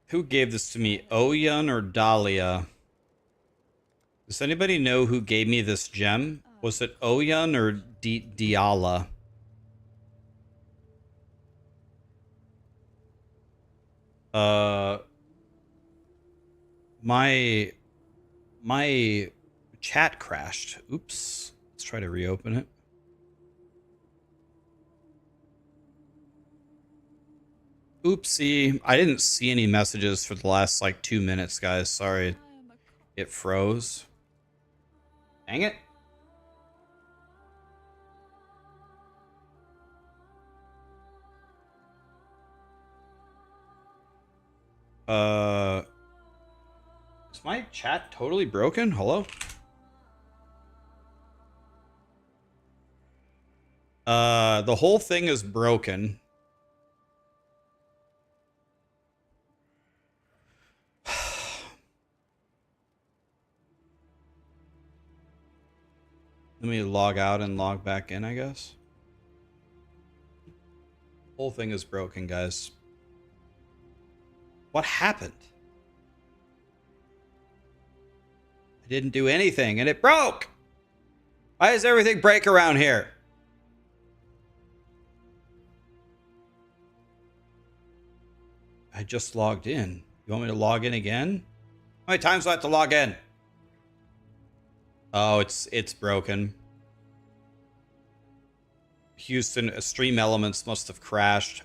Who gave this to me, Oyan or Dahlia? Does anybody know who gave me this gem? Was it Oyan or Diala? My chat crashed. Oops. Let's try to reopen it. Oopsie. I didn't see any messages for the last like 2 minutes, guys. Sorry. It froze. Dang it. Is my chat totally broken? Hello? The whole thing is broken. Let me log out and log back in, I guess. Whole thing is broken, guys. What happened? I didn't do anything and it broke. Why does everything break around here? I just logged in. You want me to log in again? How many times do I have to log in? Oh, it's broken. Houston, Stream Elements must have crashed.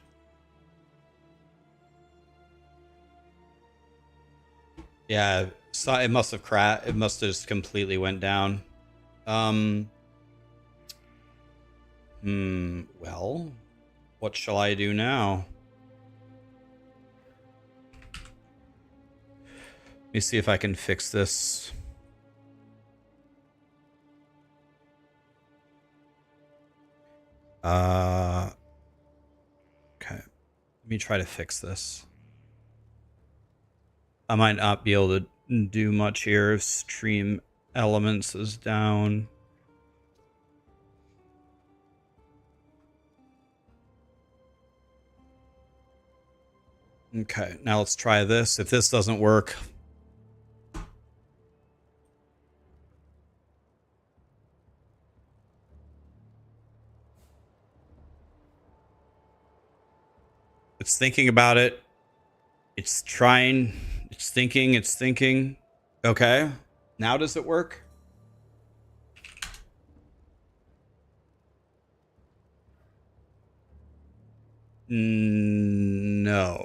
Yeah, so it must have crashed. It must have just completely went down. Well, what shall I do now? Let me see if I can fix this. Okay. Let me try to fix this. I might not be able to do much here if Stream Elements is down. Okay, now let's try this. If this doesn't work, it's thinking about it. It's trying. It's thinking. It's thinking. Okay, now does it work? No.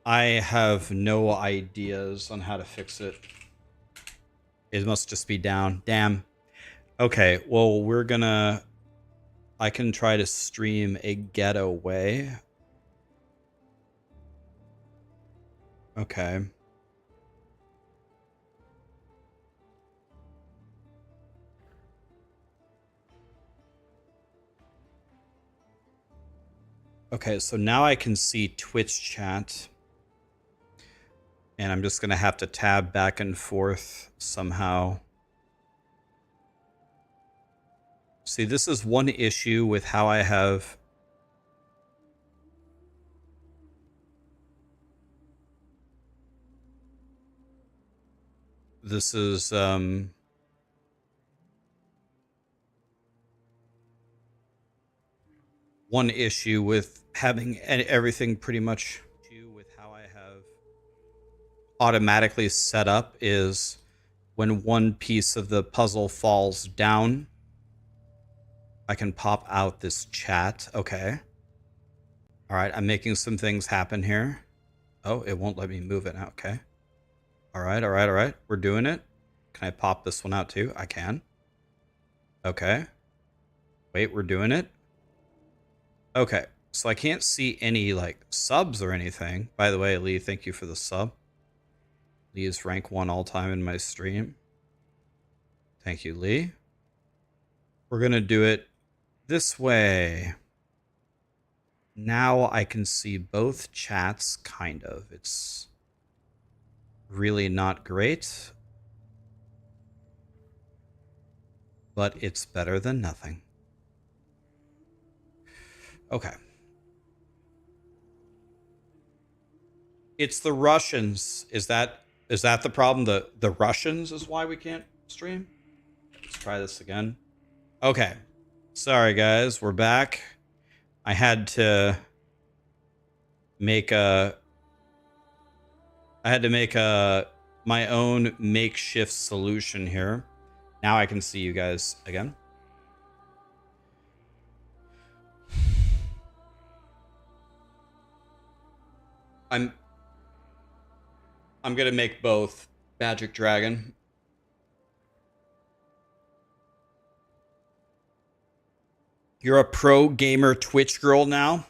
I have no ideas on how to fix it. It must just be down. Damn. Okay, well, we're gonna... I can try to stream a getaway. Okay. Okay, so now I can see Twitch chat. And I'm just going to have to tab back and forth somehow. See, this is one issue with how I have... This is... one issue with having everything pretty much with how I have automatically set up is when one piece of the puzzle falls down, I can pop out this chat. Okay. All right, I'm making some things happen here. Oh, it won't let me move it now. Okay. All right, all right, all right. We're doing it. Can I pop this one out too? I can. Okay. Wait, we're doing it. Okay. So I can't see any like subs or anything. By the way, Lee, thank you for the sub. Lee is rank 1 all time in my stream. Thank you, Lee. We're going to do it this way. Now I can see both chats, kind of. It's really not great, but it's better than nothing. Okay. It's the Russians. Is that the problem? The Russians is why we can't stream? Let's try this again. Okay. Sorry, guys. We're back. I had to make my own makeshift solution here. Now I can see you guys again. I'm gonna make both Magic Dragon. You're a pro gamer Twitch girl now?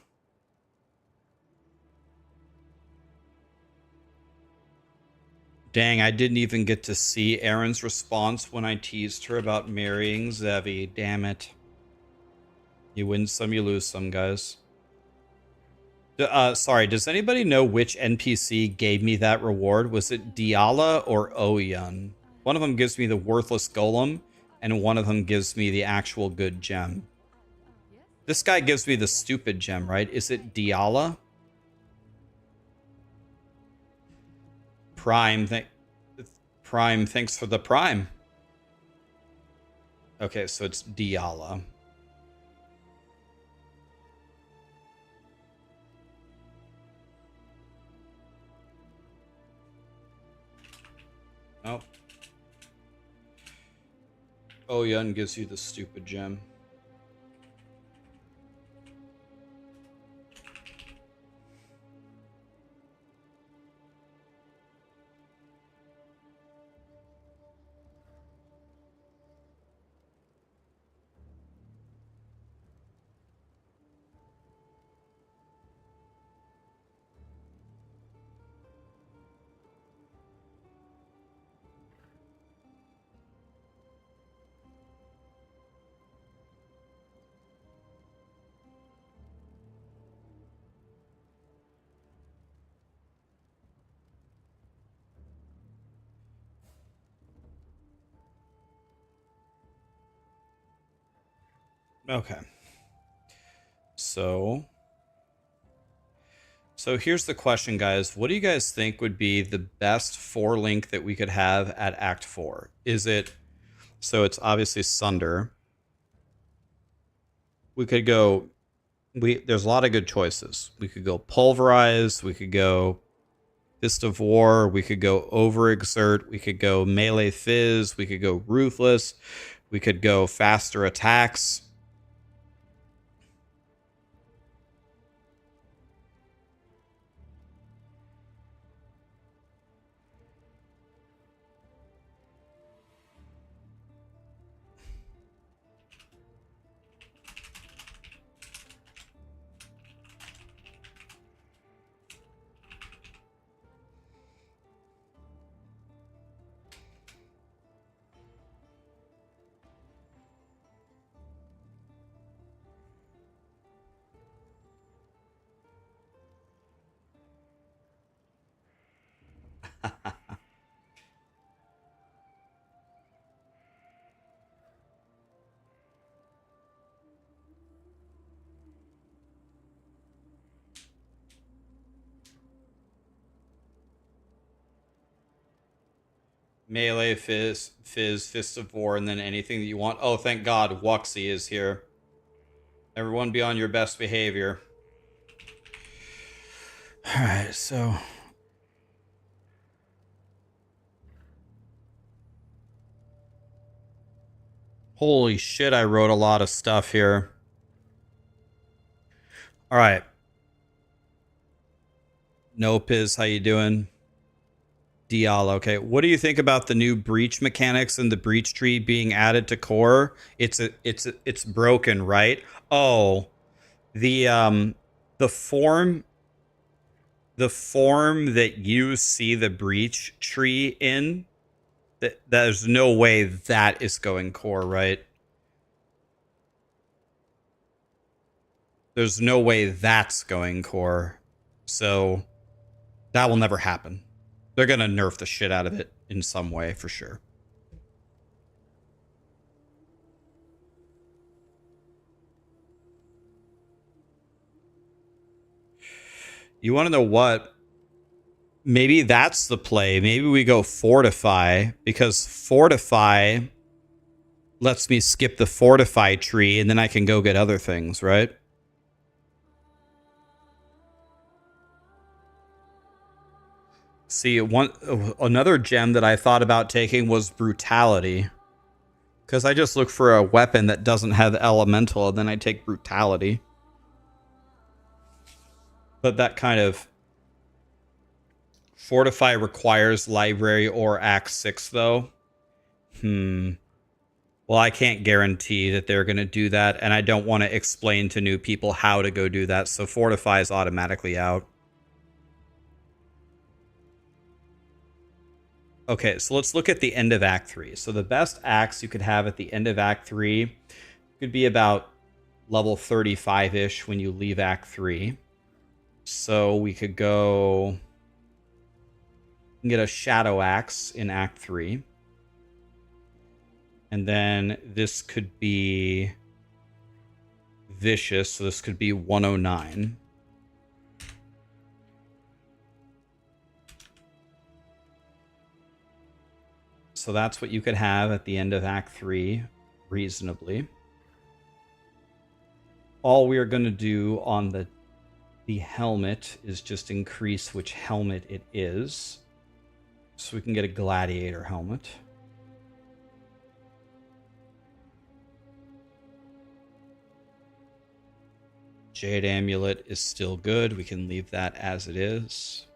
Dang, I didn't even get to see Erin's response when I teased her about marrying Zevi. Damn it. You win some, you lose some, guys. Sorry, does anybody know which NPC gave me that reward? Was it Diala or Oyun? One of them gives me the worthless golem, and one of them gives me the actual good gem. This guy gives me the stupid gem, right? Is it Diala? Prime, Prime, thanks for the Prime. Okay, so it's Diala. Nope. Oh, yeah, and gives you the stupid gem. Okay. So here's the question, guys. What do you guys think would be the best 4 link that we could have at Act 4? Is it... So it's obviously Sunder. We could go... There's a lot of good choices. We could go Pulverize. We could go Fist of War. We could go Overexert. We could go Melee Fizz. We could go Ruthless. We could go Faster Attacks. Melee, Fizz, Fist of War, and then anything that you want. Oh, thank God, Wuxie is here. Everyone be on your best behavior. Alright, so... Holy shit, I wrote a lot of stuff here. Alright. No Piz, how you doing? Diallo, okay. What do you think about the new breach mechanics and the breach tree being added to core? It's broken, right? Oh, the form that you see the breach tree in, there's no way that is going core, right? There's no way that's going core. So that will never happen. They're going to nerf the shit out of it in some way, for sure. You want to know what? Maybe that's the play. Maybe we go Fortify, because Fortify lets me skip the Fortify tree, and then I can go get other things, right? See, another gem that I thought about taking was Brutality. Because I just look for a weapon that doesn't have Elemental, and then I take Brutality. But that kind of... Fortify requires Library or Act 6, though. Well, I can't guarantee that they're going to do that, and I don't want to explain to new people how to go do that, so Fortify is automatically out. Okay, so let's look at the end of Act 3. So the best acts you could have at the end of Act 3 could be about level 35-ish when you leave Act 3. So we could go and get a Shadow Axe in Act 3. And then this could be vicious, so this could be 109. So that's what you could have at the end of Act 3, reasonably. All we are going to do on the helmet is just increase which helmet it is. So we can get a gladiator helmet. Jade Amulet is still good. We can leave that as it is.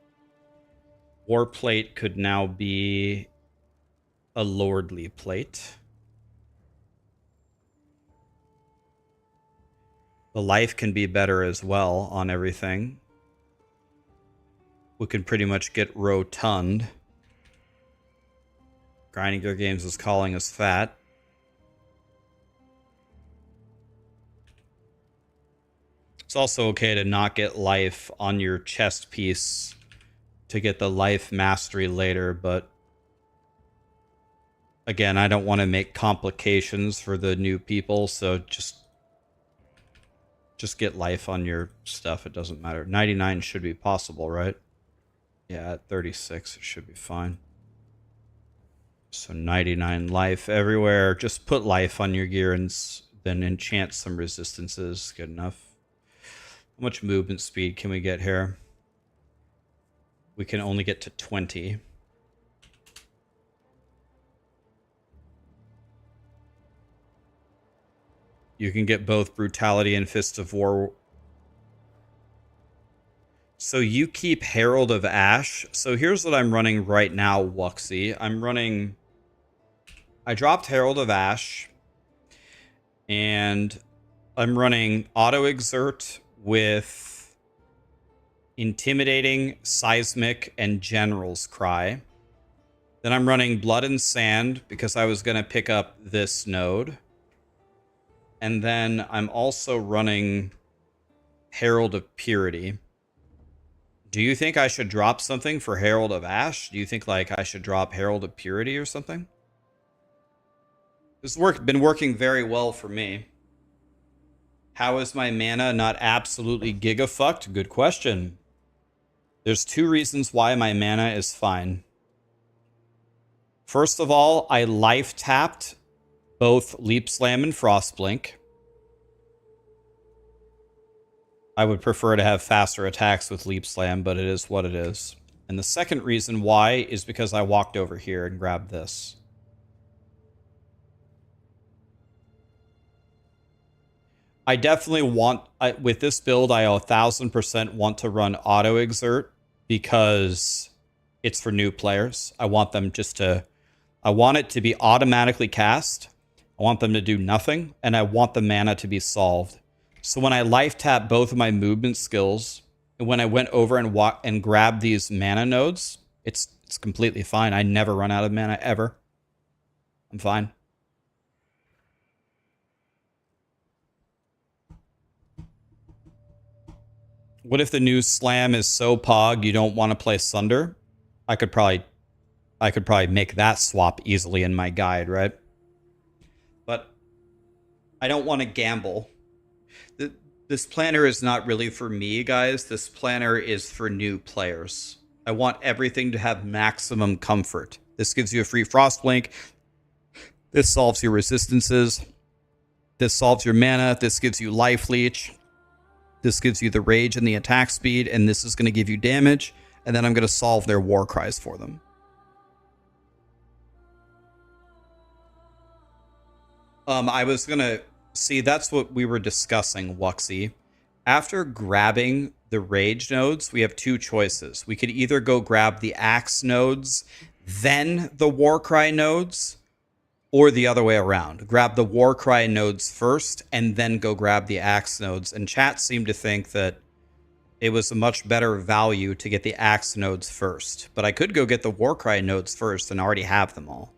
War Plate could now be a Lordly Plate. The life can be better as well on everything. We can pretty much get rotund. Grinding Gear Games is calling us fat. It's also okay to not get life on your chest piece to get the life mastery later, but again, I don't want to make complications for the new people, so just get life on your stuff. It doesn't matter. 99 should be possible, right? Yeah, at 36 it should be fine. So 99 life everywhere. Just put life on your gear and then enchant some resistances. Good enough. How much movement speed can we get here? We can only get to 20. You can get both Brutality and Fist of War. So you keep Herald of Ash. So here's what I'm running right now, Wuxie. I dropped Herald of Ash. And I'm running Auto Exert with Intimidating, Seismic, and General's Cry. Then I'm running Blood and Sand because I was going to pick up this node. And then I'm also running Herald of Purity. Do you think I should drop something for Herald of Ash? Do you think like I should drop Herald of Purity or something? This has been working very well for me. How is my mana not absolutely giga-fucked? Good question. There's two reasons why my mana is fine. First of all, I life tapped both Leap Slam and Frostblink. I would prefer to have faster attacks with Leap Slam, but it is what it is. And the second reason why is because I walked over here and grabbed this. I definitely want, with this build, I 1000% want to run Auto Exert because it's for new players. I want them I want it to be automatically cast. I want them to do nothing, and I want the mana to be solved. So when I life tap both of my movement skills, and when I went over and grabbed these mana nodes, it's completely fine. I never run out of mana ever. I'm fine. What if the new slam is so pog you don't want to play Sunder? I could probably make that swap easily in my guide, right? But I don't want to gamble. This planner is not really for me, guys. This planner is for new players. I want everything to have maximum comfort. This gives you a free Frostblink. This solves your resistances. This solves your mana. This gives you life leech. This gives you the rage and the attack speed, and this is going to give you damage, and then I'm going to solve their war cries for them. I was going to... See, that's what we were discussing, Wuxie. After grabbing the rage nodes, we have two choices. We could either go grab the axe nodes, then the war cry nodes, or the other way around. Grab the war cry nodes first, and then go grab the axe nodes. And chat seemed to think that it was a much better value to get the axe nodes first. But I could go get the war cry nodes first and already have them all.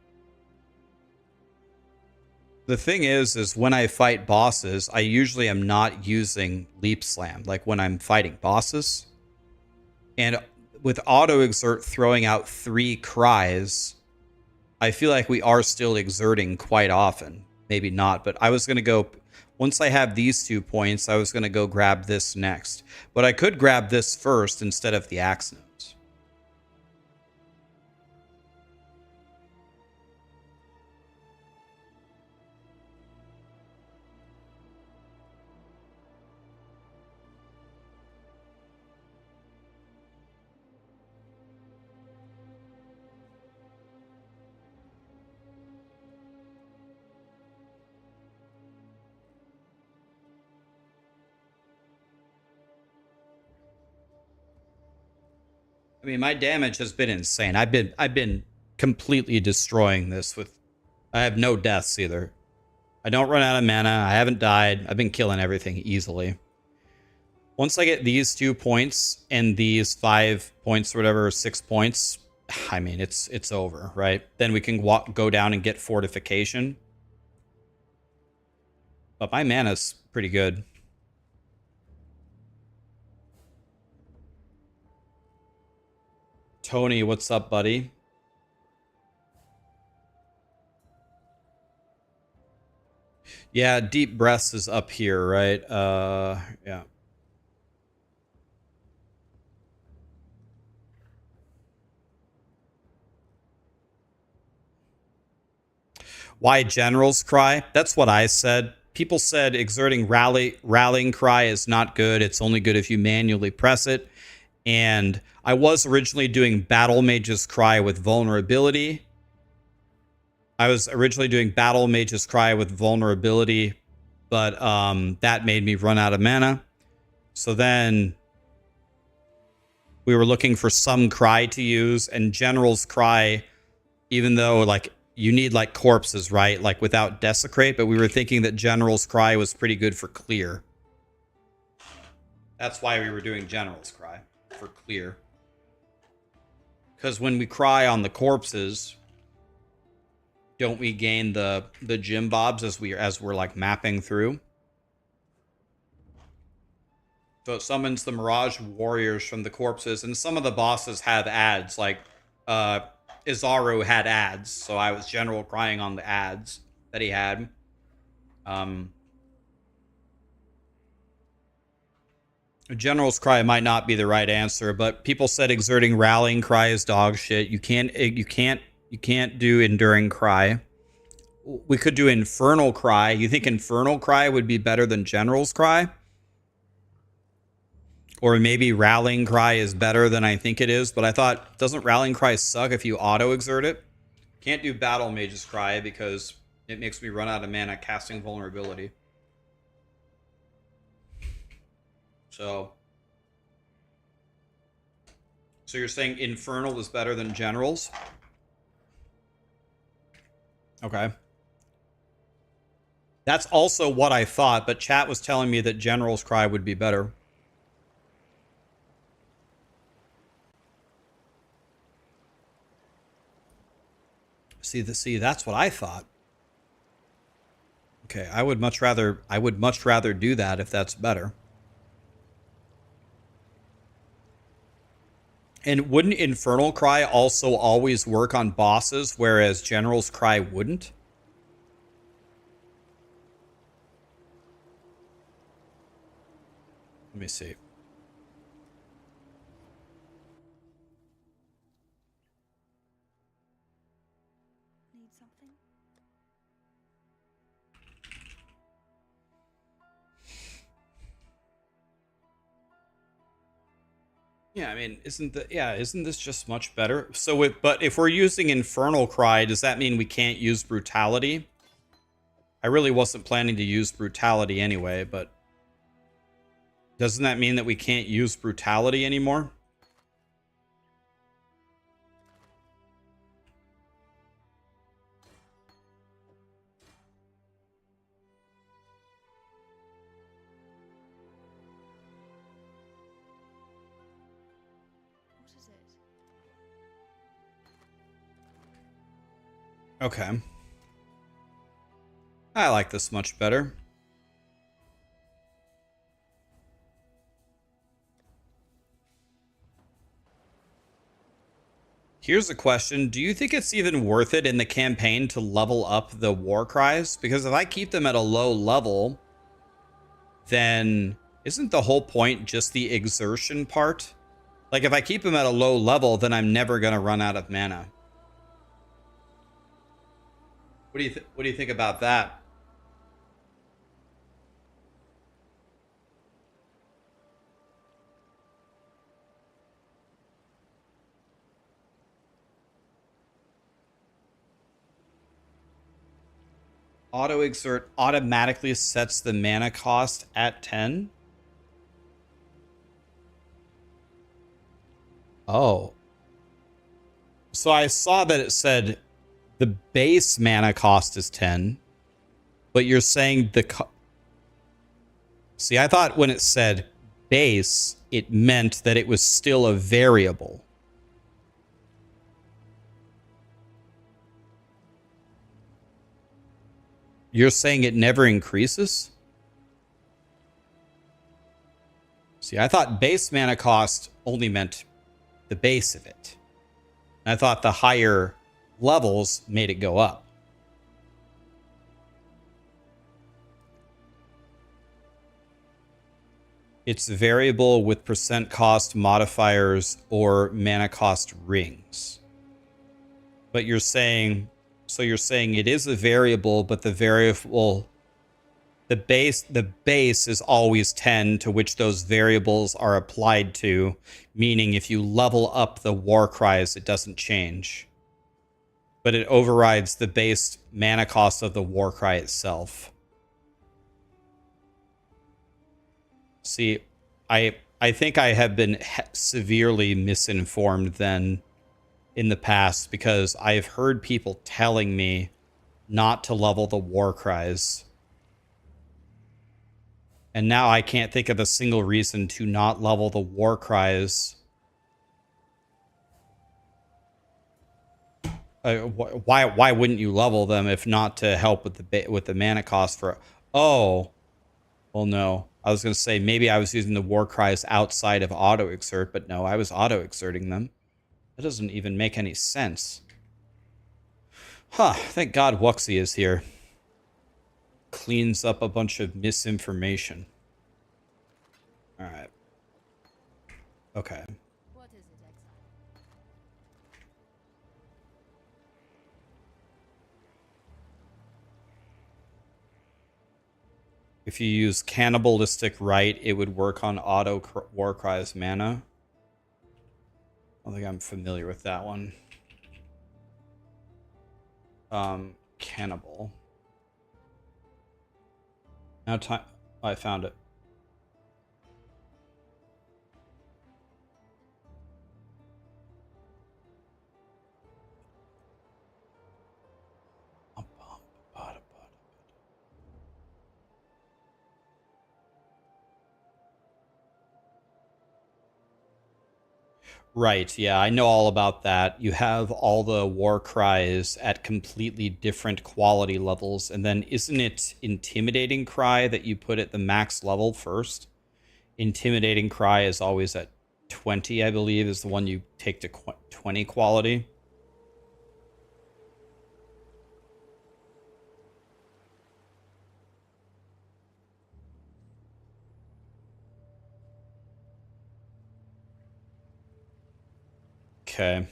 The thing is when I fight bosses, I usually am not using Leap Slam, like when I'm fighting bosses. And with Auto Exert throwing out 3 cries, I feel like we are still exerting quite often. Maybe not, but I was going to go... Once I have these 2 points, I was going to go grab this next. But I could grab this first instead of the axe notes. I mean, my damage has been insane. I've been completely destroying this with. I have no deaths either. I don't run out of mana. I haven't died. I've been killing everything easily. Once I get these 2 points and these 5 points or whatever, 6 points, I mean, it's over, right? Then we can go down and get fortification. But my mana's pretty good. Tony, what's up, buddy? Yeah, deep breaths is up here, right? Yeah. Why generals cry? That's what I said. People said exerting rallying cry is not good. It's only good if you manually press it. And I was originally doing Battle Mage's Cry with vulnerability. But that made me run out of mana. So then we were looking for some cry to use, and General's Cry, even though like you need like corpses, right? Like without Desecrate, but we were thinking that General's Cry was pretty good for clear. That's why we were doing General's Cry, for clear. Because when we cry on the corpses, don't we gain the gym bobs as we're like mapping through? So it summons the Mirage Warriors from the corpses, and some of the bosses have ads, like Izaru had ads, so I was general crying on the ads that he had. General's Cry might not be the right answer, but people said exerting rallying cry is dog shit. You can't do enduring cry. We could do infernal cry. You think infernal cry would be better than general's cry? Or maybe rallying cry is better than I think it is, but I thought, doesn't rallying cry suck if you auto exert it? Can't do battle mage's cry because it makes me run out of mana casting vulnerability. So you're saying infernal is better than generals? Okay. That's also what I thought, but chat was telling me that general's cry would be better. See, that's what I thought. Okay, I would much rather do that if that's better. And wouldn't Infernal Cry also always work on bosses, whereas General's Cry wouldn't? Let me see. Need something? Yeah, I mean, isn't this just much better? So, but if we're using Infernal Cry, does that mean we can't use Brutality? I really wasn't planning to use Brutality anyway, but doesn't that mean that we can't use Brutality anymore? What is it? Okay. I like this much better. Here's a question. Do you think it's even worth it in the campaign to level up the war cries? Because if I keep them at a low level, then isn't the whole point just the exertion part? Like if I keep him at a low level, then I'm never going to run out of mana. What do you think about that? Auto exert automatically sets the mana cost at 10. Oh. So I saw that it said the base mana cost is 10, but you're saying See, I thought when it said base, it meant that it was still a variable. You're saying it never increases? See, I thought base mana cost only meant the base of it. And I thought the higher levels made it go up. It's variable with percent cost modifiers or mana cost rings. But you're saying, so you're saying it is a variable, but the variable, the base is always 10 to which those variables are applied to, meaning if you level up the war cries, it doesn't change. But it overrides the base mana cost of the war cry itself. See, I think I have been severely misinformed then in the past because I've heard people telling me not to level the war cries. And now I can't think of a single reason to not level the war cries. Why wouldn't you level them if not to help with the mana cost for? Oh, well, no. I was going to say maybe I was using the war cries outside of auto exert, but no, I was auto exerting them. That doesn't even make any sense. Huh, thank God Wuxie is here. Cleans up a bunch of misinformation. Alright. Okay. What is it, Exile? If you use Cannibalistic Rite, it would work on auto war cries mana. I don't think I'm familiar with that one. Cannibal. Now time. Oh, I found it. Right, yeah, I know all about that. You have all the war cries at completely different quality levels, and then isn't it Intimidating Cry that you put at the max level first? Intimidating Cry is always at 20, I believe, is the one you take to 20 quality. Okay.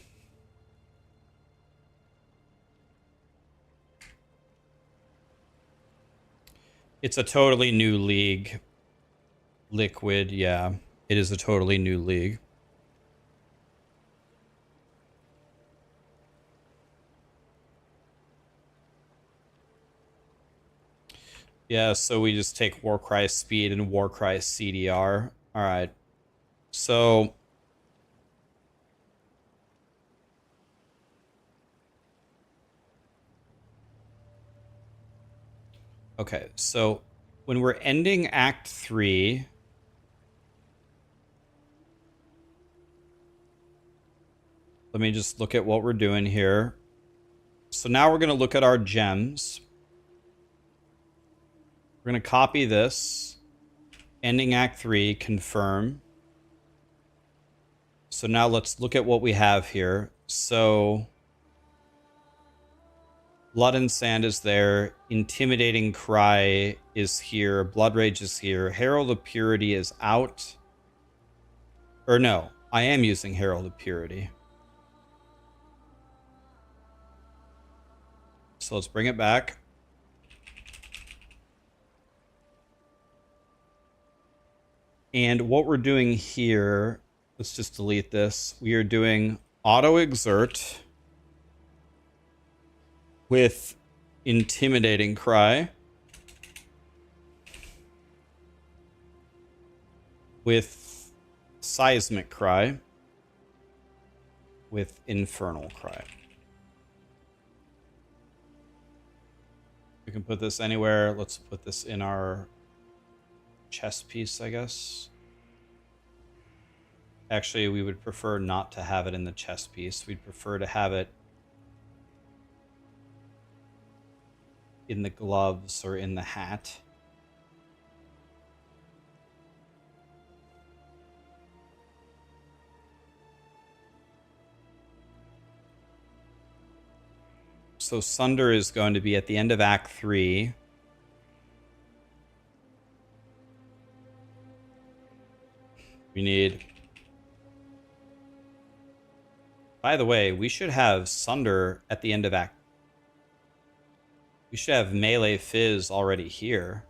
It's a totally new league. Liquid, yeah. It is a totally new league. Yeah, so we just take Warcry speed and Warcry CDR. All right. So okay, so when we're ending Act 3, let me just look at what we're doing here. So now we're going to look at our gems. We're going to copy this. Ending Act 3, confirm. So now let's look at what we have here. So Blood and Sand is there. Intimidating Cry is here. Blood Rage is here. Herald of Purity is out. Or no, I am using Herald of Purity. So let's bring it back. And what we're doing here, let's just delete this. We are doing Auto Exert with Intimidating Cry, with Seismic Cry, with Infernal Cry. We can put this anywhere. Let's put this in our chess piece, I guess. Actually, we would prefer not to have it in the chess piece. We'd prefer to have it in the gloves or in the hat. So Sunder is going to be at the end of Act 3. We need... By the way, we should have Sunder at the end of Act... We should have Melee Fizz already here.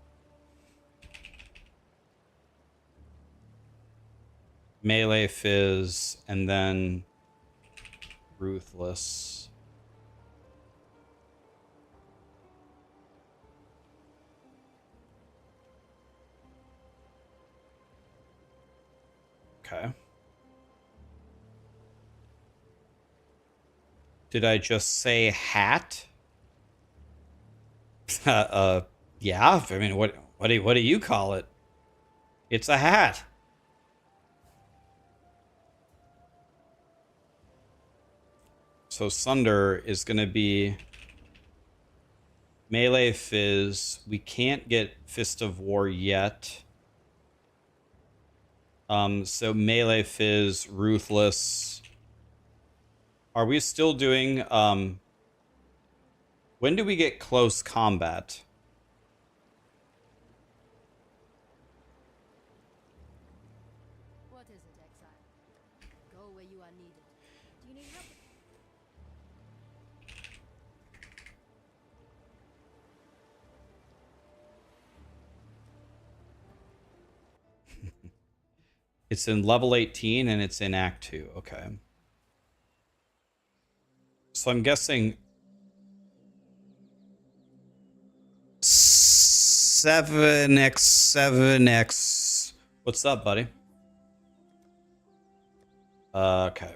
Melee Fizz, and then Ruthless. Okay. Did I just say hat? Yeah. I mean, what do you call it? It's a hat. So Sunder is going to be Melee Fizz. We can't get Fist of War yet. So Melee Fizz, Ruthless. Are we still doing, when do we get Close Combat? What is it, Exile? Go where you are needed. Do you need help? It's in level 18 and it's in Act 2. Okay. So I'm guessing 7x7x. What's up, buddy? Okay.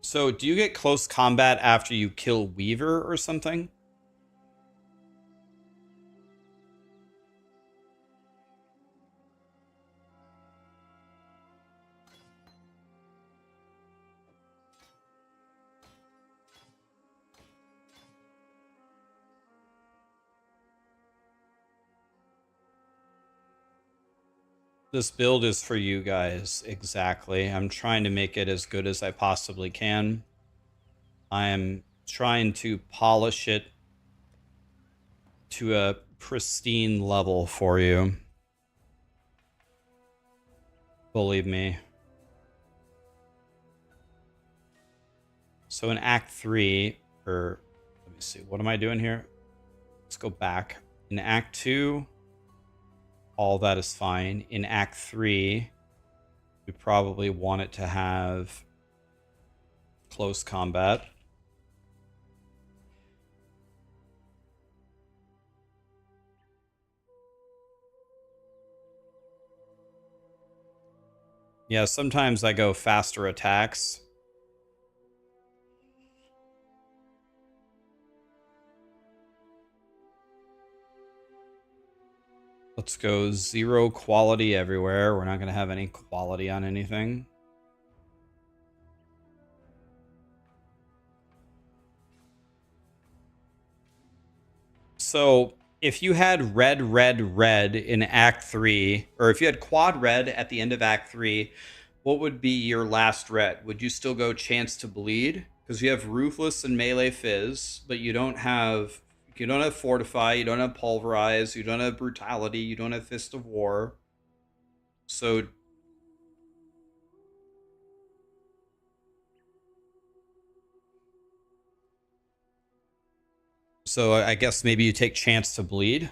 So do you get close combat after you kill Weaver or something? This build is for you guys, exactly. I'm trying to make it as good as I possibly can. I am trying to polish it to a pristine level for you. Believe me. So in Act 3, or let me see, what am I doing here? Let's go back. In Act 2... all that is fine. In Act 3, we probably want it to have close combat. Yeah, sometimes I go faster attacks. Let's go 0 quality everywhere. We're not going to have any quality on anything. So if you had red, red, red in Act 3, or if you had quad red at the end of Act 3, what would be your last red? Would you still go Chance to Bleed? Because you have Ruthless and Melee Fizz, but you don't have Fortify, you don't have Pulverize, you don't have Brutality, you don't have Fist of War. So I guess maybe you take Chance to Bleed.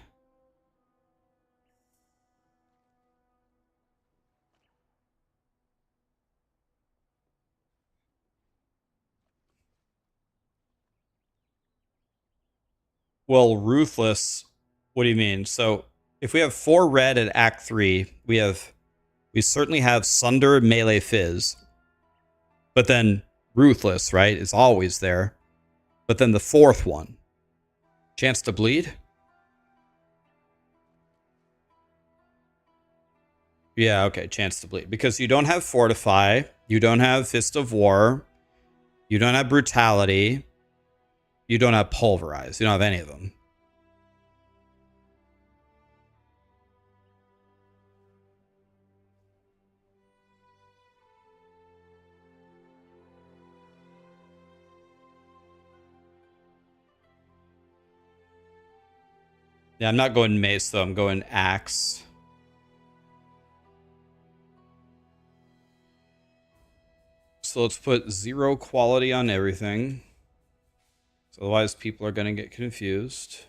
Well, Ruthless, what do you mean? So if we have 4 red at Act 3, we certainly have Sunder, Melee Fizz. But then Ruthless, right, is always there. But then the 4th one, Chance to Bleed? Yeah, okay, Chance to Bleed. Because you don't have Fortify, you don't have Fist of War, you don't have Brutality, you don't have Pulverize. You don't have any of them. Yeah, I'm not going Mace, though. I'm going Axe. So let's put 0 quality on everything. So otherwise, people are going to get confused.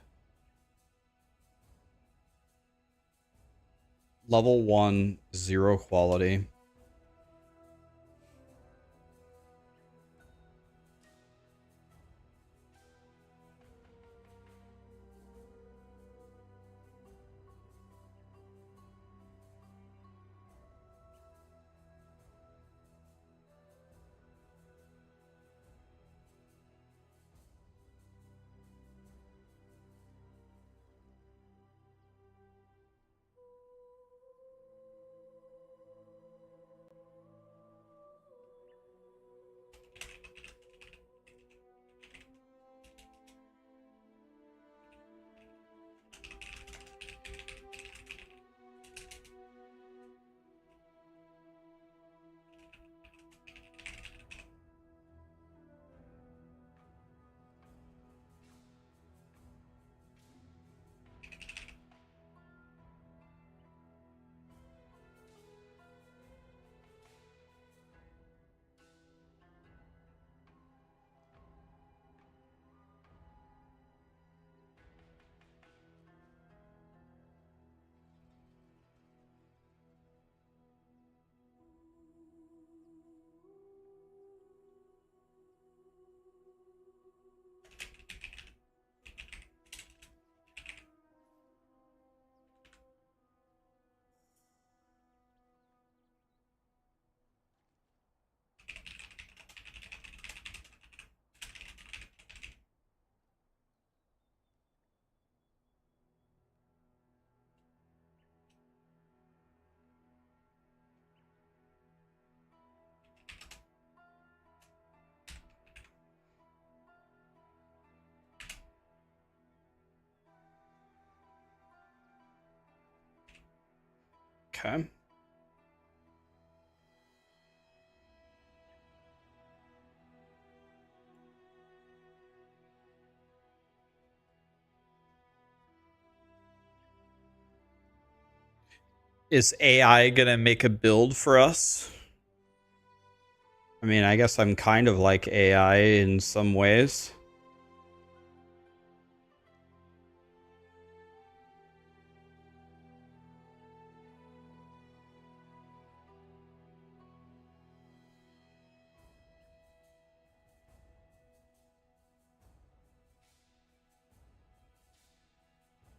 Level 1, 0 quality. Okay. Is AI going to make a build for us? I mean, I guess I'm kind of like AI in some ways.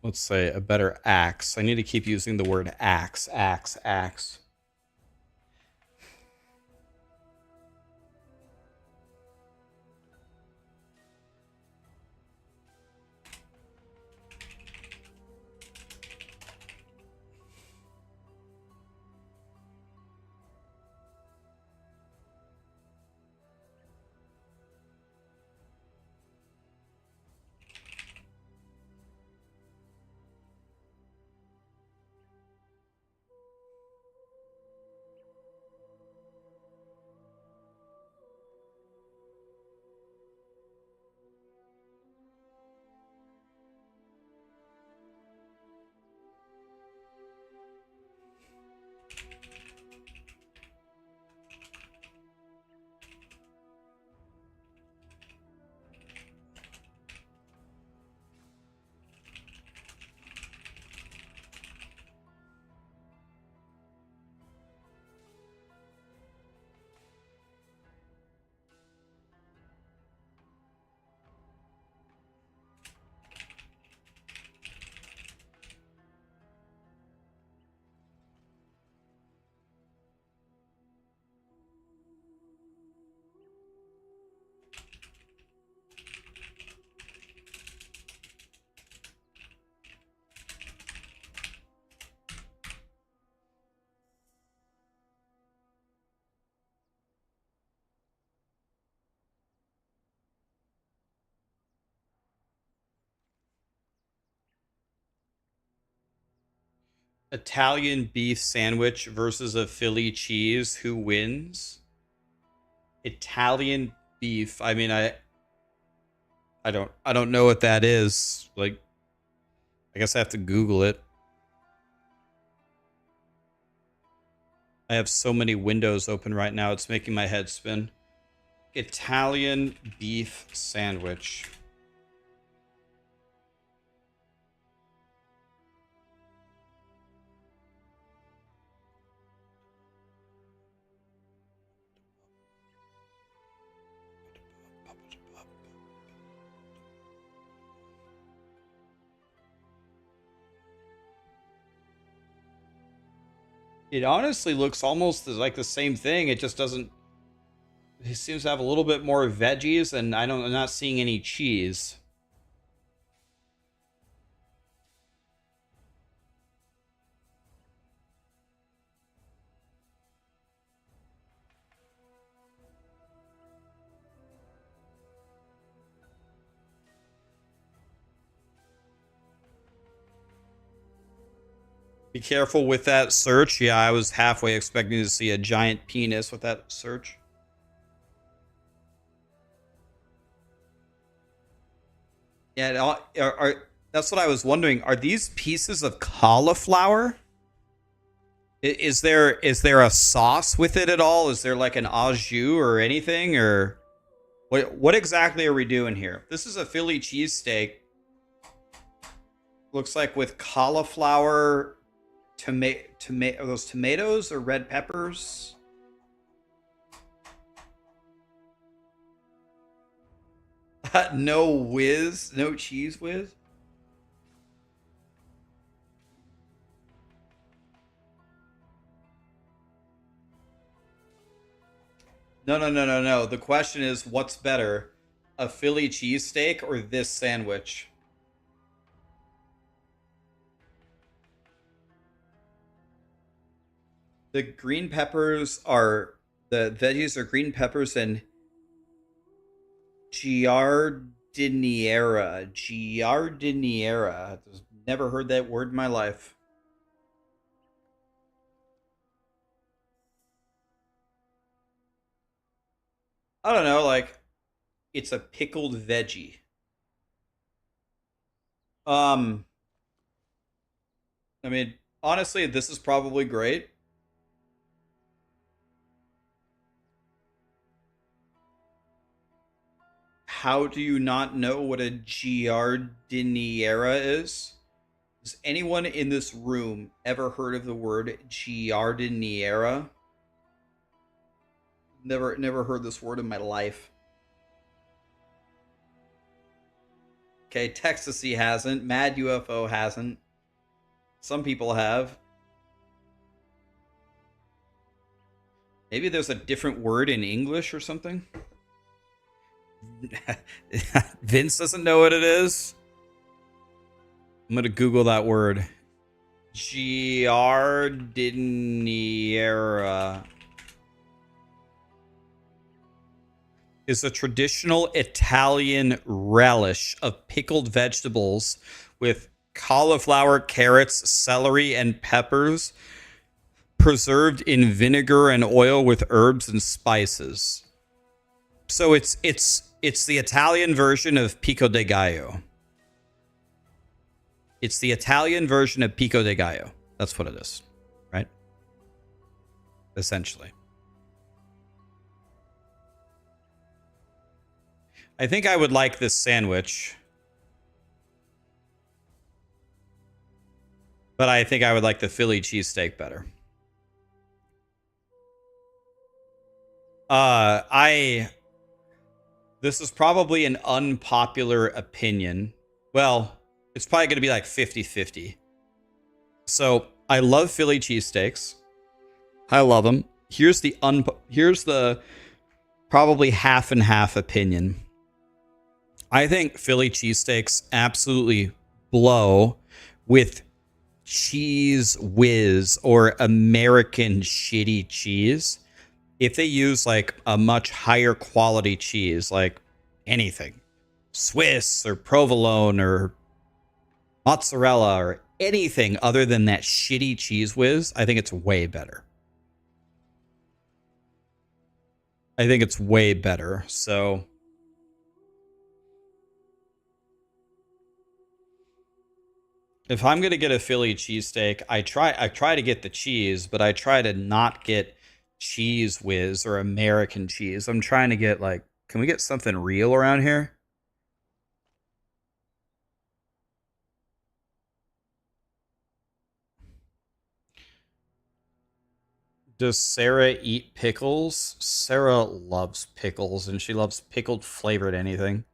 Let's say a better axe. I need to keep using the word axe, axe, axe. Italian beef sandwich versus a Philly cheese. Who wins? Italian beef. I mean, I don't know what that is. Like, I guess I have to Google it. I have so many windows open right now. It's making my head spin. Italian beef sandwich. It honestly looks almost like the same thing. It just doesn't. It seems to have a little bit more veggies, and I'm not seeing any cheese. Be careful with that search. Yeah, I was halfway expecting to see a giant penis with that search. Yeah, that's what I was wondering. Are these pieces of cauliflower? Is there a sauce with it at all? Is there like an au jus or anything? Or what exactly are we doing here? This is a Philly cheesesteak. Looks like with cauliflower, are those tomatoes or red peppers? No whiz, no cheese whiz. No. The question is, what's better, a Philly cheesesteak or this sandwich? The green peppers are the veggies are green peppers and giardiniera. Giardiniera. Never heard that word in my life. I don't know, like it's a pickled veggie. Um, I mean, honestly, this is probably great. How do you not know what a giardiniera is? Has anyone in this room ever heard of the word giardiniera? Never heard this word in my life. Okay, Texasy hasn't. Mad UFO hasn't. Some people have. Maybe there's a different word in English or something. Vince doesn't know what it is. I'm gonna Google that word. Giardiniera is a traditional Italian relish of pickled vegetables with cauliflower, carrots, celery, and peppers, preserved in vinegar and oil with herbs and spices. So it's the Italian version of pico de gallo. It's the Italian version of pico de gallo. That's what it is, right? Essentially. I think I would like this sandwich. But I think I would like the Philly cheesesteak better. This is probably an unpopular opinion. Well, it's probably going to be like 50-50. So, I love Philly cheesesteaks. I love them. Here's the probably half and half opinion. I think Philly cheesesteaks absolutely blow with cheese whiz or American shitty cheese. If they use like a much higher quality cheese, like anything, Swiss or provolone or mozzarella or anything other than that shitty Cheese Whiz, I think it's way better. I think it's way better. So if I'm gonna get a Philly cheesesteak, I try to get the cheese, but I try to not get Cheese Whiz or American cheese. I'm trying to get like, can we get something real around here? Does Sarah eat pickles? Sarah loves pickles, and she loves pickled flavored anything.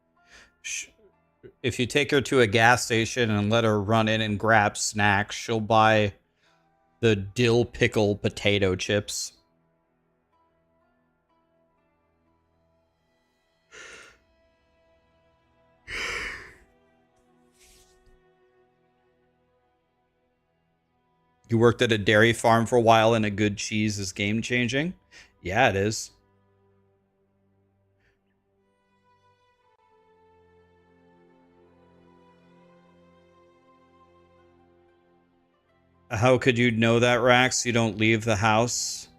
If you take her to a gas station and let her run in and grab snacks, she'll buy the dill pickle potato chips. You worked at a dairy farm for a while, and a good cheese is game changing. Yeah, it is. How could you know that, Rax? You don't leave the house.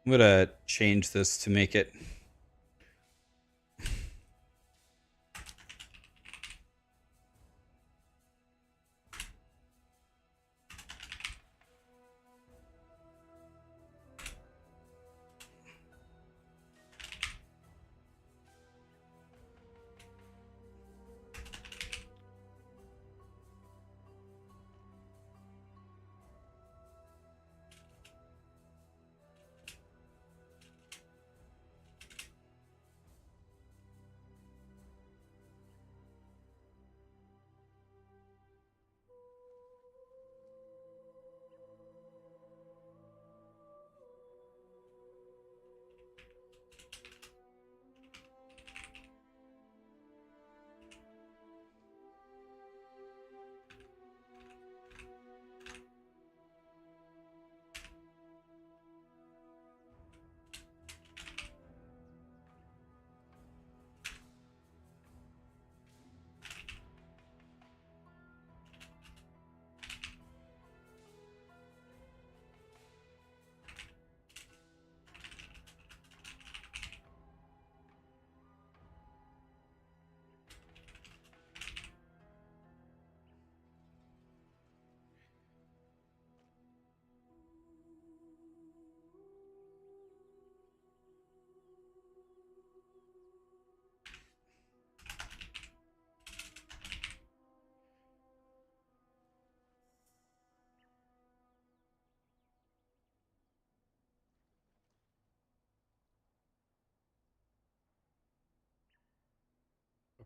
I'm gonna change this to make it.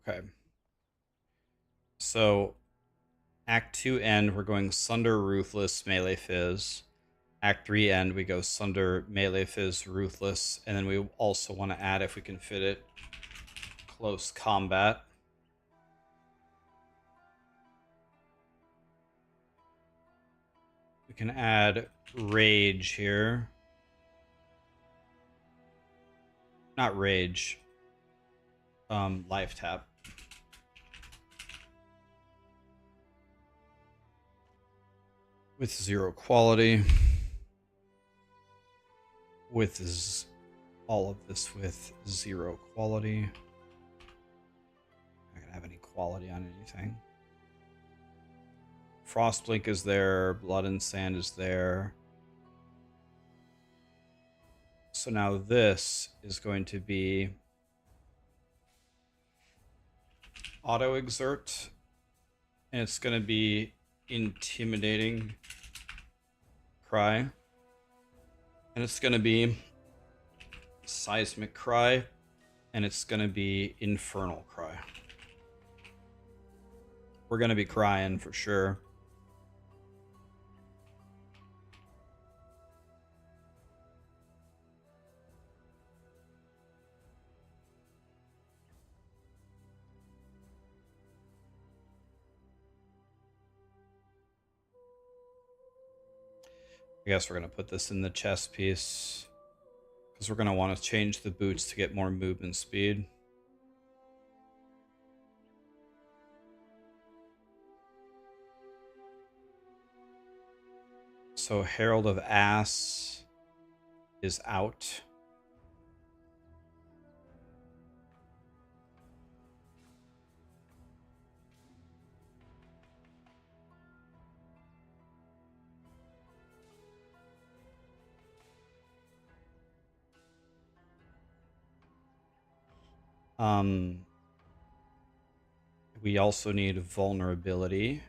Okay. So, Act 2 end, we're going Sunder, Ruthless, Melee Fizz. Act 3 end, we go Sunder, Melee Fizz, Ruthless. And then we also want to add, if we can fit it, Close Combat. We can add Rage here. Not Rage. Life Tap. With 0 quality. With all of this with 0 quality. I'm not gonna have any quality on anything. Frostblink is there. Blood and Sand is there. So now this is going to be Auto Exert. And it's going to be Intimidating Cry. And it's going to be Seismic Cry. And it's going to be Infernal Cry. We're going to be crying for sure. I guess we're going to put this in the chest piece. Because we're going to want to change the boots to get more movement speed. So Herald of Ass is out. We also need vulnerability.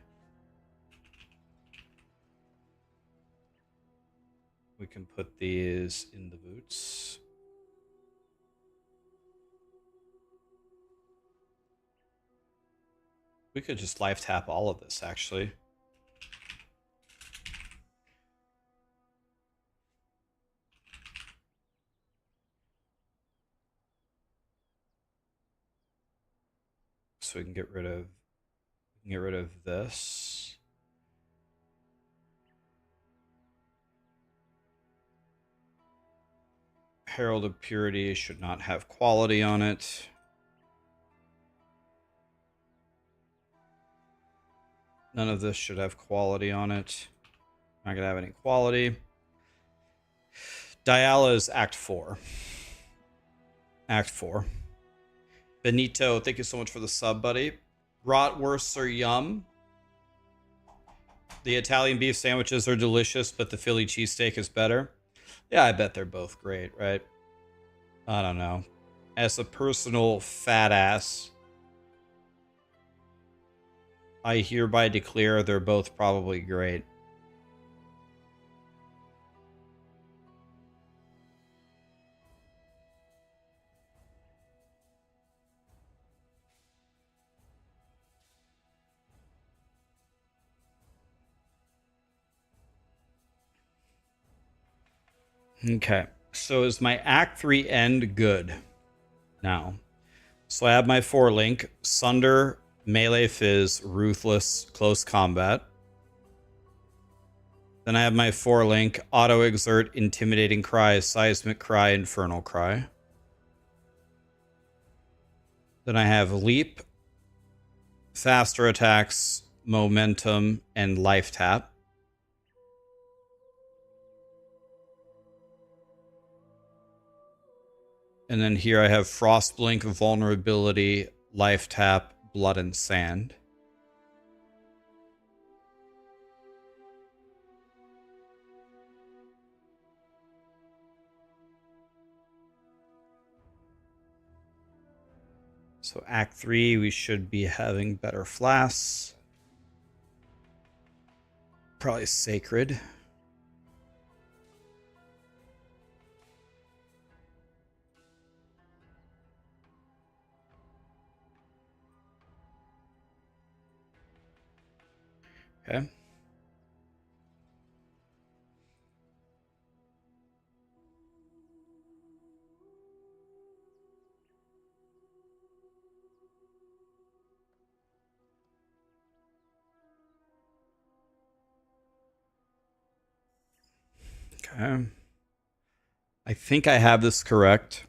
We can put these in the boots. We could just life tap all of this, actually. So we can get rid of this. Herald of Purity should not have quality on it. None of this should have quality on it. Not gonna have any quality. Diala is Act 4. Act 4. Benito, thank you so much for the sub, buddy. Bratwursts are yum. The Italian beef sandwiches are delicious, but the Philly cheesesteak is better. Yeah, I bet they're both great, right? I don't know. As a personal fat ass, I hereby declare they're both probably great. Okay, so is my Act 3 end good now? So I have my 4 link, Sunder, Melee Fizz, Ruthless, Close Combat. Then I have my 4 link, Auto Exert, Intimidating Cry, Seismic Cry, Infernal Cry. Then I have Leap, Faster Attacks, Momentum, and Life Tap. And then here I have Frostblink, Vulnerability, Life Tap, Blood and Sand. So Act 3, we should be having better flasks. Probably Sacred. Okay. Okay. I think I have this correct.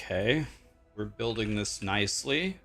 Okay. We're building this nicely.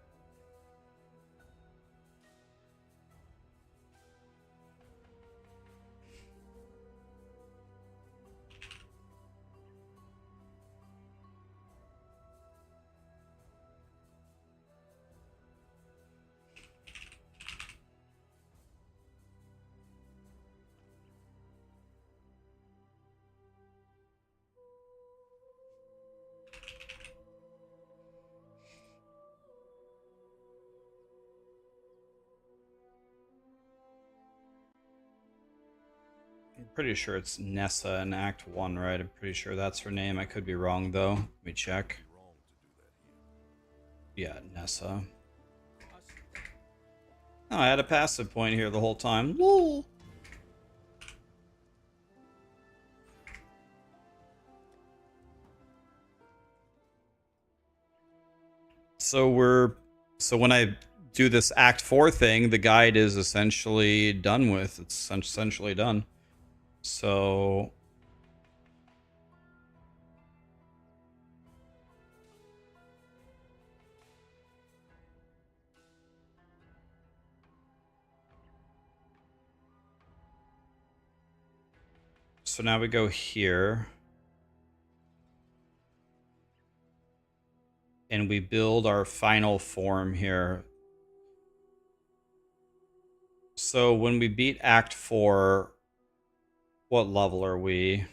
I'm pretty sure it's Nessa in Act 1, right? I'm pretty sure that's her name. I could be wrong, though. Let me check. Yeah, Nessa. Oh, I had a passive point here the whole time. Lol. So when I do this Act 4 thing, the guide is essentially done with. It's essentially done. So now we go here. And we build our final form here. So when we beat Act 4, what level are we?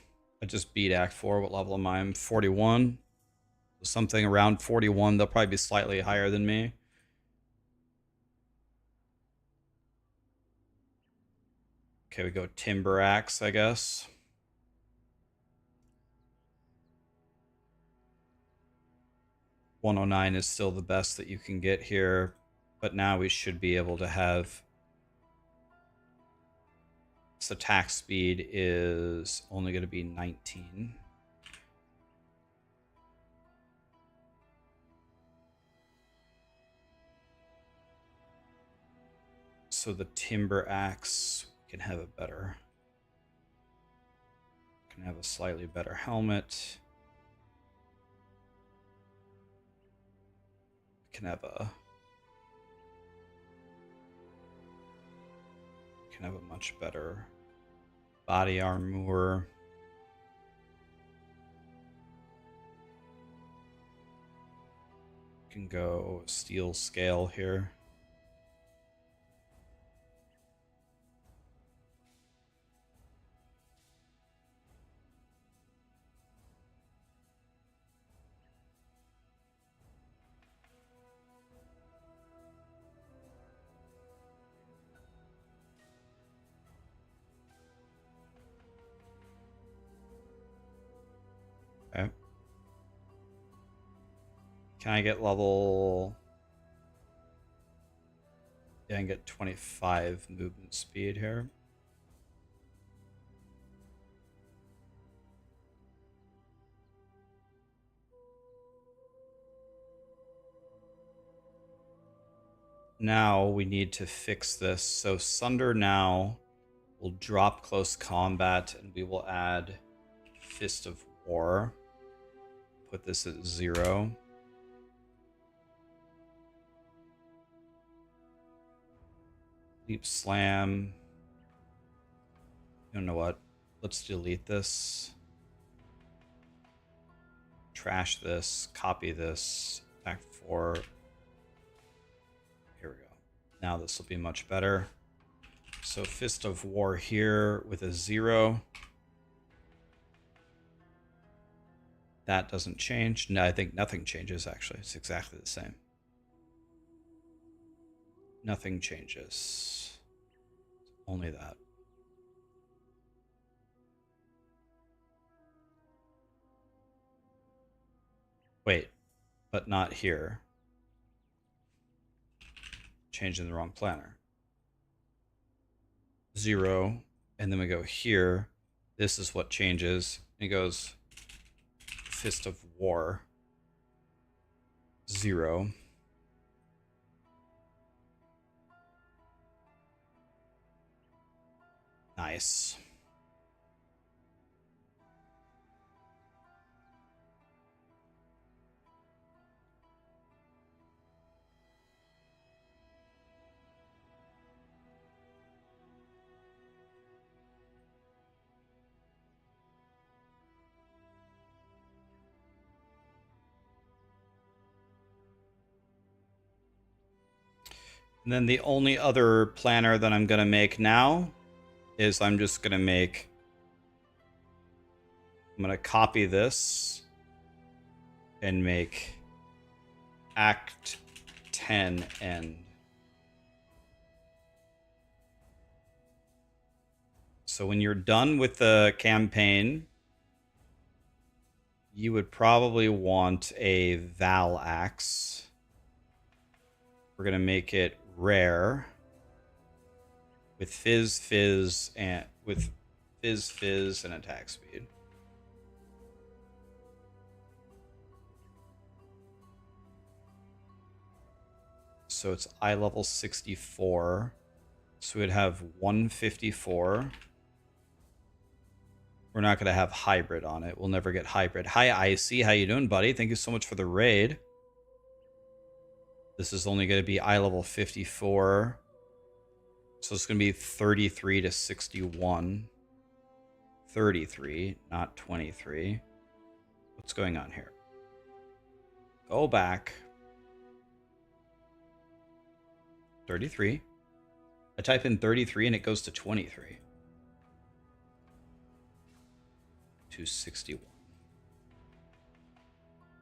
I just beat Act 4. What level am I? I'm 41. Something around 41. They'll probably be slightly higher than me. Okay, we go Timber Axe, I guess. $109 is still the best that you can get here, but now we should be able to have. So attack speed is only going to be 19. So the Timber Axe can have a better. Can have a slightly better helmet. Can have a much better body armor. Can go steel scale here. Okay. Can I get level? Yeah, I can get 25 movement speed here. Now we need to fix this. So Sunder now will drop close combat, and we will add Fist of War. Put this at 0. Deep Slam. You know what? Let's delete this. Trash this. Copy this. Act 4. Here we go. Now this will be much better. So Fist of War here with a 0. That doesn't change. No, I think nothing changes, actually. It's exactly the same. Nothing changes. Only that. Wait, but not here. Changing the wrong planner. 0, and then we go here. This is what changes. It goes Fist of War. 0. Nice. And then the only other planner that I'm going to make now is I'm just going to make... I'm going to copy this and make Act 10 end. So when you're done with the campaign, you would probably want a Val Axe. We're going to make it rare with fizz and attack speed. So it's eye level 64. So we'd have 154. We're not going to have hybrid on it. We'll never get hybrid. Hi, Icy. How you doing, buddy? Thank you so much for the raid. This is only going to be eye level 54. So it's going to be 33 to 61. 33, not 23. What's going on here? Go back. 33. I type in 33 and it goes to 23. To 61.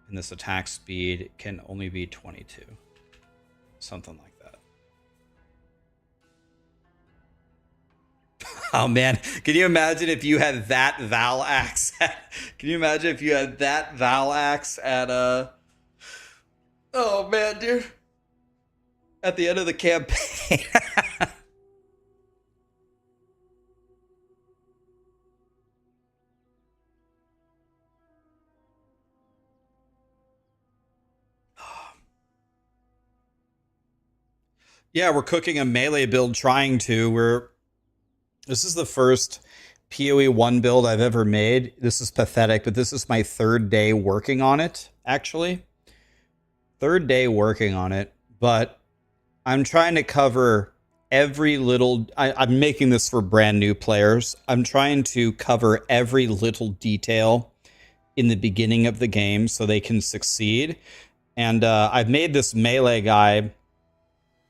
And this attack speed can only be 22. Something like that. Oh man, can you imagine if you had that Val Axe? Can you imagine if you had that Val Axe at oh man, dude. At the end of the campaign. Yeah, we're cooking a melee build, trying to. This is the first POE1 build I've ever made. This is pathetic, but this is my third day working on it, actually. Third day working on it, but I'm trying to cover every little... I'm making this for brand new players. I'm trying to cover every little detail in the beginning of the game so they can succeed. And I've made this melee guy...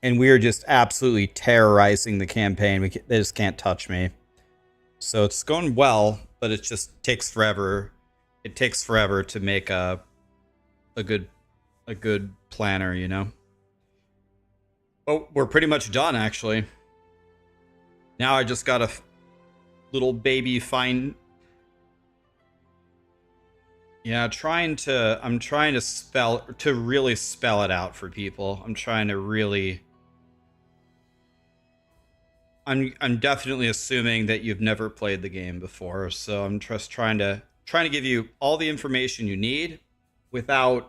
And we are just absolutely terrorizing the campaign. They just can't touch me. So it's going well, but it just takes forever. It takes forever to make a good planner, you know. Oh, we're pretty much done, actually. Now I just got a little baby fine. Yeah, I'm trying to really spell it out for people. I'm trying to really... I'm definitely assuming that you've never played the game before, so I'm just trying to give you all the information you need without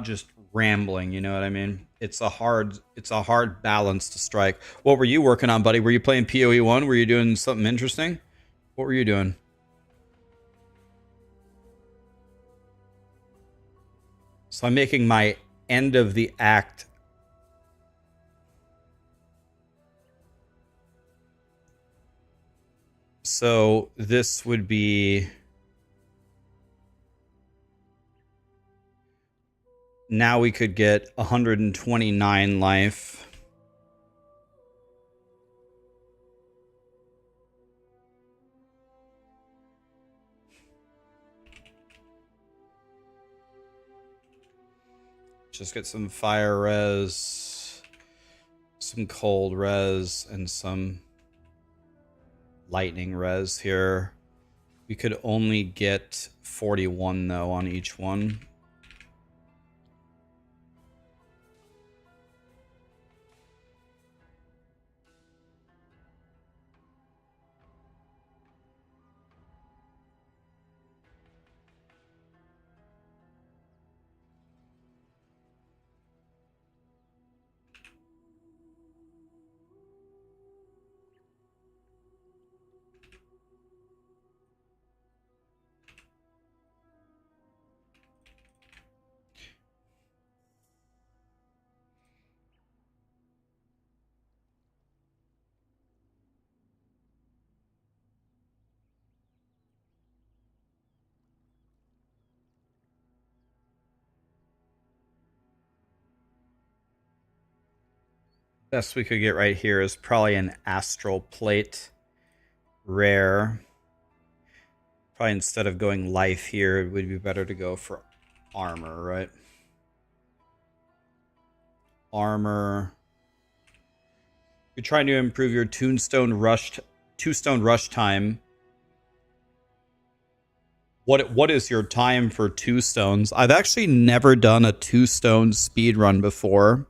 just rambling, you know what I mean? It's a hard balance to strike. What were you working on, buddy? Were you playing POE1? Were you doing something interesting? What were you doing? So I'm making my end of the act. So this would be... Now we could get 129 life. Just get some fire res, some cold res, and some lightning res here. We could only get 41 though on each one. Best we could get right here is probably an astral plate. Rare. Probably instead of going life here, it would be better to go for armor, right? Armor. You're trying to improve your two-stone rush time. What is your time for 2 stones? I've actually never done a 2-stone speed run before.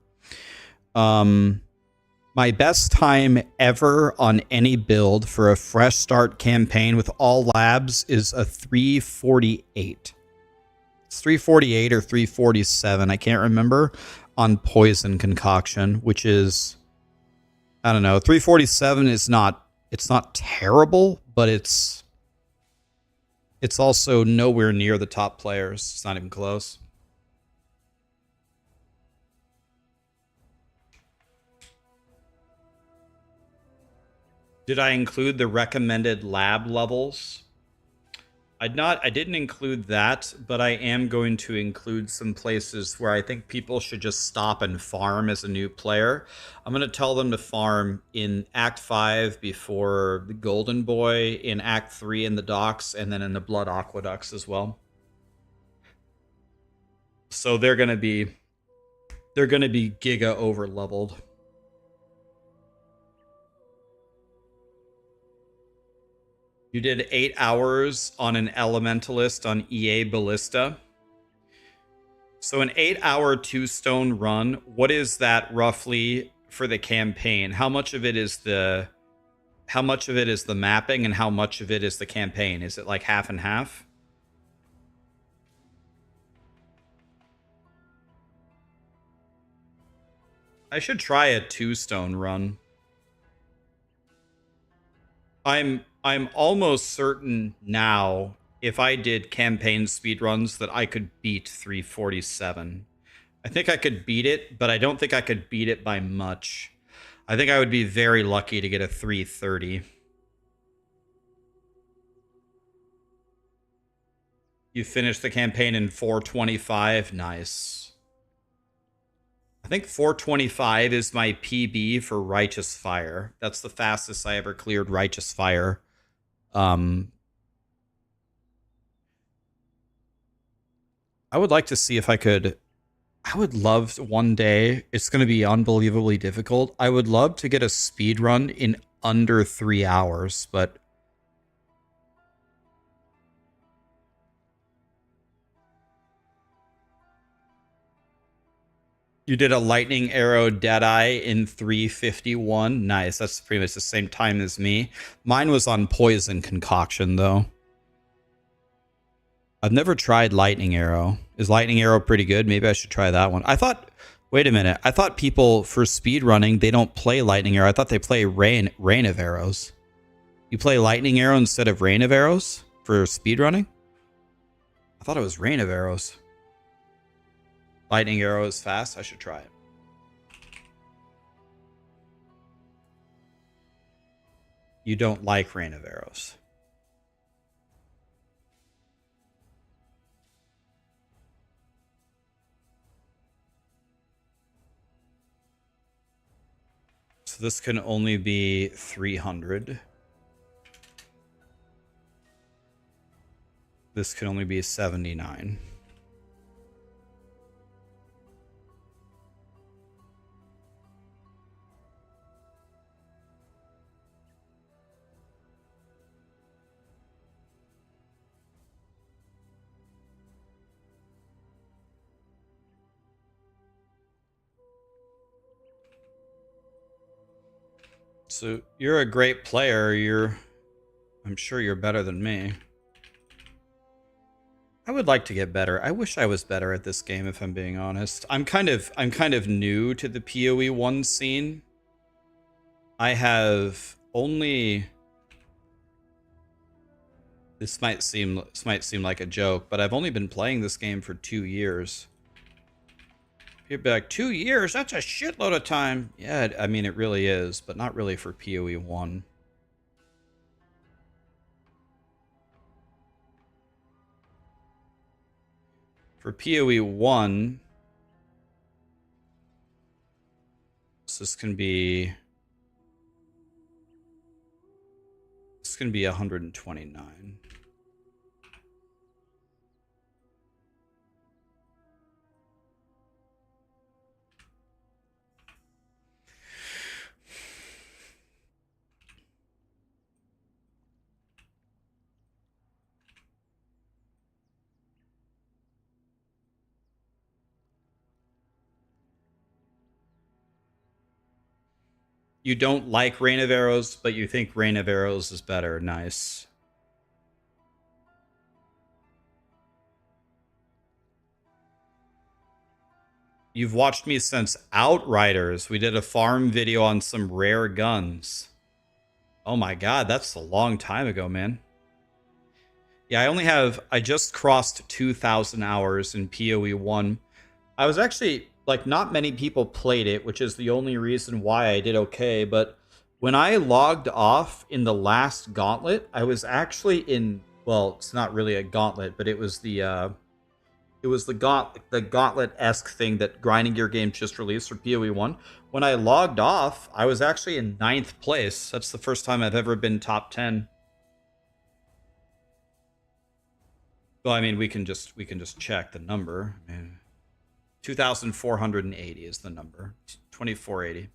My best time ever on any build for a fresh start campaign with all labs is a 348. It's 348 or 347, I can't remember, on poison concoction, which is, I don't know, 347 is not, it's not terrible, but it's also nowhere near the top players. It's not even close. Did I include the recommended lab levels? I didn't include that, but I am going to include some places where I think people should just stop and farm as a new player. I'm going to tell them to farm in Act 5 before the Golden Boy, in Act 3 in the docks, and then in the Blood Aqueducts as well. So they're going to be giga over leveled. You did 8 hours on an Elementalist on EA Ballista. So an 8-hour 2-stone run, what is that roughly for the campaign? How much of it is the mapping and how much of it is the campaign? Is it like half and half? I should try a 2-stone run. I'm almost certain now if I did campaign speedruns that I could beat 347. I think I could beat it, but I don't think I could beat it by much. I think I would be very lucky to get a 330. You finished the campaign in 425. Nice. I think 425 is my PB for Righteous Fire. That's the fastest I ever cleared Righteous Fire. I would like to see if I could. I would love to, one day. It's going to be unbelievably difficult. I would love to get a speed run in under 3 hours, but you did a lightning arrow Deadeye in 351. Nice. That's pretty much the same time as me. Mine was on poison concoction though. I've never tried lightning arrow. Is lightning arrow pretty good? Maybe I should try that one. I thought, wait a minute. I thought people for speed running, they don't play lightning arrow. I thought they play rain of arrows. You play lightning arrow instead of rain of arrows for speed running? I thought it was rain of arrows. Lightning arrow is fast. I should try it. You don't like rain of arrows. So this can only be 300. This can only be 79. So you're a great player. I'm sure you're better than me. I would like to get better. I wish I was better at this game, if I'm being honest. I'm kind of new to the POE1 scene. I have only. This might seem like a joke, but I've only been playing this game for 2 years. You'd be like, 2 years? That's a shitload of time. Yeah, I mean, it really is, but not really for POE1. For POE1, So this can be 129. You don't like Rain of Arrows, but you think Rain of Arrows is better. Nice. You've watched me since Outriders. We did a farm video on some rare guns. Oh my god, that's a long time ago, man. Yeah, I just crossed 2,000 hours in POE1. I was actually, like, not many people played it, which is the only reason why I did okay, but when I logged off in the last gauntlet, I was actually in, well, it's not really a gauntlet, but it was the gauntlet-esque thing that Grinding Gear Games just released for PoE1. When I logged off, I was actually in 9th place. That's the first time I've ever been top 10. Well, I mean, we can just check the number. I mean, 2,480 is the number. 2480.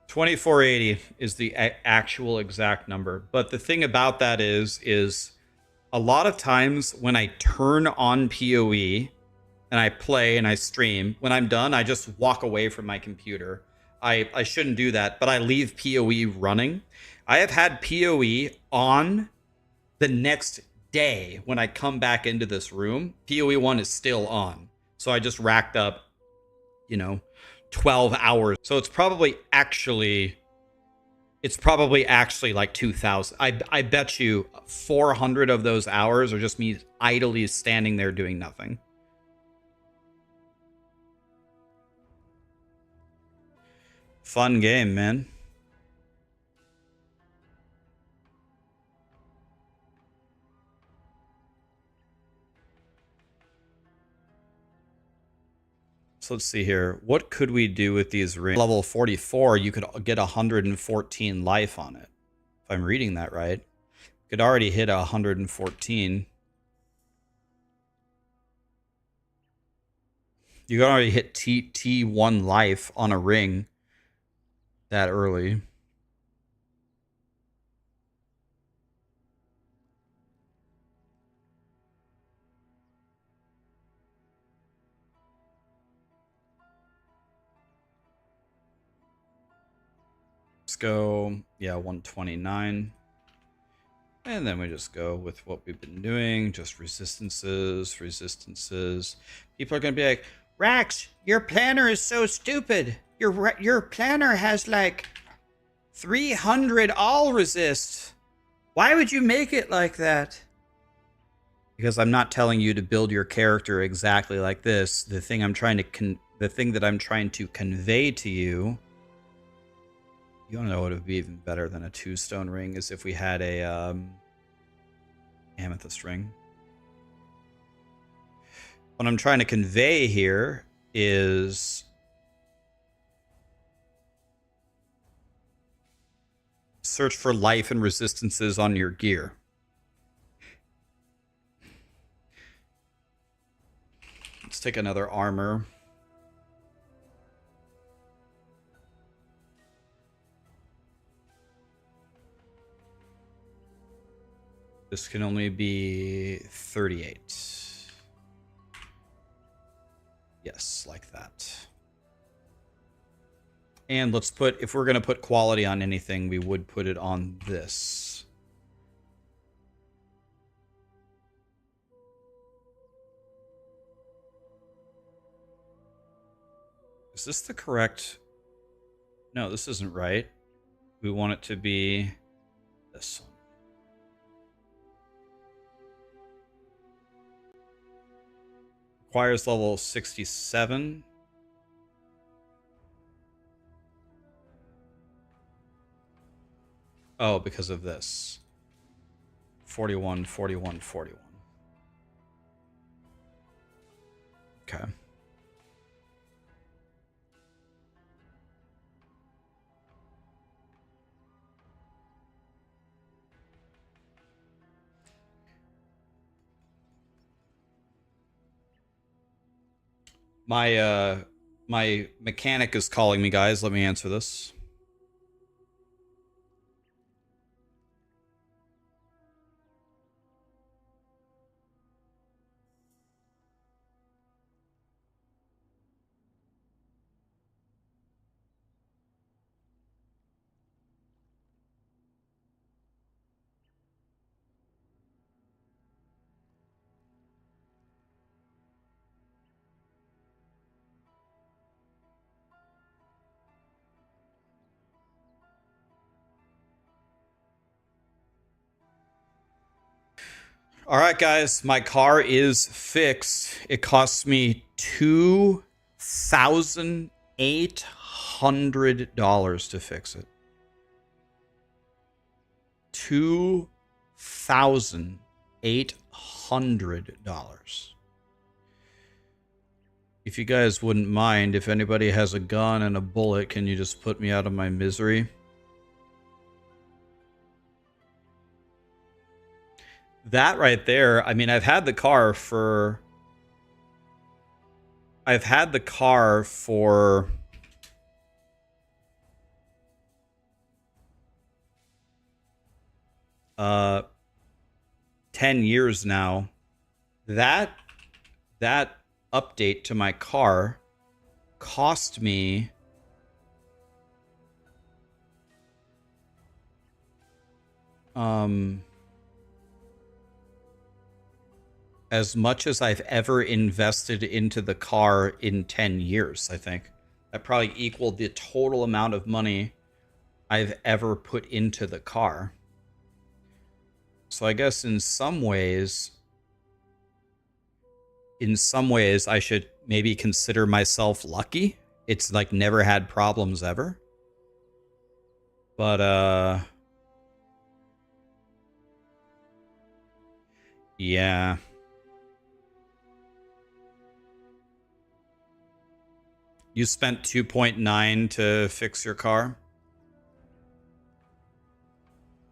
2480 is the actual exact number. But the thing about that is a lot of times when I turn on PoE and I play and I stream, when I'm done, I just walk away from my computer. I shouldn't do that, but I leave PoE running. I have had PoE on the next day when I come back into this room. PoE1 is still on. So I just racked up, 12 hours. So it's probably actually like 2,000. I bet you 400 of those hours are just me idly standing there doing nothing. Fun game, man. So let's see here. What could we do with these rings? Level 44, you could get 114 life on it. If I'm reading that right. You could already hit 114. You could already hit T1 life on a ring that early. Let's go, 129. And then we just go with what we've been doing, just resistances. People are going to be like, Rax, your planner is so stupid. Your planner has like 300 all resist. Why would you make it like that? Because I'm not telling you to build your character exactly like this. The thing that I'm trying to convey to you, you don't know what would be even better than a 2-stone ring is if we had a amethyst ring. What I'm trying to convey here is search for life and resistances on your gear. Let's take another armor. This can only be 38. Yes, like that. And let's put, if we're going to put quality on anything, we would put it on this. Is this the correct? No, this isn't right. We want it to be this one. Requires level 67. Oh, because of this. 41, 41, 41. Okay. My mechanic is calling me, guys. Let me answer this. All right, guys, my car is fixed. It costs me $2,800 to fix it. $2,800. If you guys wouldn't mind, if anybody has a gun and a bullet, can you just put me out of my misery? That right there, I mean, I've had the car for 10 years now. That update to my car cost me as much as I've ever invested into the car in 10 years, I think. That probably equaled the total amount of money I've ever put into the car. So I guess in some ways I should maybe consider myself lucky. It's like never had problems ever. But yeah. You spent 2.9 to fix your car?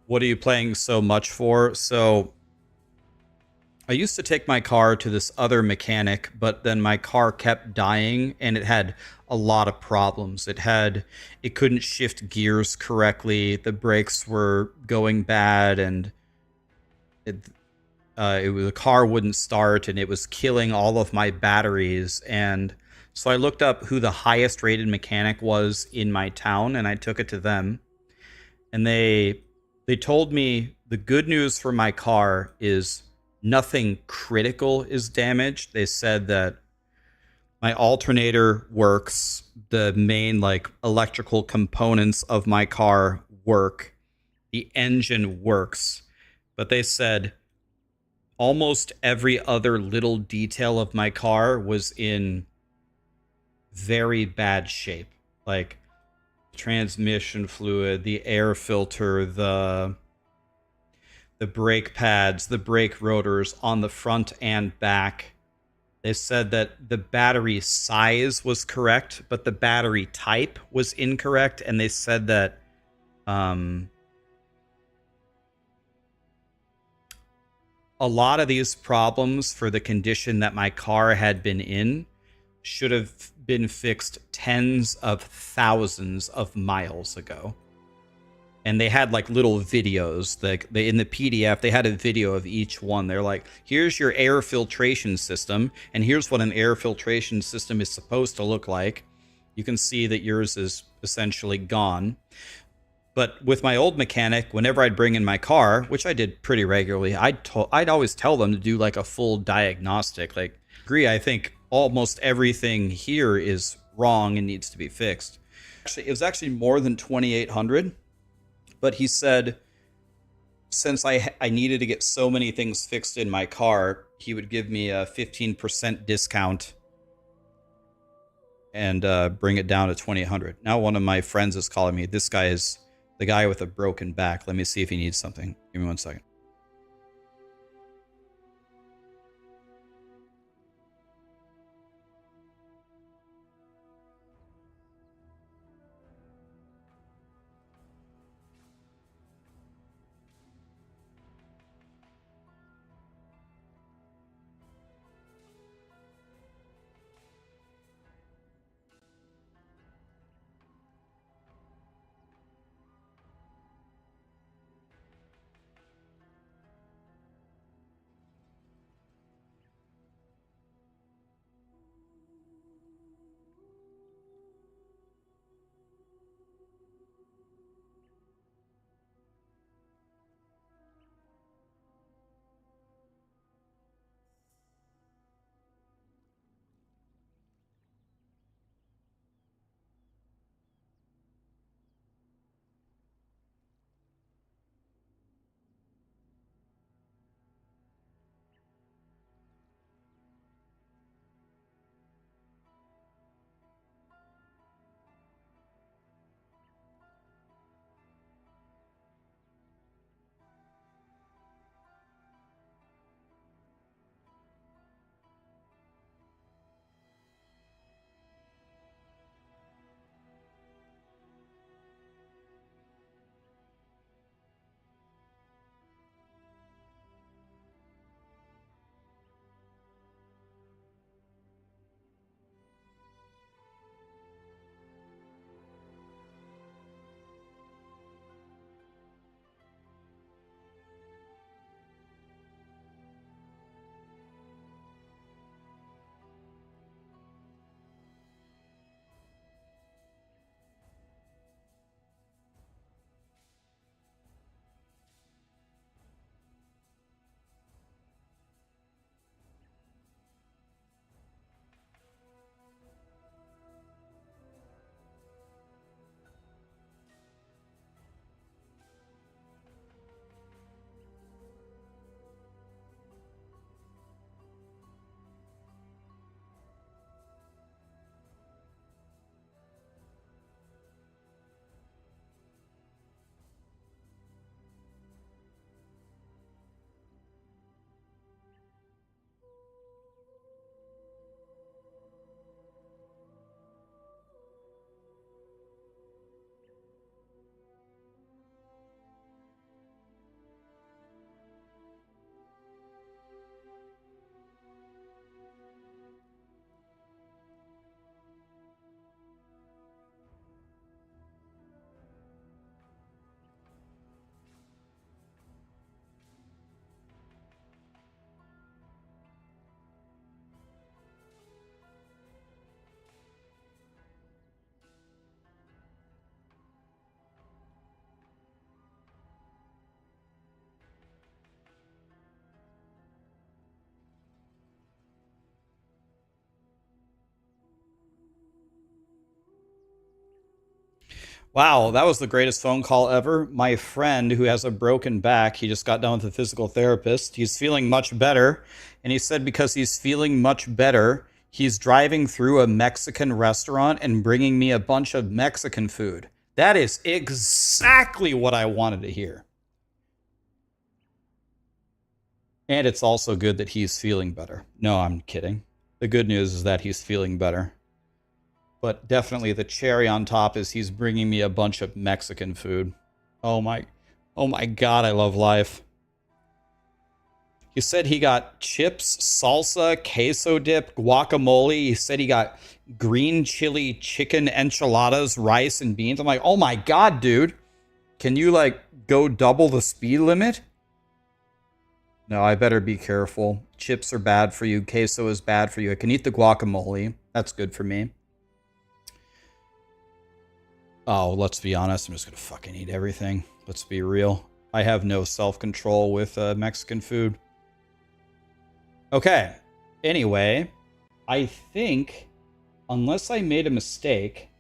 What are you paying so much for? So I used to take my car to this other mechanic, but then my car kept dying and it had a lot of problems. It couldn't shift gears correctly. The brakes were going bad, and the car wouldn't start, and it was killing all of my batteries. And so I looked up who the highest rated mechanic was in my town, and I took it to them. And they told me the good news for my car is nothing critical is damaged. They said that my alternator works, the main like electrical components of my car work, the engine works, but they said almost every other little detail of my car was in very bad shape, like transmission fluid, the air filter, the brake pads, the brake rotors on the front and back. They said that the battery size was correct, but the battery type was incorrect. And they said that a lot of these problems for the condition that my car had been in should have been fixed tens of thousands of miles ago. And they had like little videos. Like in the PDF, they had a video of each one. They're like, here's your air filtration system, and here's what an air filtration system is supposed to look like. You can see that yours is essentially gone. But with my old mechanic, whenever I'd bring in my car, which I did pretty regularly, I'd always tell them to do like a full diagnostic. Like, I think almost everything here is wrong and needs to be fixed. Actually, it was actually more than 2,800. But he said, since I needed to get so many things fixed in my car, he would give me a 15% discount and bring it down to 2,800. Now one of my friends is calling me. This guy is the guy with a broken back. Let me see if he needs something. Give me 1 second. Wow, that was the greatest phone call ever. My friend who has a broken back, he just got done with a physical therapist. He's feeling much better. And he said because he's feeling much better, he's driving through a Mexican restaurant and bringing me a bunch of Mexican food. That is exactly what I wanted to hear. And it's also good that he's feeling better. No, I'm kidding. The good news is that he's feeling better. But definitely the cherry on top is he's bringing me a bunch of Mexican food. Oh my God, I love life. He said he got chips, salsa, queso dip, guacamole. He said he got green chili chicken enchiladas, rice, and beans. I'm like, oh my God, dude. Can you like go double the speed limit? No, I better be careful. Chips are bad for you. Queso is bad for you. I can eat the guacamole. That's good for me. Oh, let's be honest. I'm just going to fucking eat everything. Let's be real. I have no self-control with Mexican food. Okay. Anyway, I think, unless I made a mistake,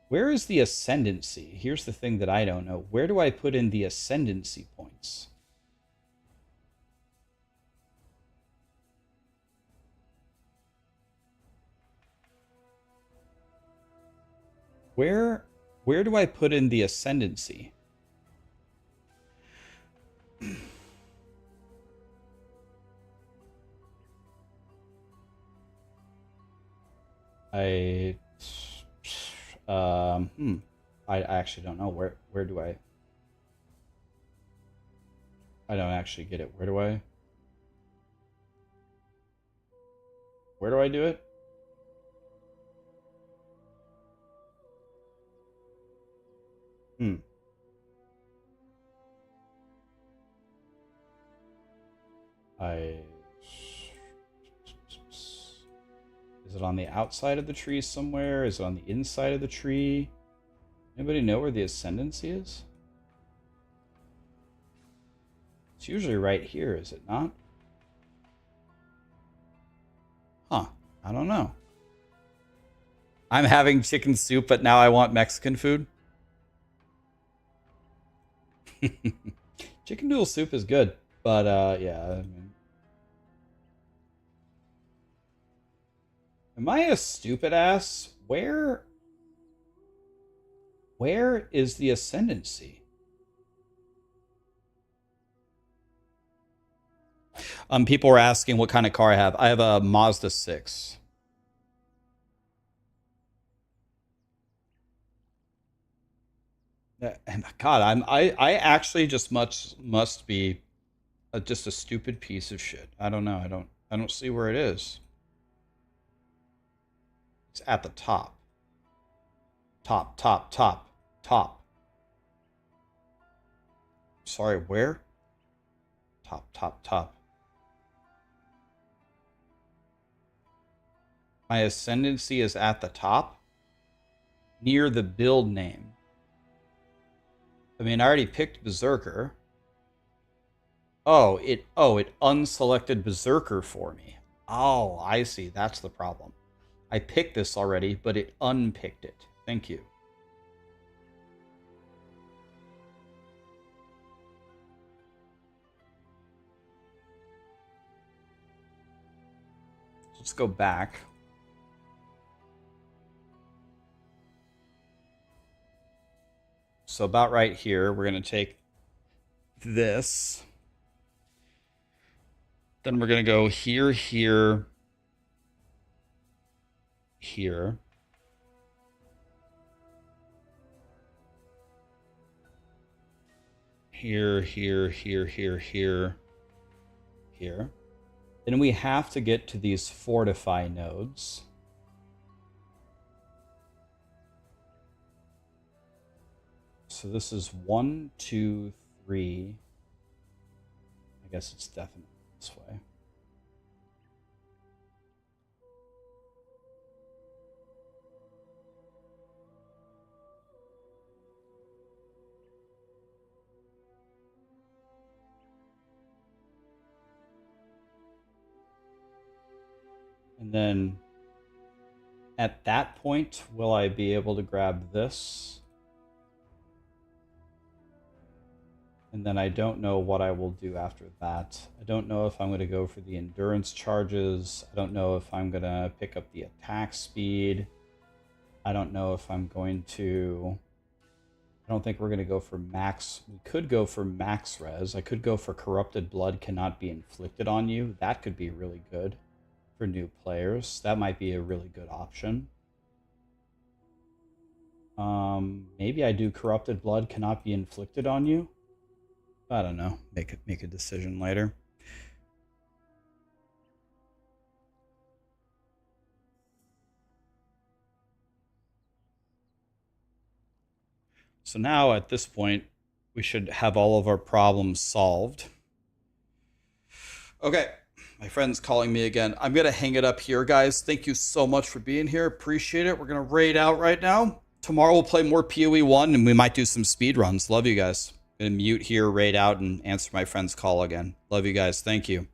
where is the ascendancy? Here's the thing that I don't know. Where do I put in the ascendancy points? Where do I put in the ascendancy? I I actually don't know. Where do I don't actually get it. Where do I do it? I Is it on the outside of the tree somewhere? Is it on the inside of the tree? Anybody know where the ascendancy is? It's usually right here, is it not? Huh. I don't know. I'm having chicken soup, but now I want Mexican food. Chicken noodle soup is good, but yeah. I mean, am I a stupid ass? Where is the ascendancy? People were asking what kind of car I have. I have a Mazda 6. God, I actually just must be just a stupid piece of shit. I don't know. I don't see where it is. It's at the top. Top, top, top, top. Sorry, where? Top, top, top. My ascendancy is at the top, near the build name. I mean, I already picked Berserker. Oh, it unselected Berserker for me. Oh, I see. That's the problem. I picked this already, but it unpicked it. Thank you. Let's go back. So about right here, we're going to take this. Then we're going to go here, here, here. Here, here, here, here, here, here. Then we have to get to these fortify nodes. So this is 1, 2, 3. I guess it's definitely this way. And then at that point, will I be able to grab this? And then I don't know what I will do after that. I don't know if I'm going to go for the endurance charges. I don't know if I'm going to pick up the attack speed. I don't know if I'm going to... I don't think we're going to go for max. We could go for max res. I could go for corrupted blood cannot be inflicted on you. That could be really good for new players. That might be a really good option. Maybe I do corrupted blood cannot be inflicted on you. I don't know. Make a decision later. So now at this point, we should have all of our problems solved. Okay, my friend's calling me again. I'm going to hang it up here, guys. Thank you so much for being here. Appreciate it. We're going to raid out right now. Tomorrow we'll play more POE1 and we might do some speed runs. Love you guys. I'm going to mute here, raid out, and answer my friend's call again. Love you guys. Thank you.